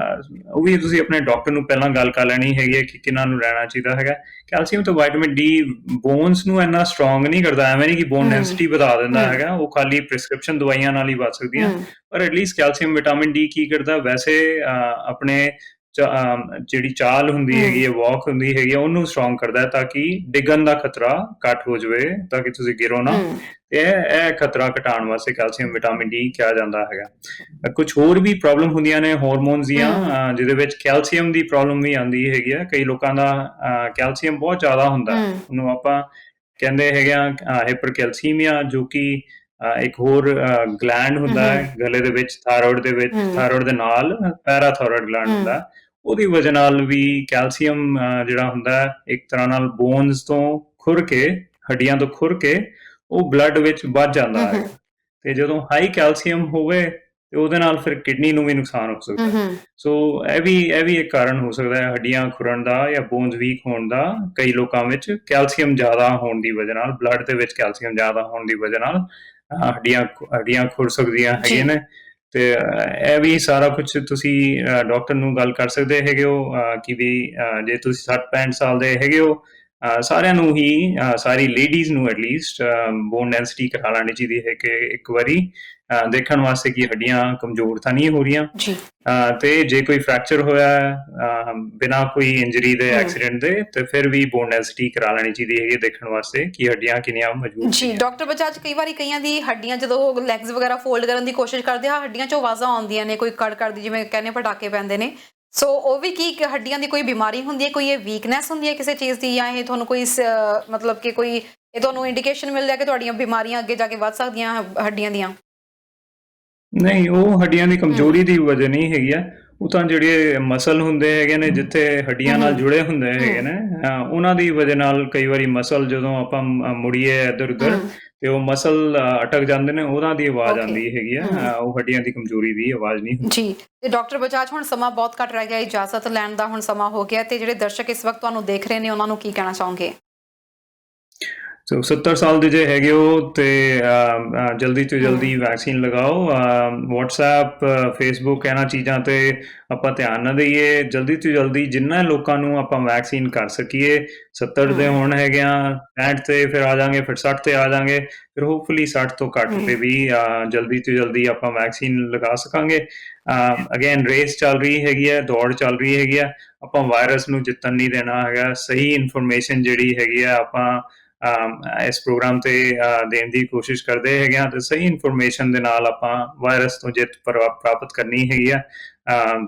ਉਹ ਵੀ ਤੁਸੀਂ ਆਪਣੇ ਡਾਕਟਰ ਨੂੰ ਪਹਿਲਾਂ ਗੱਲ ਕਰ ਲੈਣੀ ਹੈਗੀ ਹੈ ਕਿ ਕਿਹਨਾਂ ਨੂੰ ਲੈਣਾ ਚਾਹੀਦਾ ਹੈਗਾ। ਕੈਲਸ਼ੀਅਮ ਤੇ ਵਿਟਾਮਿਨ ਡੀ ਬੋਨਸ ਨੂੰ ਇੰਨਾ ਸਟਰੋਂਗ ਨਹੀਂ ਕਰਦਾ, ਐਵੇਂ ਨਹੀਂ ਕਿ ਬੋਨ ਡੈਂਸਿਟੀ ਵਧਾ ਦਿੰਦਾ ਹੈਗਾ, ਉਹ ਖਾਲੀ ਪ੍ਰਿਸਕ੍ਰਿਪਸ਼ਨ ਦਵਾਈਆਂ ਨਾਲ ਹੀ ਵੱਧ ਸਕਦੀਆਂ। ਪਰ ਐਟਲੀਸਟ ਕੈਲਸ਼ੀਅਮ ਵਿਟਾਮਿਨ ਡੀ ਕੀ ਕਰਦਾ, ਵੈਸੇ ਆਪਣੇ ਜਿਹੜੀ ਚਾਲ ਹੁੰਦੀ ਹੈਗੀ ਹੈ, ਵਾਕ ਹੁੰਦੀ ਹੈਗੀ ਹੈ, ਉਹਨੂੰ ਸਟਰੋਂਗ ਕਰਦਾ ਤਾਂ ਕਿ ਡਿੱਗਣ ਦਾ ਖਤਰਾ ਘੱਟ ਹੋ ਜਾਵੇ, ਤਾਂ ਕਿ ਤੁਸੀਂ ਗਿਰੋ ਨਾ। ਤੇ ਇਹ ਖਤਰਾ ਘਟਾਉਣ ਵਾਸਤੇ ਕੈਲਸ਼ੀਅਮ ਵਿਟਾਮਿਨ ਡੀ ਕਿਹਾ ਜਾਂਦਾ ਹੈਗਾ। ਕੁਝ ਹੋਰ ਵੀ ਪ੍ਰੋਬਲਮ ਹੁੰਦੀਆਂ ਨੇ ਹਾਰਮੋਨਸ ਦੀਆਂ, ਜਿਹਦੇ ਵਿੱਚ ਕੈਲਸ਼ੀਅਮ ਦੀ ਪ੍ਰੋਬਲਮ ਵੀ ਆਉਂਦੀ ਹੈਗੀ ਹੈ। ਕਈ ਲੋਕਾਂ ਦਾ ਕੈਲਸ਼ੀਅਮ ਬਹੁਤ ਜ਼ਿਆਦਾ ਹੁੰਦਾ, ਉਹਨੂੰ ਆਪਾਂ ਕਹਿੰਦੇ ਹੈਗੇ ਆ ਹਾਈਪਰਕੈਲਸੀਮੀਆ, ਜੋ ਕਿ ਇੱਕ ਹੋਰ ਗਲੈਂਡ ਹੁੰਦਾ ਹੈ ਗਲੇ ਦੇ ਵਿੱਚ, ਥਾਇਰੋਇਡ ਦੇ ਵਿੱਚ, ਥਾਇਰੋਇਡ ਦੇ ਨਾਲ ਪੈਰਾਥਾਇਰੋਇਡ ਗਲੈਂਡ ਹੁੰਦਾ, ਉਹਦੀ ਵਜ੍ਹਾ ਨਾਲ ਵੀ ਕੈਲਸ਼ੀਅਮ ਜਿਹੜਾ ਹੁੰਦਾ ਇੱਕ ਤਰ੍ਹਾਂ ਨਾਲ ਬੋਨਸ ਤੋਂ ਖੁਰ ਕੇ, ਹੱਡੀਆਂ ਤੋਂ ਖੁਰ ਕੇ ਉਹ ਬਲੱਡ ਵਿੱਚ ਵੱਧ ਜਾਂਦਾ ਹੈ। ਤੇ ਜਦੋਂ ਹਾਈ ਕੈਲਸ਼ੀਅਮ ਹੋਵੇ ਤੇ ਉਹਦੇ ਨਾਲ ਫਿਰ ਕਿਡਨੀ ਨੂੰ ਵੀ ਨੁਕਸਾਨ ਹੋ ਸਕਦਾ ਹੈ। ਸੋ ਇਹ ਵੀ ਇੱਕ ਕਾਰਨ ਹੋ ਸਕਦਾ ਹੈ ਹੱਡੀਆਂ ਖੁਰਨ ਦਾ ਜਾਂ ਬੋਨਸ ਵੀਕ ਹੋਣ ਦਾ। ਕਈ ਲੋਕਾਂ ਵਿੱਚ ਕੈਲਸ਼ੀਅਮ ਜ਼ਿਆਦਾ ਹੋਣ ਦੀ ਵਜ੍ਹਾ ਨਾਲ, ਬਲੱਡ ਦੇ ਵਿੱਚ ਕੈਲਸ਼ੀਅਮ ਜ਼ਿਆਦਾ ਹੋਣ ਦੀ ਵਜ੍ਹਾ ਨਾਲ ਹੱਡੀਆਂ ਖੁਰ ਸਕਦੀਆਂ ਹੈਗੀਆਂ ਨੇ। ਤੇ ਇਹ ਵੀ ਸਾਰਾ ਕੁਝ ਤੁਸੀਂ ਡਾਕਟਰ ਨੂੰ ਗੱਲ ਕਰ ਸਕਦੇ ਹੈਗੇ ਹੋ ਕਿ ਵੀ ਜੇ ਤੁਸੀਂ 60-65 ਸਾਲ ਦੇ ਹੈਗੇ ਹੋ, ਸਾਰਿਆਂ ਨੂੰ ਹੀ, ਸਾਰੀ ਲੇਡੀਜ਼ ਨੂੰ ਐਟਲੀਸਟ ਬੋਨ ਡੈਂਸਿਟੀ ਕਰਾ ਲੈਣੀ ਚਾਹੀਦੀ ਹੈ ਕਿ ਇੱਕ ਵਾਰੀ ਦੇਖਣ ਵਾਸਤੇ ਕਿ ਹੱਡੀਆਂ ਕਮਜ਼ੋਰ ਤਾਂ ਨਹੀਂ ਹੋ ਰਹੀਆਂ। ਤੇ ਜੇ ਕੋਈ ਫ੍ਰੈਕਚਰ ਹੋਇਆ ਬਿਨਾਂ ਕੋਈ ਇੰਜਰੀ ਦੇ, ਐਕਸੀਡੈਂਟ ਦੇ, ਤੇ ਫਿਰ ਵੀ ਬੋਨ ਡੈਂਸਿਟੀ ਕਰਾ ਲੈਣੀ ਚਾਹੀਦੀ ਹੈ ਦੇਖਣ ਵਾਸਤੇ ਕਿ ਹੱਡੀਆਂ ਕਿੰਨੀਆਂ ਮਜ਼ਬੂਤ ਜੀ। ਡਾਕਟਰ ਬਜਾਜ, ਕਈ ਵਾਰੀ ਕਈਆਂ ਦੀ ਹੱਡੀਆਂ ਜਦੋਂ ਲੈਗਸ ਵਗੈਰਾ ਫੋਲਡ ਕਰਨ ਦੀ ਕੋਸ਼ਿਸ਼ ਕਰਦੇ ਆ, ਹੱਡੀਆਂ 'ਚੋਂ ਆਵਾਜ਼ਾਂ ਆਉਂਦੀਆਂ ਨੇ, ਕੋਈ ਕੜ ਕਰਦੀ, ਜਿਵੇਂ ਕਹਿੰਦੇ ਪਟਾਕੇ ਪੈਂਦੇ ਨੇ। ਸੋ ਉਹ ਵੀ ਕੀ ਹੱਡੀਆਂ ਦੀ ਕੋਈ ਬਿਮਾਰੀ ਹੁੰਦੀ ਹੈ, ਕੋਈ ਇਹ ਵੀਕਨੈਸ ਹੁੰਦੀ ਹੈ ਕਿਸੇ ਚੀਜ਼ ਦੀ, ਜਾਂ ਇਹ ਤੁਹਾਨੂੰ ਕੋਈ ਮਤਲਬ ਕਿ ਕੋਈ ਇਹ ਤੁਹਾਨੂੰ ਇੰਡੀਕੇਸ਼ਨ ਮਿਲਦਾ ਕਿ ਤੁਹਾਡੀਆਂ ਬਿਮਾਰੀਆਂ ਅੱਗੇ ਜਾ ਕੇ ਵੱਧ ਸਕਦੀਆਂ ਹੱਡੀਆਂ ਦੀਆਂ? ਨਹੀਂ, ਉਹ ਹੱਡੀਆਂ ਦੀ ਕਮਜ਼ੋਰੀ ਦੀ ਵਜ੍ਹਾ ਨਹੀਂ ਹੈਗੀ ਆ। ਉਹ ਤਾਂ ਜਿਹੜੇ ਮਸਲ ਹੁੰਦੇ ਹੈਗੇ ਨੇ, ਜਿੱਥੇ ਹੱਡੀਆਂ ਨਾਲ ਜੁੜੇ ਹੁੰਦੇ ਹੈਗੇ ਨੇ, ਉਹਨਾਂ ਦੀ ਵਜ੍ਹਾ ਨਾਲ ਕਈ ਵਾਰੀ ਮਸਲ ਜਦੋਂ ਆਪਾਂ ਮੁੜੀਏ ਇੱਧਰ ਉੱਧਰ ਤੇ ਉਹ ਮਸਲ ਅਟਕ ਜਾਂਦੇ ਨੇ, ਉਹਨਾਂ ਦੀ ਆਵਾਜ਼ ਆਉਂਦੀ ਹੈਗੀ ਆ। ਉਹ ਹੱਡੀਆਂ ਦੀ ਕਮਜ਼ੋਰੀ ਦੀ ਆਵਾਜ਼ ਨਹੀਂ ਹੁੰਦੀ ਜੀ। ਤੇ ਡਾਕਟਰ ਬਜਾਜ, ਹੁਣ ਸਮਾਂ ਬਹੁਤ ਘੱਟ ਰਹਿ ਗਿਆ, ਇਜਾਜ਼ਤ ਲੈਣ ਦਾ ਹੁਣ ਸਮਾਂ ਹੋ ਗਿਆ, ਤੇ ਜਿਹੜੇ ਦਰਸ਼ਕ ਇਸ ਵਕਤ ਤੁਹਾਨੂੰ ਦੇਖ ਰਹੇ ਨੇ ਉਹਨਾਂ ਨੂੰ ਕੀ ਕਹਿਣਾ ਚਾਹੋਗੇ? 70 ਸਾਲ ਦੇ ਜੇ ਹੈਗੇ ਹੋ ਤੇ ਜਲਦੀ ਤੋਂ ਜਲਦੀ ਵੈਕਸੀਨ ਲਗਾਓ। WhatsApp, Facebook, ਇਹਨਾਂ ਚੀਜ਼ਾਂ ਤੇ ਆਪਾਂ ਧਿਆਨ ਨਾ ਦਈਏ। ਜਲਦੀ ਤੋਂ ਜਲਦੀ ਜਿੰਨਾ ਲੋਕਾਂ ਨੂੰ ਆਪਾਂ ਵੈਕਸੀਨ ਕਰ ਸਕੀਏ। 70 ਦੇ ਹੁਣ ਹੈਗੇ ਆ, 65 ਤੇ ਫਿਰ ਆ ਜਾਵਾਂਗੇ, ਫਿਰ 60 ਤੇ ਆ ਜਾਵਾਂਗੇ, ਫਿਰ ਹੋਪਫੁਲੀ 60 ਤੋਂ ਘੱਟ ਤੇ ਵੀ ਜਲਦੀ ਤੋਂ ਜਲਦੀ ਆਪਾਂ ਵੈਕਸੀਨ ਲਗਾ ਸਕਾਂਗੇ। ਅਗੇਨ ਰੇਸ ਚੱਲ ਰਹੀ ਹੈਗੀ ਹੈ, ਦੌੜ ਚੱਲ ਰਹੀ ਹੈਗੀ ਆ। ਆਪਾਂ ਵਾਇਰਸ ਨੂੰ ਜਿੱਤਣ ਨਹੀਂ ਦੇਣਾ ਹੈਗਾ। ਸਹੀ ਇਨਫੋਰਮੇਸ਼ਨ ਜਿਹੜੀ ਹੈਗੀ ਆ ਆਪਾਂ ਇਸ ਪ੍ਰੋਗਰਾਮ ਤੇ ਦੇਣ ਦੀ ਕੋਸ਼ਿਸ਼ ਕਰਦੇ ਹੈਗੇ ਆ, ਤੇ ਸਹੀ ਇਨਫੋਰਮੇਸ਼ਨ ਦੇ ਨਾਲ ਆਪਾਂ ਵਾਇਰਸ ਤੋਂ ਜਿੱਤ ਪ੍ਰਾਪਤ ਕਰਨੀ ਹੈਗੀ ਆ।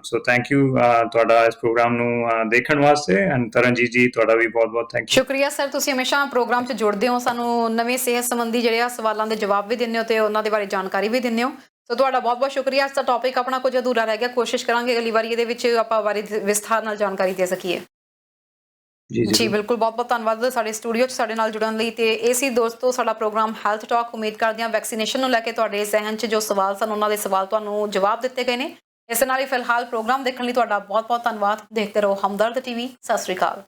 ਸੋ ਥੈਂਕ ਯੂ ਤੁਹਾਡਾ ਇਸ ਪ੍ਰੋਗਰਾਮ ਨੂੰ ਦੇਖਣ ਵਾਸਤੇ। ਐਂਡ ਤਰਨਜੀਤ ਜੀ, ਤੁਹਾਡਾ ਵੀ ਬਹੁਤ ਬਹੁਤ ਥੈਂਕ ਯੂ। ਸ਼ੁਕਰੀਆ ਸਰ, ਤੁਸੀਂ ਹਮੇਸ਼ਾ ਪ੍ਰੋਗਰਾਮ 'ਚ ਜੁੜਦੇ ਹੋ, ਸਾਨੂੰ ਨਵੇਂ ਸਿਹਤ ਸੰਬੰਧੀ ਜਿਹੜੇ ਆ ਸਵਾਲਾਂ ਦੇ ਜਵਾਬ ਵੀ ਦਿੰਦੇ ਹੋ ਤੇ ਉਹਨਾਂ ਦੇ ਬਾਰੇ ਜਾਣਕਾਰੀ ਵੀ ਦਿੰਦੇ ਹੋ। ਸੋ ਤੁਹਾਡਾ ਬਹੁਤ ਬਹੁਤ ਸ਼ੁਕਰੀਆ। ਅੱਜ ਦਾ ਟੌਪਿਕ ਆਪਣਾ ਕੁਝ ਅਧੂਰਾ ਰਹਿ ਗਿਆ, ਕੋਸ਼ਿਸ਼ ਕਰਾਂਗੇ ਅਗਲੀ ਵਾਰੀ ਇਹਦੇ ਵਿੱਚ ਆਪਾਂ ਬਾਰੇ ਵਿਸਥਾਰ ਨਾਲ ਜਾਣਕਾਰੀ ਦੇ ਸਕੀਏ। ਜੀ ਬਿਲਕੁਲ, ਬਹੁਤ ਬਹੁਤ ਧੰਨਵਾਦ ਸਾਡੇ ਸਟੂਡੀਓ 'ਚ ਸਾਡੇ ਨਾਲ ਜੁੜਨ ਲਈ। ਤੇ ਇਹ ਸੀ ਦੋਸਤੋ ਸਾਡਾ ਪ੍ਰੋਗਰਾਮ ਹੈਲਥ ਟਾਕ। ਉਮੀਦ ਕਰਦੇ ਹਾਂ ਵੈਕਸੀਨੇਸ਼ਨ ਨੂੰ ਲੈ ਕੇ ਤੁਹਾਡੇ ਜ਼ਿਹਨ 'ਚ ਜੋ ਸਵਾਲ ਸਨ, ਉਹਨਾਂ ਦੇ ਸਵਾਲ ਤੁਹਾਨੂੰ ਜਵਾਬ ਦਿੱਤੇ ਗਏ ਨੇ। ਇਸ ਨਾਲ ਹੀ ਫਿਲਹਾਲ ਪ੍ਰੋਗਰਾਮ ਦੇਖਣ ਲਈ ਤੁਹਾਡਾ ਬਹੁਤ ਬਹੁਤ ਧੰਨਵਾਦ। ਦੇਖਦੇ ਰਹੋ ਹਮਦਰਦ TV। ਸਤਿ ਸ਼੍ਰੀ ਅਕਾਲ।